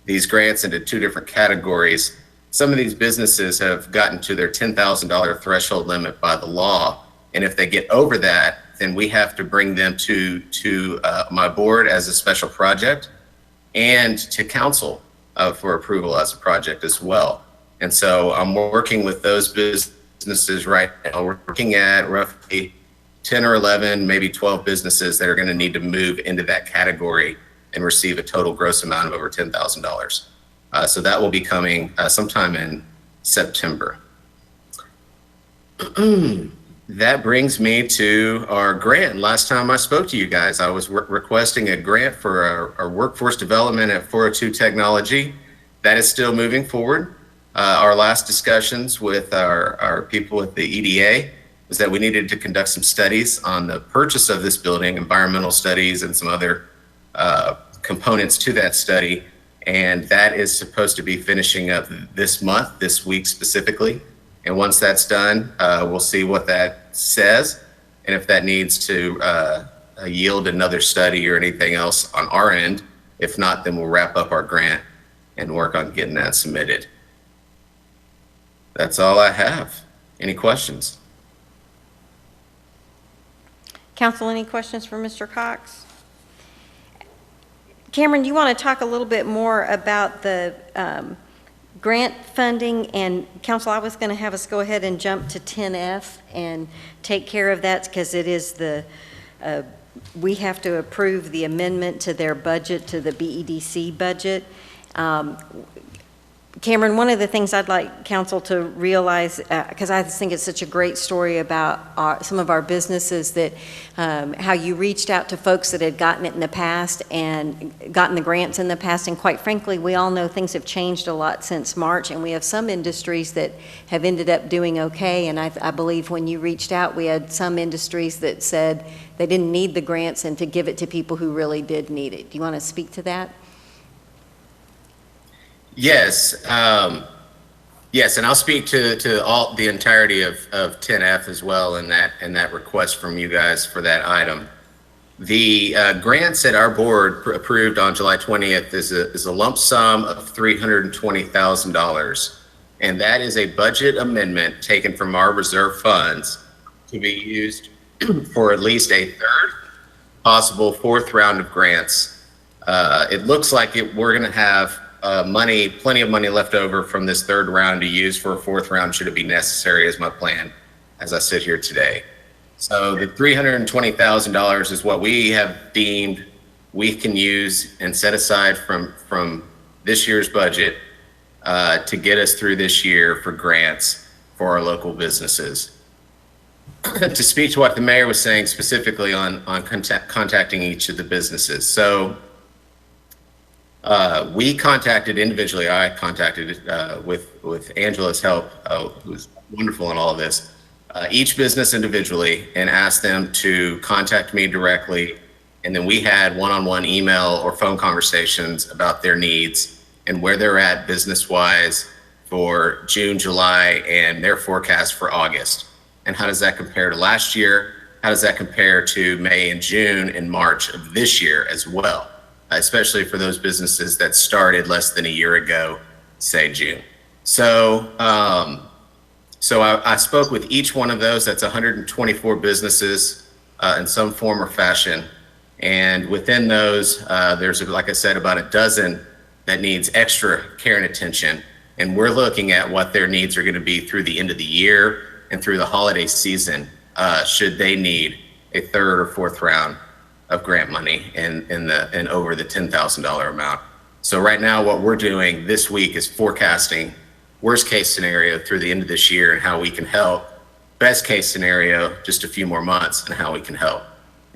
these grants into two different categories. Some of these businesses have gotten to their $10,000 threshold limit by the law. And if they get over that, then we have to bring them to my board as a special project and to council for approval as a project as well. And so I'm working with those businesses right now. We're looking at roughly 10 or 11, maybe 12 businesses that are going to need to move into that category and receive a total gross amount of over $10,000. So that will be coming sometime in September. That brings me to our grant. Last time I spoke to you guys, I was requesting a grant for our workforce development at 402 Technology. That is still moving forward. Our last discussions with our people at the EDA was that we needed to conduct some studies on the purchase of this building, environmental studies and some other components to that study. And that is supposed to be finishing up this month, this week specifically. And once that's done, we'll see what that says and if that needs to yield another study or anything else on our end. If not, then we'll wrap up our grant and work on getting that submitted. That's all I have. Any questions? Council, any questions for Mr. Cox? Cameron, you want to talk a little bit more about the grant funding? And Council, I was going to have us go ahead and jump to 10F and take care of that because it is we have to approve the amendment to their budget, to the BEDC budget. Cameron, one of the things I'd like Council to realize, because I just think it's such a great story about some of our businesses, that how you reached out to folks that had gotten it in the past and gotten the grants in the past, and quite frankly, we all know things have changed a lot since March, and we have some industries that have ended up doing okay, and I believe when you reached out, we had some industries that said they didn't need the grants and to give it to people who really did need it. Do you want to speak to that? Yes, yes, and I'll speak to the entirety of 10F as well in that request from you guys for that item. The grants that our board approved on July 20th is a lump sum of $320,000, and that is a budget amendment taken from our reserve funds to be used for at least a third, possible fourth round of grants. It looks like we're going to have plenty of money left over from this third round to use for a fourth round should it be necessary, is my plan as I sit here today. So the $320,000 is what we have deemed we can use and set aside from this year's budget to get us through this year for grants for our local businesses. To speak to what the mayor was saying specifically on contacting each of the businesses. So we contacted individually, I contacted with Angela's help, who's wonderful in all of this, each business individually and asked them to contact me directly. And then we had one-on-one email or phone conversations about their needs and where they're at business-wise for June, July, and their forecast for August. And how does that compare to last year? How does that compare to May and June and March of this year as well? Especially for those businesses that started less than a year ago, say June. So, I spoke with each one of those. That's 124 businesses in some form or fashion. And within those, there's, like I said, about a dozen that needs extra care and attention. And we're looking at what their needs are going to be through the end of the year and through the holiday season, should they need a third or fourth round of grant money and over the $10,000 amount. So right now what we're doing this week is forecasting worst case scenario through the end of this year and how we can help. Best case scenario, just a few more months and how we can help.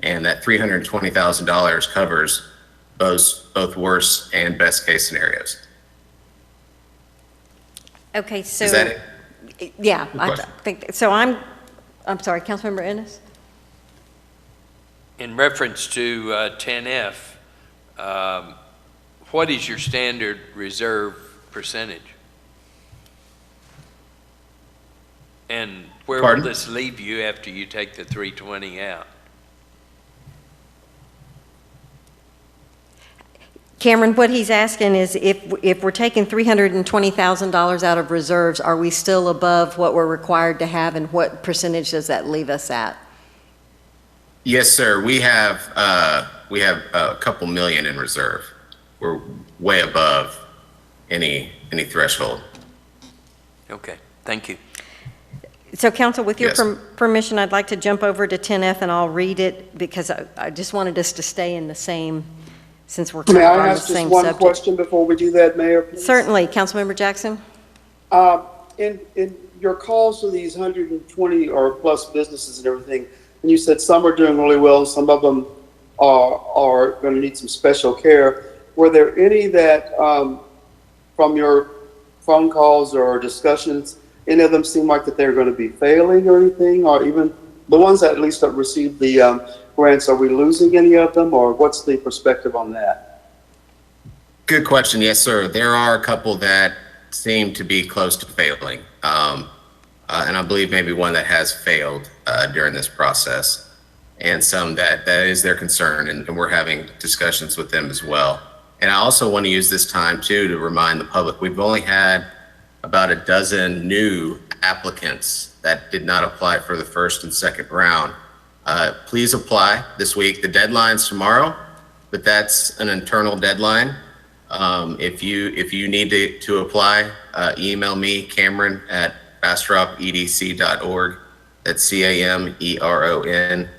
And that $320,000 covers both worst and best case scenarios. Okay, so. Is that it? Yeah, I think, so I'm sorry, Councilmember Ennis? In reference to 10F, what is your standard reserve percentage? And where Pardon? will this leave you after you take the 320 out? Cameron, what he's asking is if we're taking $320,000 out of reserves, are we still above what we're required to have, and what percentage does that leave us at? Yes, sir. We have a couple million in reserve. We're way above any threshold. Okay, thank you. So, Council, with your Yes. permission, I'd like to jump over to 10F and I'll read it because I just wanted us to stay in the same, since we're May on I the ask just same one subject. question before we do that, Mayor? Please? Certainly, Councilmember Jackson. In your calls to these 120 or plus businesses and everything, and you said some are doing really well, some of them are going to need some special care. Were there any that, from your phone calls or discussions, any of them seem like that they're going to be failing or anything, or even the ones that at least have received the grants, are we losing any of them, or what's the perspective on that? Good question. Yes, sir. There are a couple that seem to be close to failing. And I believe maybe one that has failed during this process, and some that is their concern, and we're having discussions with them as well. And I also want to use this time too to remind the public, we've only had about a dozen new applicants that did not apply for the first and second round. Please apply this week. The deadline's tomorrow, but that's an internal deadline. If you need to apply, email me, Cameron, at bastropedc.org. That's CAMERON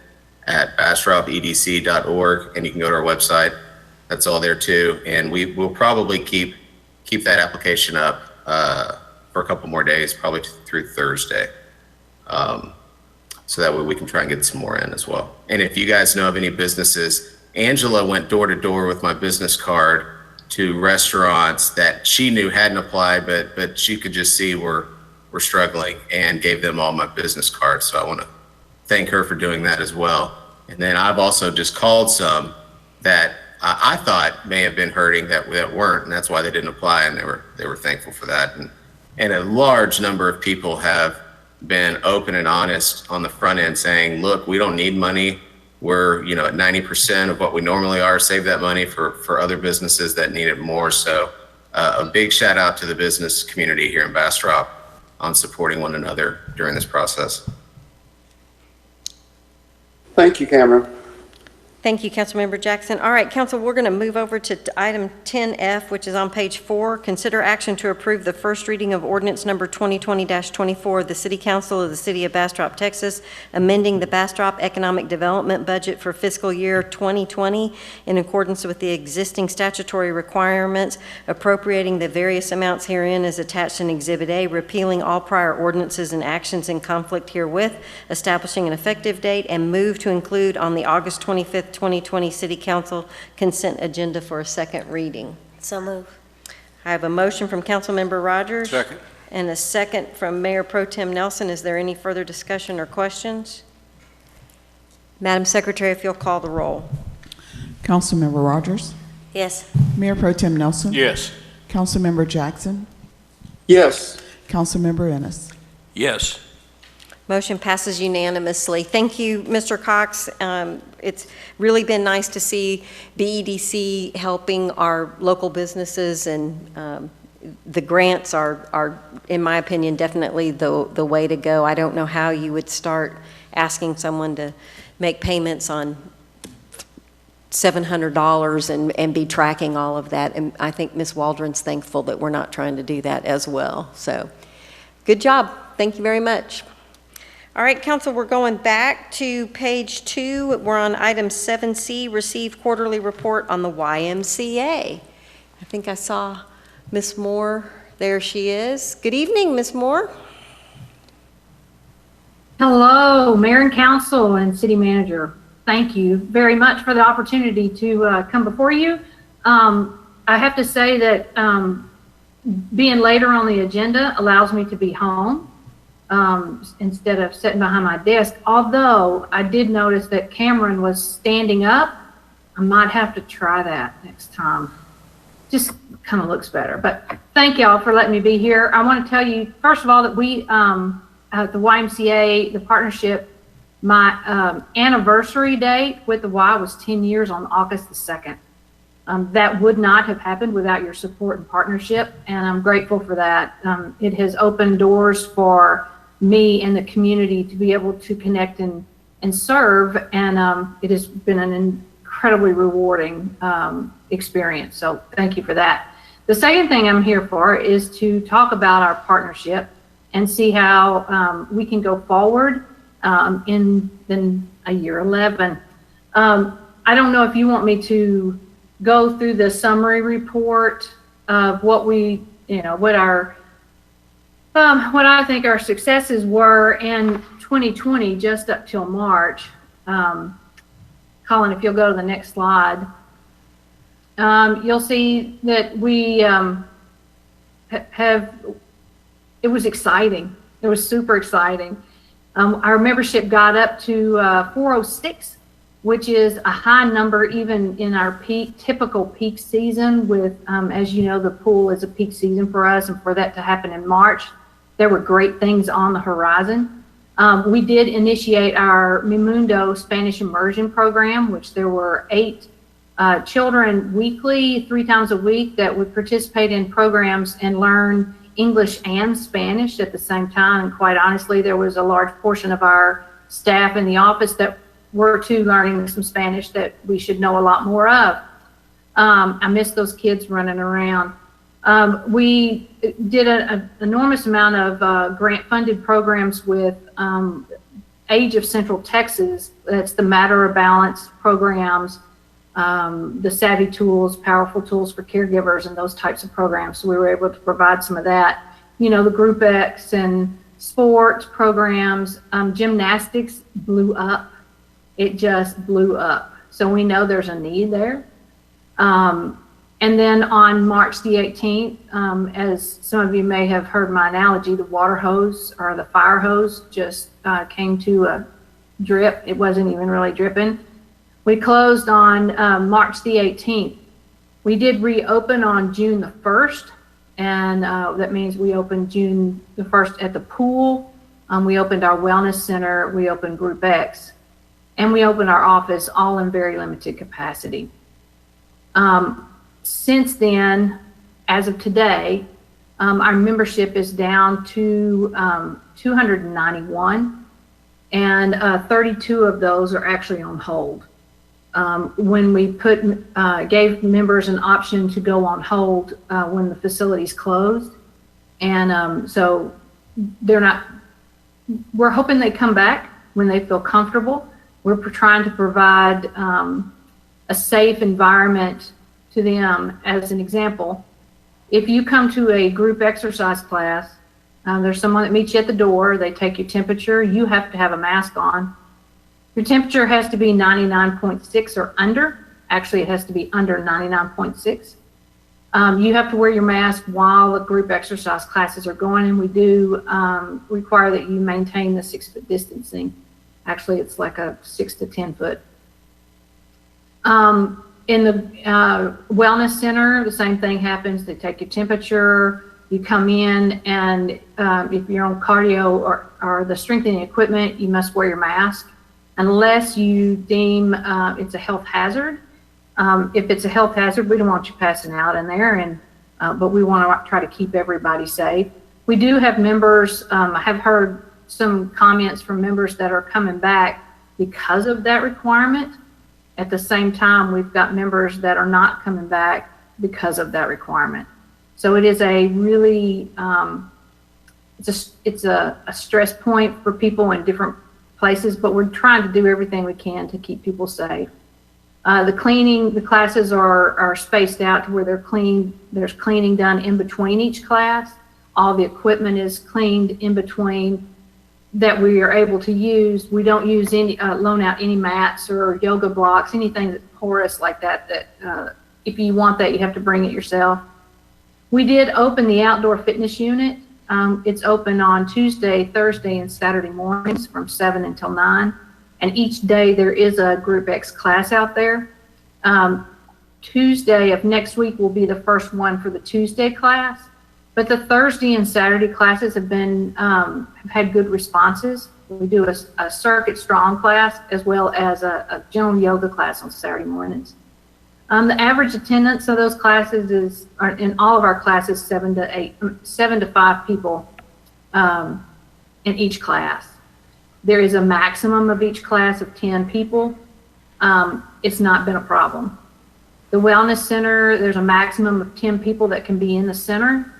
at bastropedc.org, and you can go to our website. That's all there too. And we will probably keep that application up for a couple more days, probably through Thursday. So that way we can try and get some more in as well. And if you guys know of any businesses, Angela went door to door with my business card to restaurants that she knew hadn't applied, but she could just see were struggling, and gave them all my business cards. So I want to thank her for doing that as well. And then I've also just called some that I thought may have been hurting that weren't, and that's why they didn't apply, and they were thankful for that. And a large number of people have been open and honest on the front end, saying, look, we don't need money. We're at 90% of what we normally are. Save that money for other businesses that need it more. So a big shout out to the business community here in Bastrop on supporting one another during this process. Thank you, Cameron. Thank you, Councilmember Jackson. All right, Council, we're going to move over to item 10F, which is on page 4. Consider action to approve the first reading of ordinance number 2020-24, the City Council of the City of Bastrop, Texas, amending the Bastrop Economic Development Budget for fiscal year 2020 in accordance with the existing statutory requirements, appropriating the various amounts herein as attached in Exhibit A, repealing all prior ordinances and actions in conflict herewith, establishing an effective date, and move to include on the August 25th, 2020 City Council consent agenda for a second reading. So move. I have a motion from Councilmember Rogers. Second. And a second from Mayor Pro Tem Nelson. Is there any further discussion or questions? Madam Secretary, if you'll call the roll. Councilmember Rogers? Yes. Mayor Pro Tem Nelson? Yes. Councilmember Jackson? Yes. Councilmember Ennis? Yes. Motion passes unanimously. Thank you, Mr. Cox. It's really been nice to see BEDC helping our local businesses, and the grants are, in my opinion, definitely the way to go. I don't know how you would start asking someone to make payments on $700 and be tracking all of that. And I think Ms. Waldron's thankful that we're not trying to do that as well. So good job. Thank you very much. All right, Council, we're going back to page 2. We're on item 7C, receive quarterly report on the YMCA. I think I saw Ms. Moore. There she is. Good evening, Ms. Moore. Hello, Mayor and Council and City Manager. Thank you very much for the opportunity to come before you. I have to say that being later on the agenda allows me to be home instead of sitting behind my desk. Although I did notice that Cameron was standing up. I might have to try that next time. Just kind of looks better. But thank y'all for letting me be here. I want to tell you, first of all, that we, at the YMCA, the partnership, my anniversary date with the Y was 10 years on August the 2nd. That would not have happened without your support and partnership, and I'm grateful for that. It has opened doors for me and the community to be able to connect and serve, and it has been an incredibly rewarding experience, so thank you for that. The second thing I'm here for is to talk about our partnership and see how we can go forward in a year 11. I don't know if you want me to go through the summary report of what we, what our, what I think our successes were in 2020, just up till March. Colin, if you'll go to the next slide, you'll see that we it was exciting. It was super exciting. Our membership got up to 406, which is a high number even in our typical peak season with, as you know, the pool is a peak season for us, and for that to happen in March, there were great things on the horizon. We did initiate our Mimundo Spanish immersion program, which there were 8 children weekly, 3 times a week, that would participate in programs and learn English and Spanish at the same time. And quite honestly, there was a large portion of our staff in the office that were too learning some Spanish that we should know a lot more of. I miss those kids running around. We did an enormous amount of grant-funded programs with Age of Central Texas. That's the Matter of Balance programs, the Savvy Tools, Powerful Tools for Caregivers, and those types of programs. So we were able to provide some of that. You know, the Group X and sports programs, gymnastics blew up. It just blew up. So we know there's a need there. And then on March the 18th, as some of you may have heard my analogy, the water hose or the fire hose just came to a drip. It wasn't even really dripping. We closed on March the 18th. We did reopen on June the 1st, and that means we opened June the 1st at the pool. We opened our wellness center, we opened Group X, and we opened our office, all in very limited capacity. Since then, as of today, our membership is down to 291, and 32 of those are actually on hold. When we gave members an option to go on hold when the facility's closed, and so we're hoping they come back when they feel comfortable. We're trying to provide a safe environment to them. As an example, if you come to a group exercise class, there's someone that meets you at the door, they take your temperature, you have to have a mask on. Your temperature has to be 99.6 or under. Actually, it has to be under 99.6. You have to wear your mask while the group exercise classes are going, and we do require that you maintain the 6-foot distancing. Actually, it's like a 6 to 10 foot. In the wellness center, the same thing happens. They take your temperature, you come in, and if you're on cardio or the strengthening equipment, you must wear your mask unless you deem it's a health hazard. If it's a health hazard, we don't want you passing out in there, but we want to try to keep everybody safe. We do have members, I have heard some comments from members that are coming back because of that requirement. At the same time, we've got members that are not coming back because of that requirement. So it is a really, it's a stress point for people in different places, but we're trying to do everything we can to keep people safe. The classes are spaced out to where they're clean. There's cleaning done in between each class. All the equipment is cleaned in between that we are able to use. We don't use loan out any mats or yoga blocks, anything that's porous like that, if you want that, you have to bring it yourself. We did open the outdoor fitness unit. It's open on Tuesday, Thursday, and Saturday mornings from 7 until 9. And each day there is a Group X class out there. Tuesday of next week will be the first one for the Tuesday class. But the Thursday and Saturday classes have had good responses. We do a circuit strong class as well as a general yoga class on Saturday mornings. The average attendance of those classes in all of our classes, 7 to 5 people in each class. There is a maximum of each class of 10 people. It's not been a problem. The wellness center, there's a maximum of 10 people that can be in the center.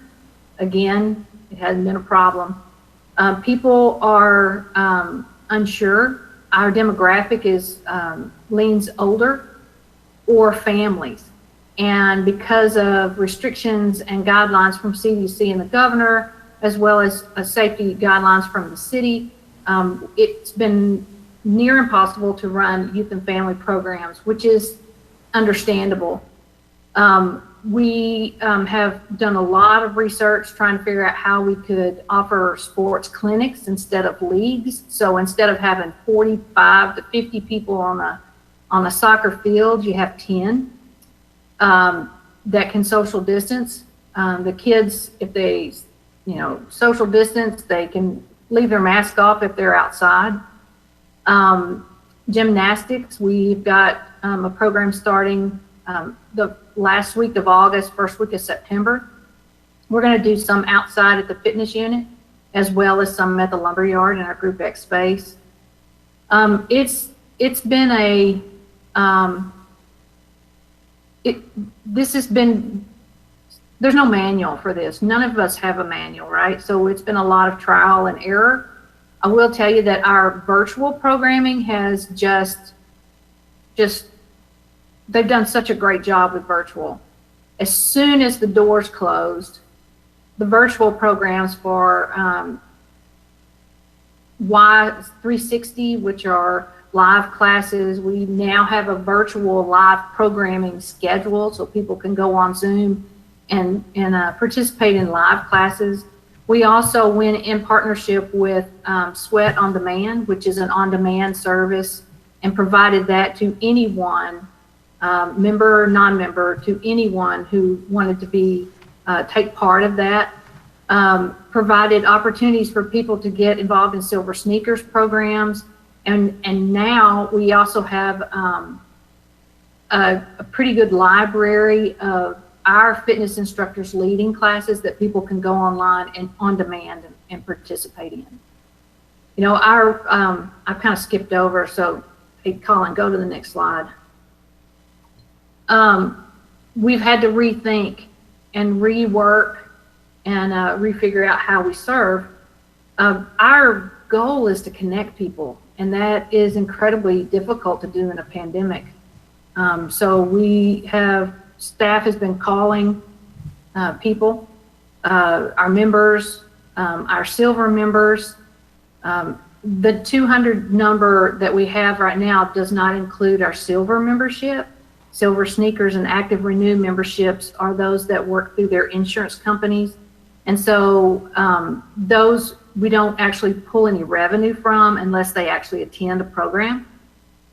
Again, it hasn't been a problem. People are unsure. Our demographic leans older or families. And because of restrictions and guidelines from CDC and the governor, as well as safety guidelines from the city, it's been near impossible to run youth and family programs, which is understandable. We have done a lot of research trying to figure out how we could offer sports clinics instead of leagues. So instead of having 45 to 50 people on a soccer field, you have 10 that can social distance. The kids, if they, social distance, they can leave their mask off if they're outside. Gymnastics, we've got a program starting the last week of August, first week of September. We're going to do some outside at the fitness unit, as well as some at the lumberyard in our Group X space. It's been a this has been, there's no manual for this. None of us have a manual, right? So it's been a lot of trial and error. I will tell you that our virtual programming has just they've done such a great job with virtual. As soon as the doors closed, the virtual programs for Y360, which are live classes, we now have a virtual live programming schedule so people can go on Zoom and participate in live classes. We also went in partnership with Sweat on Demand, which is an on-demand service, and provided that to anyone, member or non-member, to anyone who wanted to take part of that. Provided opportunities for people to get involved in Silver Sneakers programs. And now we also have a pretty good library of our fitness instructors leading classes that people can go online and on demand and participate in. I kind of skipped over, so hey, Colin, go to the next slide. We've had to rethink and rework and refigure out how we serve. Our goal is to connect people, and that is incredibly difficult to do in a pandemic. So staff has been calling people, our members, our silver members. The 200 number that we have right now does not include our silver membership. Silver Sneakers and Active Renew memberships are those that work through their insurance companies. And so those we don't actually pull any revenue from unless they actually attend a program.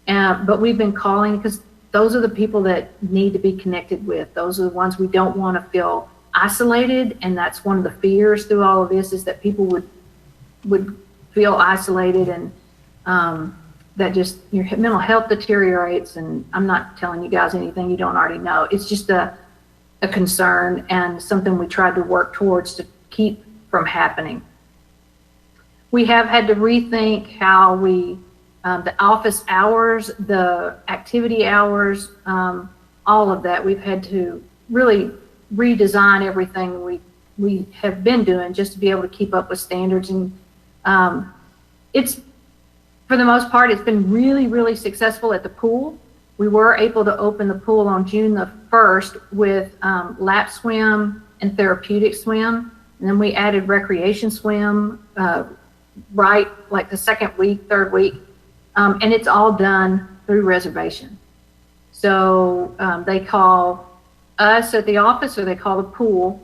But we've been calling because those are the people that need to be connected with. Those are the ones we don't want to feel isolated. And that's one of the fears through all of this, is that people would feel isolated, and that just your mental health deteriorates. And I'm not telling you guys anything you don't already know. It's just a concern and something we tried to work towards to keep from happening. We have had to rethink how the office hours, the activity hours, all of that. We've had to really redesign everything we have been doing just to be able to keep up with standards. And it's, for the most part, it's been really, really successful at the pool. We were able to open the pool on June the 1st with lap swim and therapeutic swim. And then we added recreation swim right like the second week, third week. And it's all done through reservation. So they call us at the office or they call the pool.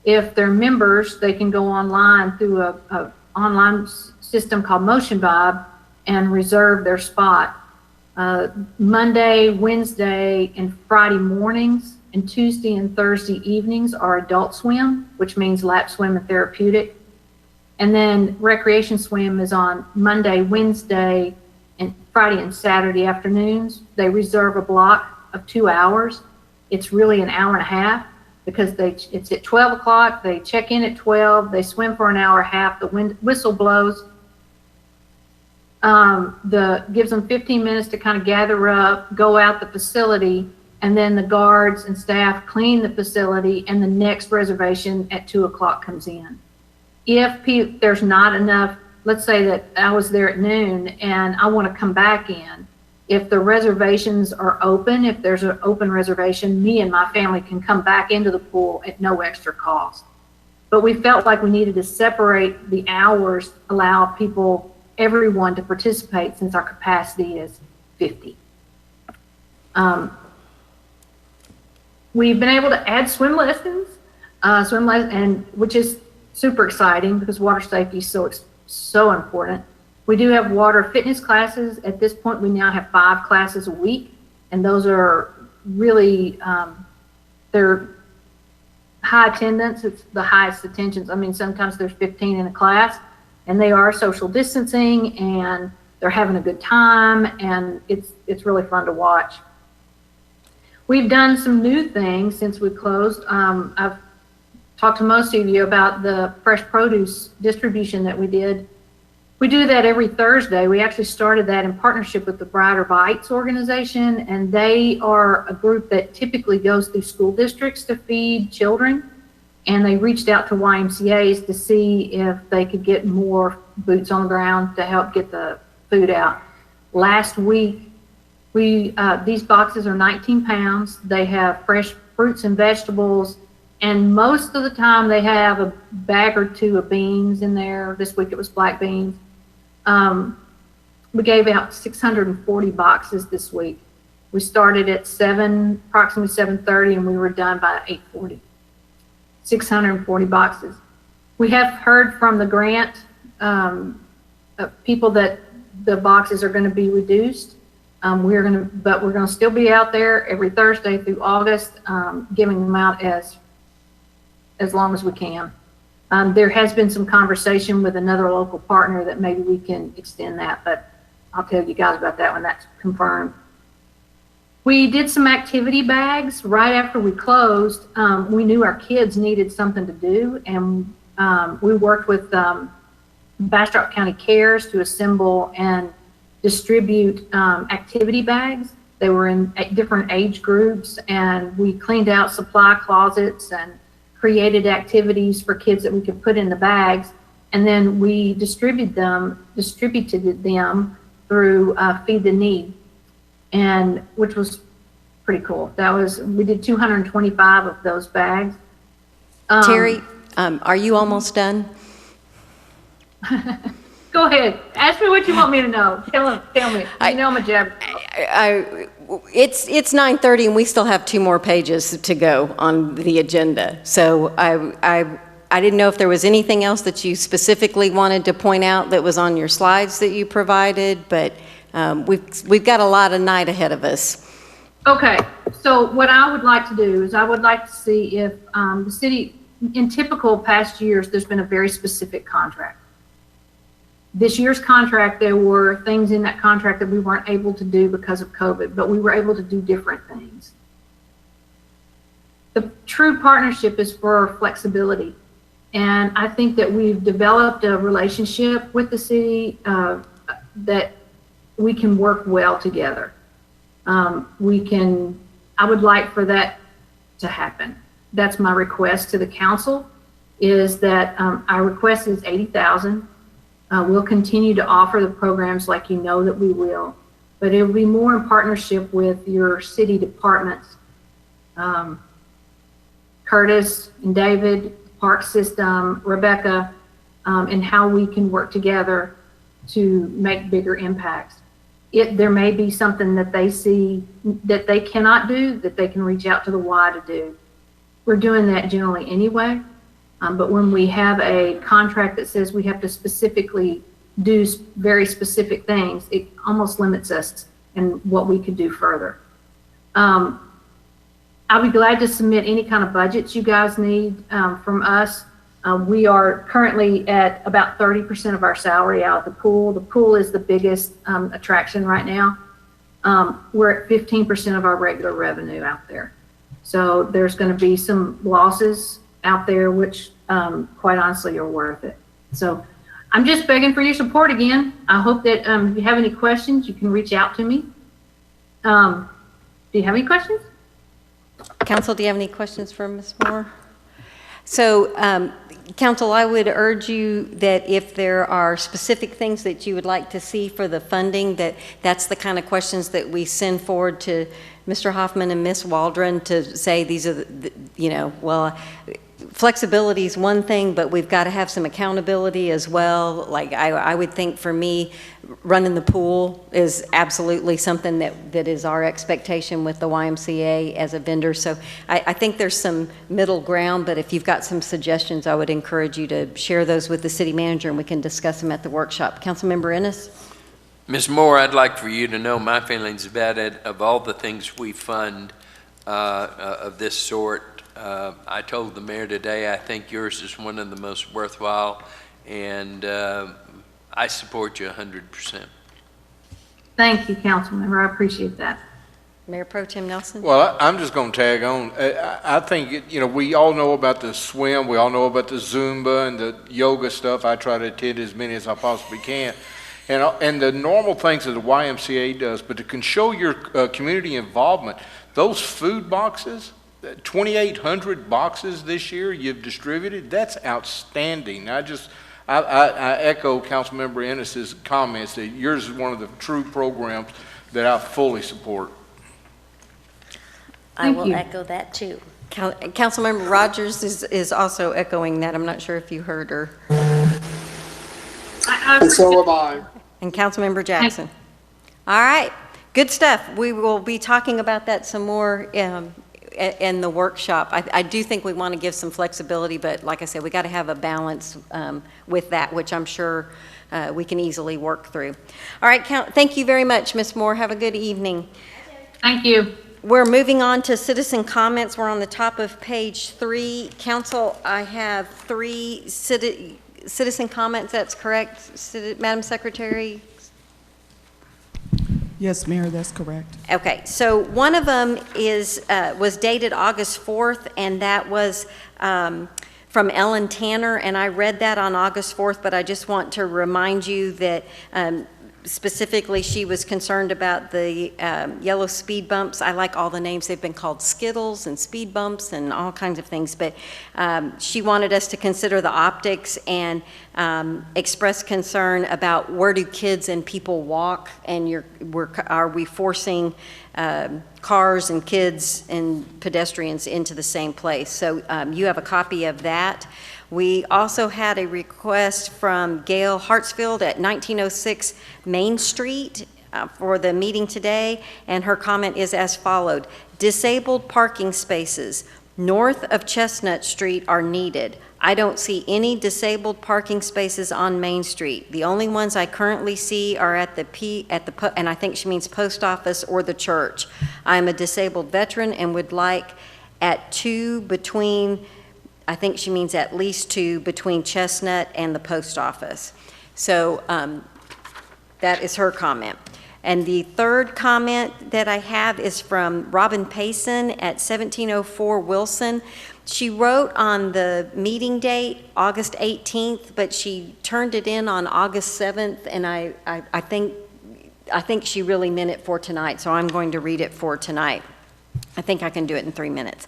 If they're members, they can go online through a online system called Motion Vibe and reserve their spot. Monday, Wednesday, and Friday mornings, and Tuesday and Thursday evenings are adult swim, which means lap swim and therapeutic. And then recreation swim is on Monday, Wednesday, and Friday and Saturday afternoons. They reserve a block of 2 hours. It's really an hour and a half because it's at 12 o'clock. They check in at 12. They swim for an hour and a half. The whistle blows. Gives them 15 minutes to kind of gather up, go out the facility, and then the guards and staff clean the facility, and the next reservation at 2 o'clock comes in. If there's not enough, let's say that I was there at noon and I want to come back in, if the reservations are open, if there's an open reservation, me and my family can come back into the pool at no extra cost. But we felt like we needed to separate the hours, allow everyone to participate, since our capacity is 50. We've been able to add swim lessons, and which is super exciting because water safety is so important. We do have water fitness classes. At this point, we now have 5 classes a week, and those are really, they're high attendance. It's the highest attentions. I mean, sometimes there's 15 in a class, and they are social distancing, and they're having a good time, and it's really fun to watch. We've done some new things since we closed. I've talked to most of you about the fresh produce distribution that we did. We do that every Thursday. We actually started that in partnership with the Brighter Bites organization, and they are a group that typically goes through school districts to feed children. And they reached out to YMCAs to see if they could get more boots on the ground to help get the food out. Last week, these boxes are 19 pounds. They have fresh fruits and vegetables, and most of the time they have a bag or 2 of beans in there. This week it was black beans. We gave out 640 boxes this week. We started at approximately 7:30, and we were done by 8:40. 640 boxes. We have heard from the grant people that the boxes are going to be reduced. But we're going to still be out there every Thursday through August, giving them out as long as we can. There has been some conversation with another local partner that maybe we can extend that, but I'll tell you guys about that when that's confirmed. We did some activity bags right after we closed. We knew our kids needed something to do, and we worked with Bastrop County Cares to assemble and distribute activity bags. They were in different age groups, and we cleaned out supply closets and created activities for kids that we could put in the bags, and then we distributed them through Feed the Need, and which was pretty cool. We did 225 of those bags. Terry, are you almost done? Go ahead. Ask me what you want me to know. Tell me. You know I'm a jabber. It's 9:30 and we still have 2 more pages to go on the agenda. So I didn't know if there was anything else that you specifically wanted to point out that was on your slides that you provided, but we've got a lot of night ahead of us. Okay. So what I would like to do is I would like to see if the city, in typical past years, there's been a very specific contract. This year's contract, there were things in that contract that we weren't able to do because of COVID, but we were able to do different things. The true partnership is for flexibility. And I think that we've developed a relationship with the city that we can work well together. I would like for that to happen. That's my request to the council, is that our request is $80,000. We'll continue to offer the programs like you know that we will, but it will be more in partnership with your city departments. Curtis and David, Park System, Rebecca, and how we can work together to make bigger impacts. There may be something that they see that they cannot do, that they can reach out to the Y to do. We're doing that generally anyway. But when we have a contract that says we have to specifically do very specific things, it almost limits us in what we could do further. I'll be glad to submit any kind of budgets you guys need from us. We are currently at about 30% of our salary out of the pool. The pool is the biggest attraction right now. We're at 15% of our regular revenue out there. So there's going to be some losses out there, which quite honestly are worth it. So I'm just begging for your support again. I hope that if you have any questions, you can reach out to me. Do you have any questions? Council, do you have any questions for Ms. Moore? So, Council, I would urge you that if there are specific things that you would like to see for the funding, that's the kind of questions that we send forward to Mr. Hoffman and Ms. Waldron to say these are the, flexibility is one thing, but we've got to have some accountability as well. Like I would think for me, running the pool is absolutely something that is our expectation with the YMCA as a vendor. So I think there's some middle ground, but if you've got some suggestions, I would encourage you to share those with the city manager and we can discuss them at the workshop. Councilmember Ennis? Ms. Moore, I'd like for you to know my feelings about it. Of all the things we fund of this sort, I told the mayor today, I think yours is one of the most worthwhile, and I support you 100%. Thank you, Councilmember. I appreciate that. Mayor Pro Tem Nelson? Well, I'm just going to tag on. I think, we all know about the swim. We all know about the Zumba and the yoga stuff. I try to attend as many as I possibly can. And the normal things that the YMCA does, but to show your community involvement, those food boxes, 2,800 boxes this year you've distributed, that's outstanding. I echo Councilmember Ennis's comments that yours is one of the true programs that I fully support. I will echo that too. Councilmember Rogers is also echoing that. I'm not sure if you heard her. And so am I. And Councilmember Jackson. All right, good stuff. We will be talking about that some more in the workshop. I do think we want to give some flexibility, but like I said, we got to have a balance with that, which I'm sure we can easily work through. All right, thank you very much, Ms. Moore. Have a good evening. Thank you. We're moving on to citizen comments. We're on the top of page 3. Council, I have 3 citizen comments. That's correct, Madam Secretary? Yes, Mayor, that's correct. Okay, so one of them was dated August 4th, and that was from Ellen Tanner, and I read that on August 4th, but I just want to remind you that specifically she was concerned about the yellow speed bumps. I like all the names. They've been called Skittles and speed bumps and all kinds of things, but she wanted us to consider the optics and express concern about where do kids and people walk, and are we forcing cars and kids and pedestrians into the same place. So you have a copy of that. We also had a request from Gail Hartsfield at 1906 Main Street for the meeting today, and her comment is as followed. Disabled parking spaces north of Chestnut Street are needed. I don't see any disabled parking spaces on Main Street. The only ones I currently see are at and I think she means post office or the church. I am a disabled veteran and would like at 2 between, I think she means at least 2 between Chestnut and the post office. So that is her comment. And the third comment that I have is from Robin Payson at 1704 Wilson. She wrote on the meeting date, August 18th, but she turned it in on August 7th, and I think she really meant it for tonight, so I'm going to read it for tonight. I think I can do it in 3 minutes.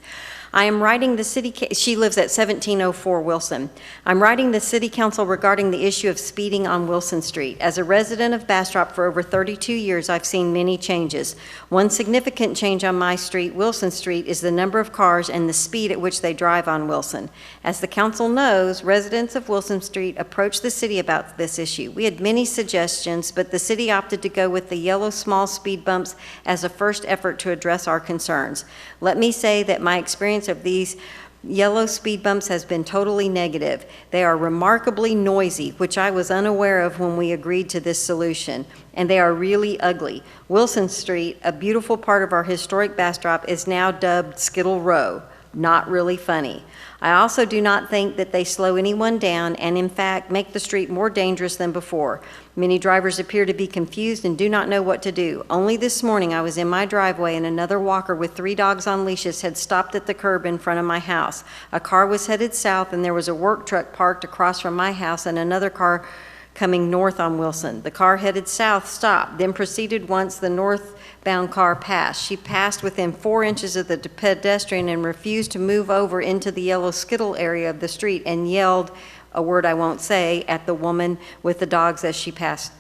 I am writing the city, she lives at 1704 Wilson. I'm writing the city council regarding the issue of speeding on Wilson Street. As a resident of Bastrop for over 32 years, I've seen many changes. One significant change on my street, Wilson Street, is the number of cars and the speed at which they drive on Wilson. As the council knows, residents of Wilson Street approached the city about this issue. We had many suggestions, but the city opted to go with the yellow small speed bumps as a first effort to address our concerns. Let me say that my experience of these yellow speed bumps has been totally negative. They are remarkably noisy, which I was unaware of when we agreed to this solution, and they are really ugly. Wilson Street, a beautiful part of our historic Bastrop, is now dubbed Skittle Row. Not really funny. I also do not think that they slow anyone down and in fact make the street more dangerous than before. Many drivers appear to be confused and do not know what to do. Only this morning I was in my driveway and another walker with 3 dogs on leashes had stopped at the curb in front of my house. A car was headed south and there was a work truck parked across from my house and another car coming north on Wilson. The car headed south stopped, then proceeded once the northbound car passed. She passed within 4 inches of the pedestrian and refused to move over into the yellow skittle area of the street and yelled, a word I won't say, at the woman with the dogs as she passed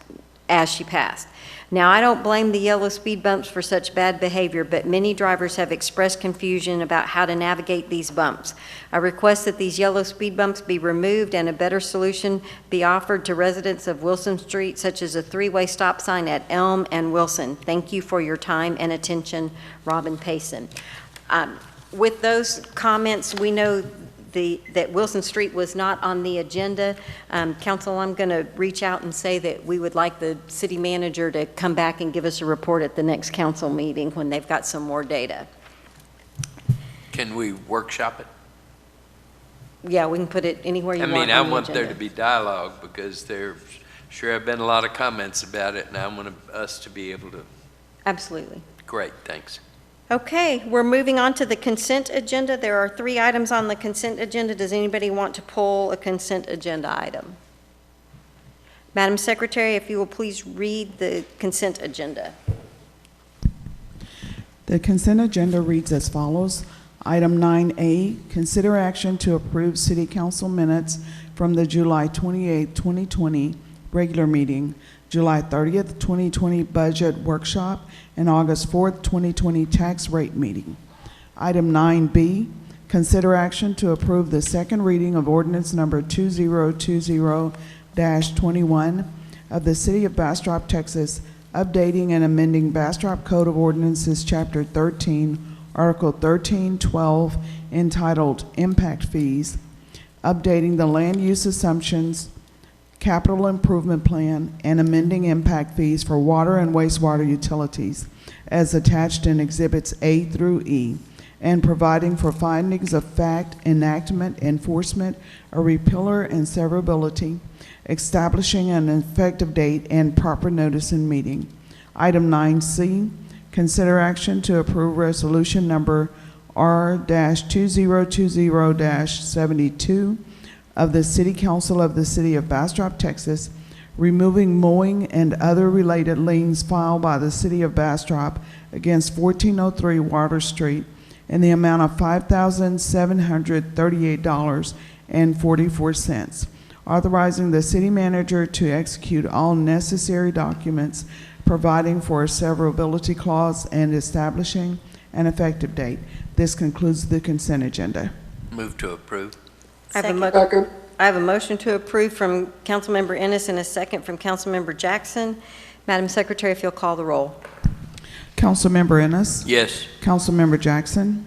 as she passed. Now, I don't blame the yellow speed bumps for such bad behavior, but many drivers have expressed confusion about how to navigate these bumps. I request that these yellow speed bumps be removed and a better solution be offered to residents of Wilson Street, such as a three-way stop sign at Elm and Wilson. Thank you for your time and attention, Robin Payson. With those comments, we know that Wilson Street was not on the agenda. Council, I'm going to reach out and say that we would like the city manager to come back and give us a report at the next council meeting when they've got some more data. Can we workshop it? Yeah, we can put it anywhere you want. I mean, I on the want there agenda. to be dialogue because there sure have been a lot of comments about it, and I want us to be able to. Absolutely. Great, thanks. Okay, we're moving on to the consent agenda. There are 3 items on the consent agenda. Does anybody want to pull a consent agenda item? Madam Secretary, if you will please read the consent agenda. The consent agenda reads as follows. Item 9A, consider action to approve City Council minutes from the July 28, 2020 regular meeting, July 30th, 2020 budget workshop, and August 4th, 2020 tax rate meeting. Item 9B, consider action to approve the second reading of ordinance number 2020-21 of the City of Bastrop, Texas, updating and amending Bastrop Code of Ordinances, Chapter 13, Article 1312, entitled Impact Fees, updating the land use assumptions, capital improvement plan, and amending impact fees for water and wastewater utilities as attached in Exhibits A through E, and providing for findings of fact, enactment, enforcement, a repealer and severability, establishing an effective date and proper notice in meeting. Item 9C, consider action to approve resolution number R-2020-72 of the City Council of the City of Bastrop, Texas, removing mowing and other related liens filed by the City of Bastrop against 1403 Water Street in the amount of $5,738.44, authorizing the city manager to execute all necessary documents, providing for a severability clause, and establishing an effective date. This concludes the consent agenda. Move to approve. I have a motion to approve from Councilmember Ennis and a second from Councilmember Jackson. Madam Secretary, if you'll call the roll. Councilmember Ennis? Yes. Councilmember Jackson?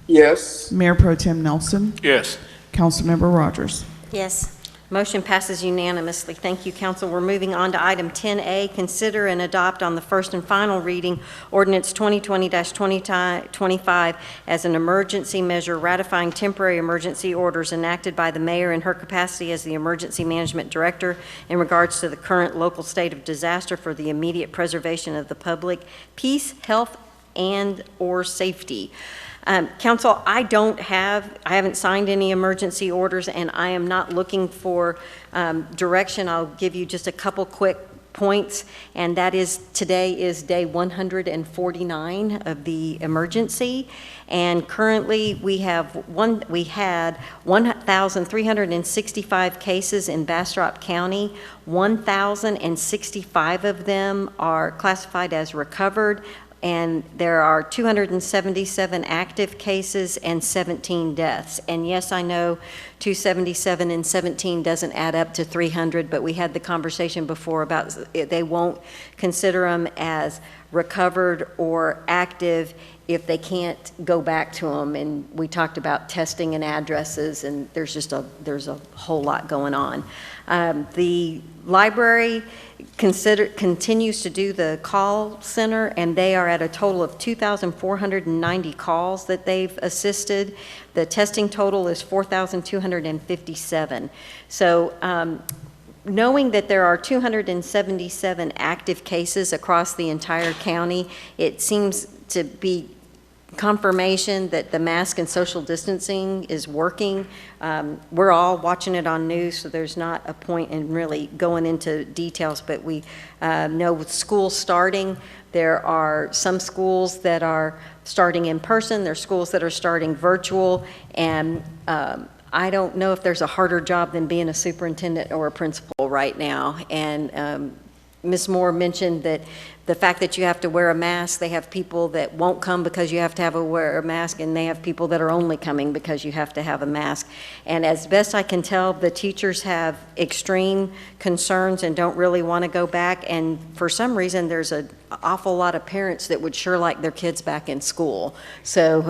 Yes. Mayor Pro Tem Nelson? Yes. Councilmember Rogers? Yes. Motion passes unanimously. Thank you, Council. We're moving on to item 10A, consider and adopt on the first and final reading ordinance 2020-25 as an emergency measure ratifying temporary emergency orders enacted by the mayor in her capacity as the emergency management director in regards to the current local state of disaster for the immediate preservation of the public peace, health, and/or safety. Council, I haven't signed any emergency orders, and I am not looking for direction. I'll give you just a couple quick points, and that is today is day 149 of the emergency, and currently we had 1,365 cases in Bastrop County. 1,065 of them are classified as recovered, and there are 277 active cases and 17 deaths. And yes, I know 277 and 17 doesn't add up to 300, but we had the conversation before about they won't consider them as recovered or active if they can't go back to them. And we talked about testing and addresses, and there's a whole lot going on. The library continues to do the call center, and they are at a total of 2,490 calls that they've assisted. The testing total is 4,257. So knowing that there are 277 active cases across the entire county, it seems to be confirmation that the mask and social distancing is working. We're all watching it on news, so there's not a point in really going into details, but we know with school starting, there are some schools that are starting in person, there's schools that are starting virtual, and I don't know if there's a harder job than being a superintendent or a principal right now. And Ms. Moore mentioned that the fact that you have to wear a mask, they have people that won't come because you have to wear a mask, and they have people that are only coming because you have to have a mask. And as best I can tell, the teachers have extreme concerns and don't really want to go back. And for some reason, there's an awful lot of parents that would sure like their kids back in school. So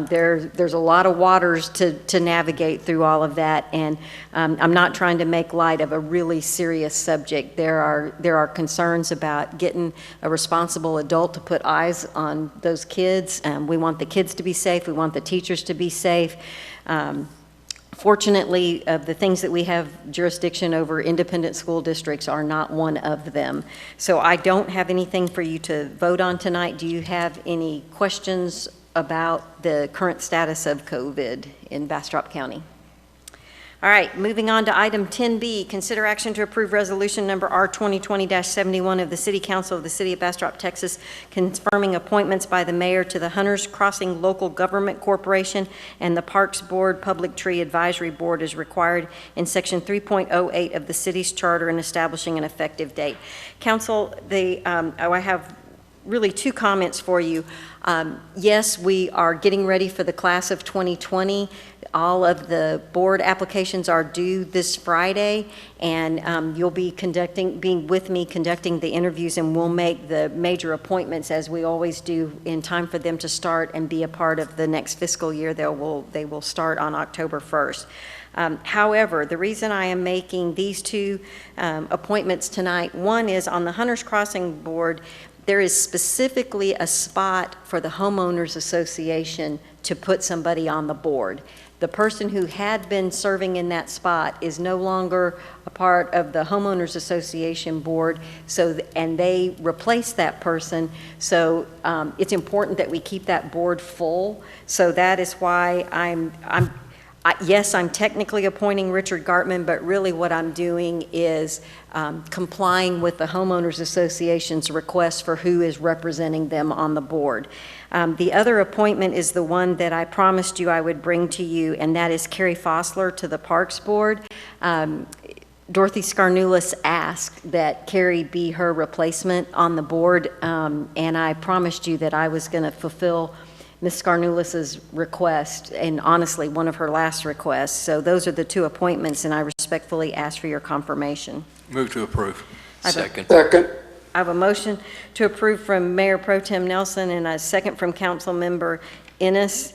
there's a lot of waters to navigate through all of that. And I'm not trying to make light of a really serious subject. There are concerns about getting a responsible adult to put eyes on those kids. We want the kids to be safe. We want the teachers to be safe. Fortunately, of the things that we have jurisdiction over, independent school districts are not one of them. So I don't have anything for you to vote on tonight. Do you have any questions about the current status of COVID in Bastrop County? All right, moving on to item 10B, consider action to approve resolution number R 2020-71 of the City Council of the City of Bastrop, Texas, confirming appointments by the mayor to the Hunters Crossing Local Government Corporation and the Parks Board Public Tree Advisory Board as required in section 3.08 of the city's charter and establishing an effective date. Council, I have really two comments for you. Yes, we are getting ready for the class of 2020. All of the board applications are due this Friday, and you'll be being with me conducting the interviews, and we'll make the major appointments as we always do in time for them to start and be a part of the next fiscal year. They will start on October 1st. However, the reason I am making these two appointments tonight, one is on the Hunters Crossing Board. There is specifically a spot for the homeowners association to put somebody on the board. The person who had been serving in that spot is no longer a part of the homeowners association board, and they replaced that person. So it's important that we keep that board full. So that is why yes, I'm technically appointing Richard Gartman, but really what I'm doing is complying with the Homeowners Association's request for who is representing them on the board. The other appointment is the one that I promised you I would bring to you, and that is Carrie Fossler to the Parks Board. Dorothy Skarnulis asked that Carrie be her replacement on the board, and I promised you that I was going to fulfill Ms. Skarnulis's request, and honestly, one of her last requests. So those are the two appointments, and I respectfully ask for your confirmation. Move to approve. Second. I have a motion to approve from Mayor Pro Tem Nelson and a second from Councilmember Ennis.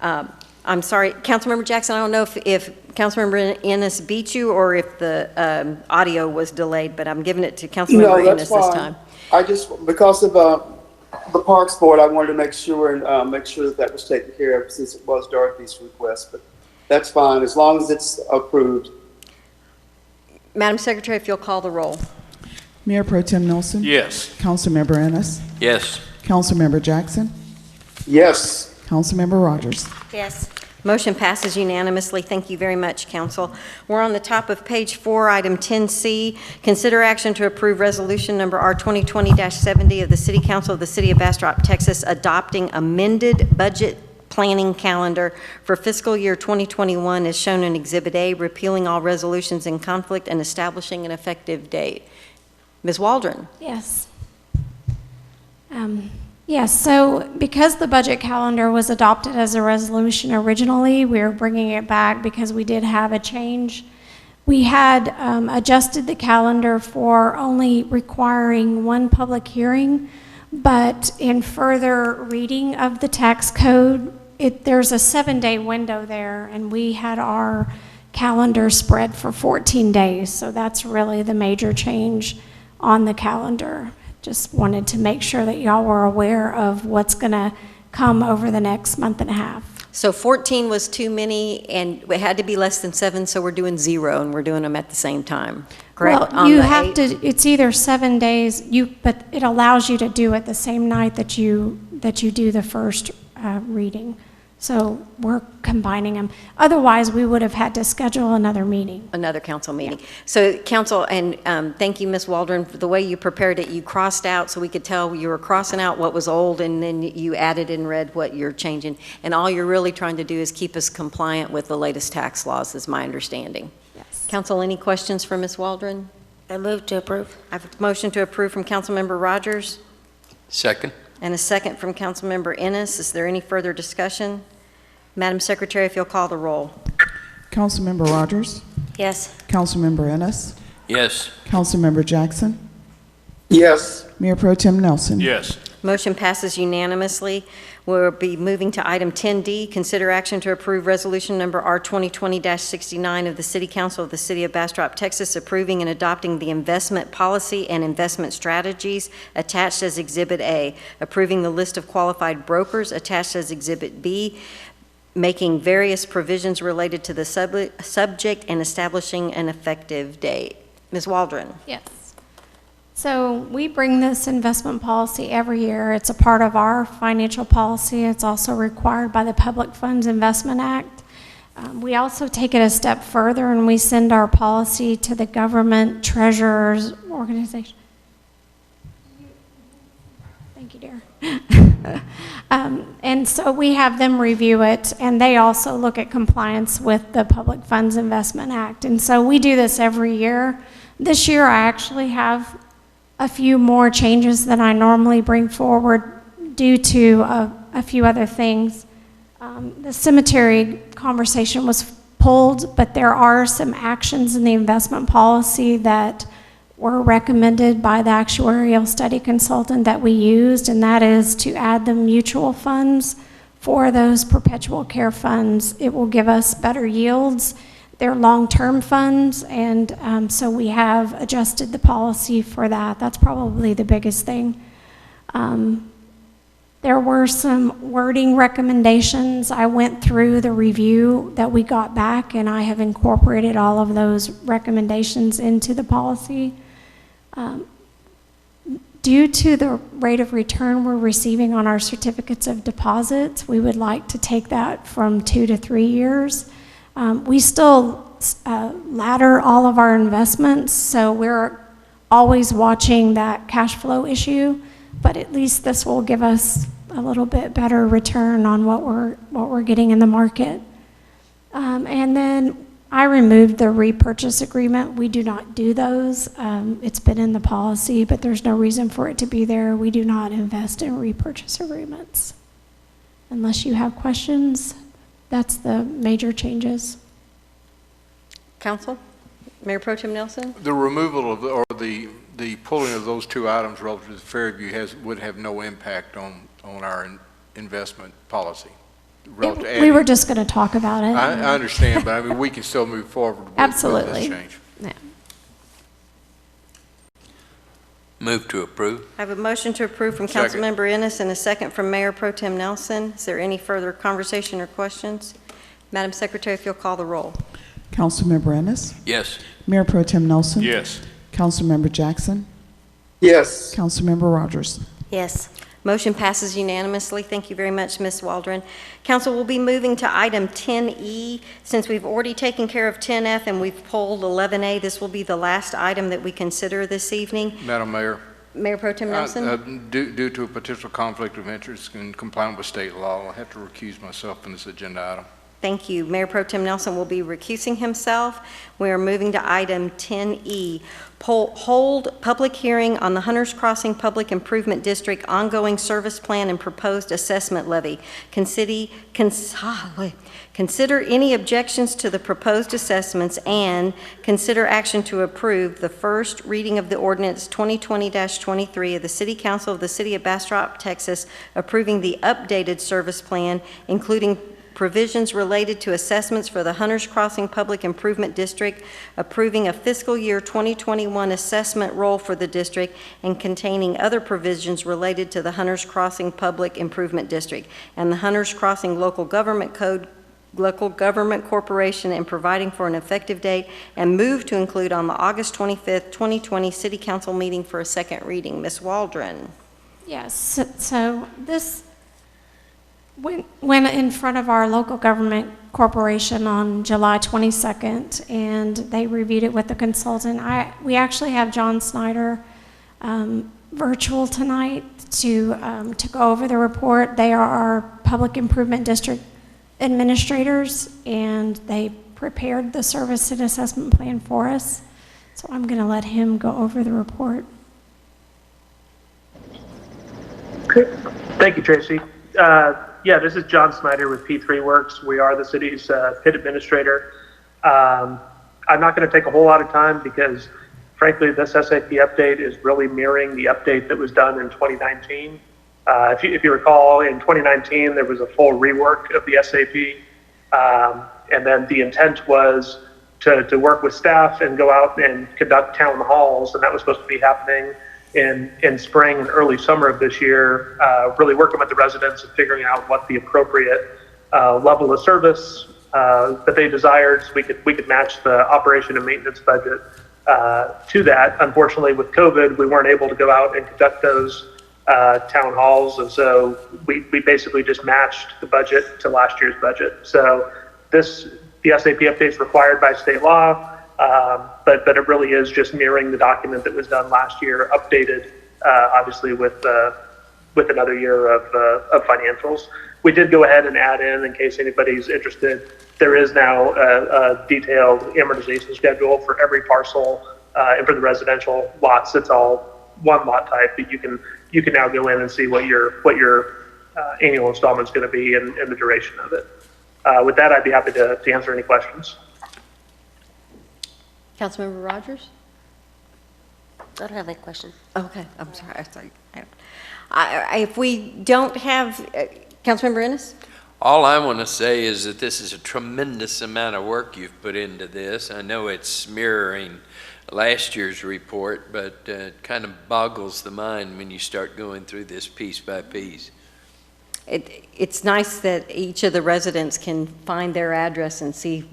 I'm sorry, Councilmember Jackson, I don't know if Councilmember Ennis beat you or if the audio was delayed, but I'm giving it to Councilmember Ennis this time. I just, because of the Parks Board, I wanted to make sure that was taken care of since it was Dorothy's request, but that's fine as long as it's approved. Madam Secretary, if you'll call the roll. Mayor Pro Tem Nelson? Yes. Councilmember Ennis? Yes. Councilmember Jackson? Yes. Councilmember Rogers? Yes. Motion passes unanimously. Thank you very much, Council. We're on the top of page 4, item 10C. Consider action to approve resolution number R 2020-70 of the City Council of the City of Bastrop, Texas, adopting amended budget planning calendar for fiscal year 2021 as shown in Exhibit A, repealing all resolutions in conflict and establishing an effective date. Ms. Waldron. Yes. Yes, so because the budget calendar was adopted as a resolution originally, we're bringing it back because we did have a change. We had adjusted the calendar for only requiring one public hearing, but in further reading of the tax code, there's a 7-day window there, and we had our calendar spread for 14 days, so that's really the major change on the calendar. Just wanted to make sure that y'all were aware of what's going to come over the next month and a half. So 14 was too many, and it had to be less than 7, so we're doing 0, and we're doing them at the same time, correct? Well, you have to, it's either 7 days, but it allows you to do it the same night that you do the first reading. So we're combining them. Otherwise, we would have had to schedule another meeting. Another council meeting. Yeah. So council, and thank you, Ms. Waldron, for the way you prepared it. You crossed out so we could tell you were crossing out what was old, and then you added and read what you're changing. And all you're really trying to do is keep us compliant with the latest tax laws, is my understanding. Yes. Council, any questions for Ms. Waldron? I move to approve. I have a motion to approve from Councilmember Rogers Second? and a second from Councilmember Ennis. Is there any further discussion? Madam Secretary, if you'll call the roll. Councilmember Rogers, Yes. Councilmember Ennis, Yes. Councilmember Jackson, Yes. Mayor Pro Tem Nelson. Yes. Motion passes unanimously. We'll be moving to item 10D, consider action to approve resolution number R 2020-69 of the City Council of the City of Bastrop, Texas, approving and adopting the investment policy and investment strategies attached as Exhibit A, approving the list of qualified brokers attached as Exhibit B, making various provisions related to the subject and establishing an effective date. Ms. Waldron. Yes. So we bring this investment policy every year. It's a part of our financial policy. It's also required by the Public Funds Investment Act. We also take it a step further and we send our policy to the government treasurer's organization. Thank you, dear. And so we have them review it, and they also look at compliance with the Public Funds Investment Act. And so we do this every year. This year I actually have a few more changes than I normally bring forward due to a few other things. The cemetery conversation was pulled, but there are some actions in the investment policy that were recommended by the actuarial study consultant that we used, and that is to add the mutual funds for those perpetual care funds. It will give us better yields. They're long-term funds, and so we have adjusted the policy for that. That's probably the biggest thing. There were some wording recommendations. I went through the review that we got back, and I have incorporated all of those recommendations into the policy. Due to the rate of return we're receiving on our certificates of deposits, we would like to take that from 2 to 3 years. We still ladder all of our investments, so we're always watching that cash flow issue, but at least this will give us a little bit better return on what we're getting in the market. And then I removed the repurchase agreement. We do not do those. It's been in the policy, but there's no reason for it to be there. We do not invest in repurchase agreements. Unless you have questions, that's the major changes. Council? Mayor Pro Tem Nelson? The removal of, the pulling of those two items relative to Fairview would have no impact on our investment policy. We were just going to talk about it. I understand, but I mean, we can still move forward with Absolutely. this change. Yeah. Move to approve. I have a motion to approve from Second. Councilmember Ennis and a second from Mayor Pro Tem Nelson. Is there any further conversation or questions? Madam Secretary, if you'll call the roll. Councilmember Ennis, Yes. Mayor Pro Tem Nelson. Yes. Councilmember Jackson, Yes. Councilmember Rogers. Yes. Motion passes unanimously. Thank you very much, Ms. Waldron. Council will be moving to item 10E. Since we've already taken care of 10F and we've pulled 11A, this will be the last item that we consider this evening. Madam Mayor, Mayor Pro Tem Nelson? due to a potential conflict of interest in compliance with state law, I'll have to recuse myself from this agenda item. Thank you. Mayor Pro Tem Nelson will be recusing himself. We are moving to item 10E. Hold public hearing on the Hunters Crossing Public Improvement District ongoing service plan and proposed assessment levy. Consider any objections to the proposed assessments and consider action to approve the first reading of the ordinance 2020-23 of the City Council of the City of Bastrop, Texas, approving the updated service plan, including provisions related to assessments for the Hunters Crossing Public Improvement District, approving a fiscal year 2021 assessment roll for the district, and containing other provisions related to the Hunters Crossing Public Improvement District and the Hunters Crossing Local Government Code, Local Government Corporation, and providing for an effective date, and move to include on the August 25th, 2020 City Council meeting for a second reading. Ms. Waldron. Yes, so this went in front of our local government corporation on July 22nd, and they reviewed it with the consultant. We actually have John Snyder virtual tonight to go over the report. They are our public improvement district administrators, and they prepared the service and assessment plan for us. So I'm going to let him go over the report. Thank you, Tracy. Yeah, this is John Snyder with P3 Works. We are the city's PIT administrator. I'm not going to take a whole lot of time because, frankly, this SAP update is really mirroring the update that was done in 2019. If you recall, in 2019, there was a full rework of the SAP. And then the intent was to work with staff and go out and conduct town halls. And that was supposed to be happening in spring and early summer of this year, really working with the residents and figuring out what the appropriate level of service that they desired, so we could match the operation and maintenance budget to that. Unfortunately, with COVID, we weren't able to go out and conduct those town halls, and so we basically just matched the budget to last year's budget. So the SAP update is required by state law, but it really is just mirroring the document that was done last year, updated obviously with another year of financials. We did go ahead and add in case anybody's interested, there is now a detailed amortization schedule for every parcel, and for the residential lots, it's all one lot type, but you can now go in and see what your annual installment's going to be and the duration of it. With that, I'd be happy to answer any questions. Councilmember Rogers? I don't have any question. Okay, I'm sorry. If we don't have, Councilmember Ennis? All I want to say is that this is a tremendous amount of work you've put into this. I know it's mirroring last year's report, but it kind of boggles the mind when you start going through this piece by piece. It's nice that each of the residents can find their address and see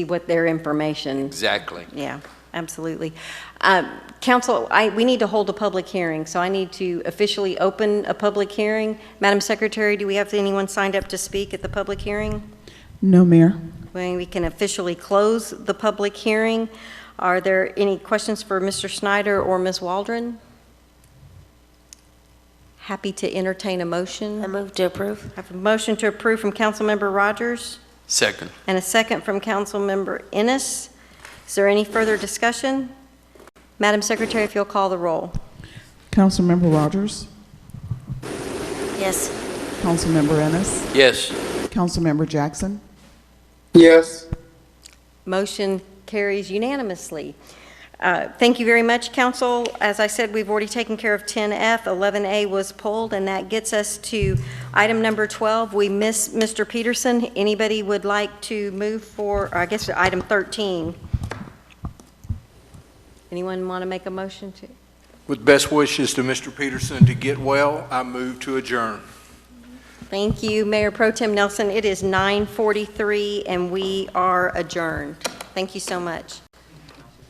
what their information. Exactly. Yeah, absolutely. Council, we need to hold a public hearing, so I need to officially open a public hearing. Madam Secretary, do we have anyone signed up to speak at the public hearing? No, Mayor. Well, we can officially close the public hearing. Are there any questions for Mr. Snyder or Ms. Waldron? Happy to entertain a motion. I move to approve. I have a motion to approve from Councilmember Rogers. Second. And a second from Councilmember Ennis. Is there any further discussion? Madam Secretary, if you'll call the roll. Councilmember Rogers? Yes. Councilmember Ennis? Yes. Councilmember Jackson? Yes. Motion carries unanimously. Thank you very much, Council. As I said, we've already taken care of 10F. 11A was pulled, and that gets us to item number 12. We miss Mr. Peterson. Anybody would like to move for, or I guess, item 13? Anyone want to make a motion to? With best wishes to Mr. Peterson to get well, I move to adjourn. Thank you, Mayor Pro Tem Nelson. It is 9:43, and we are adjourned. Thank you so much.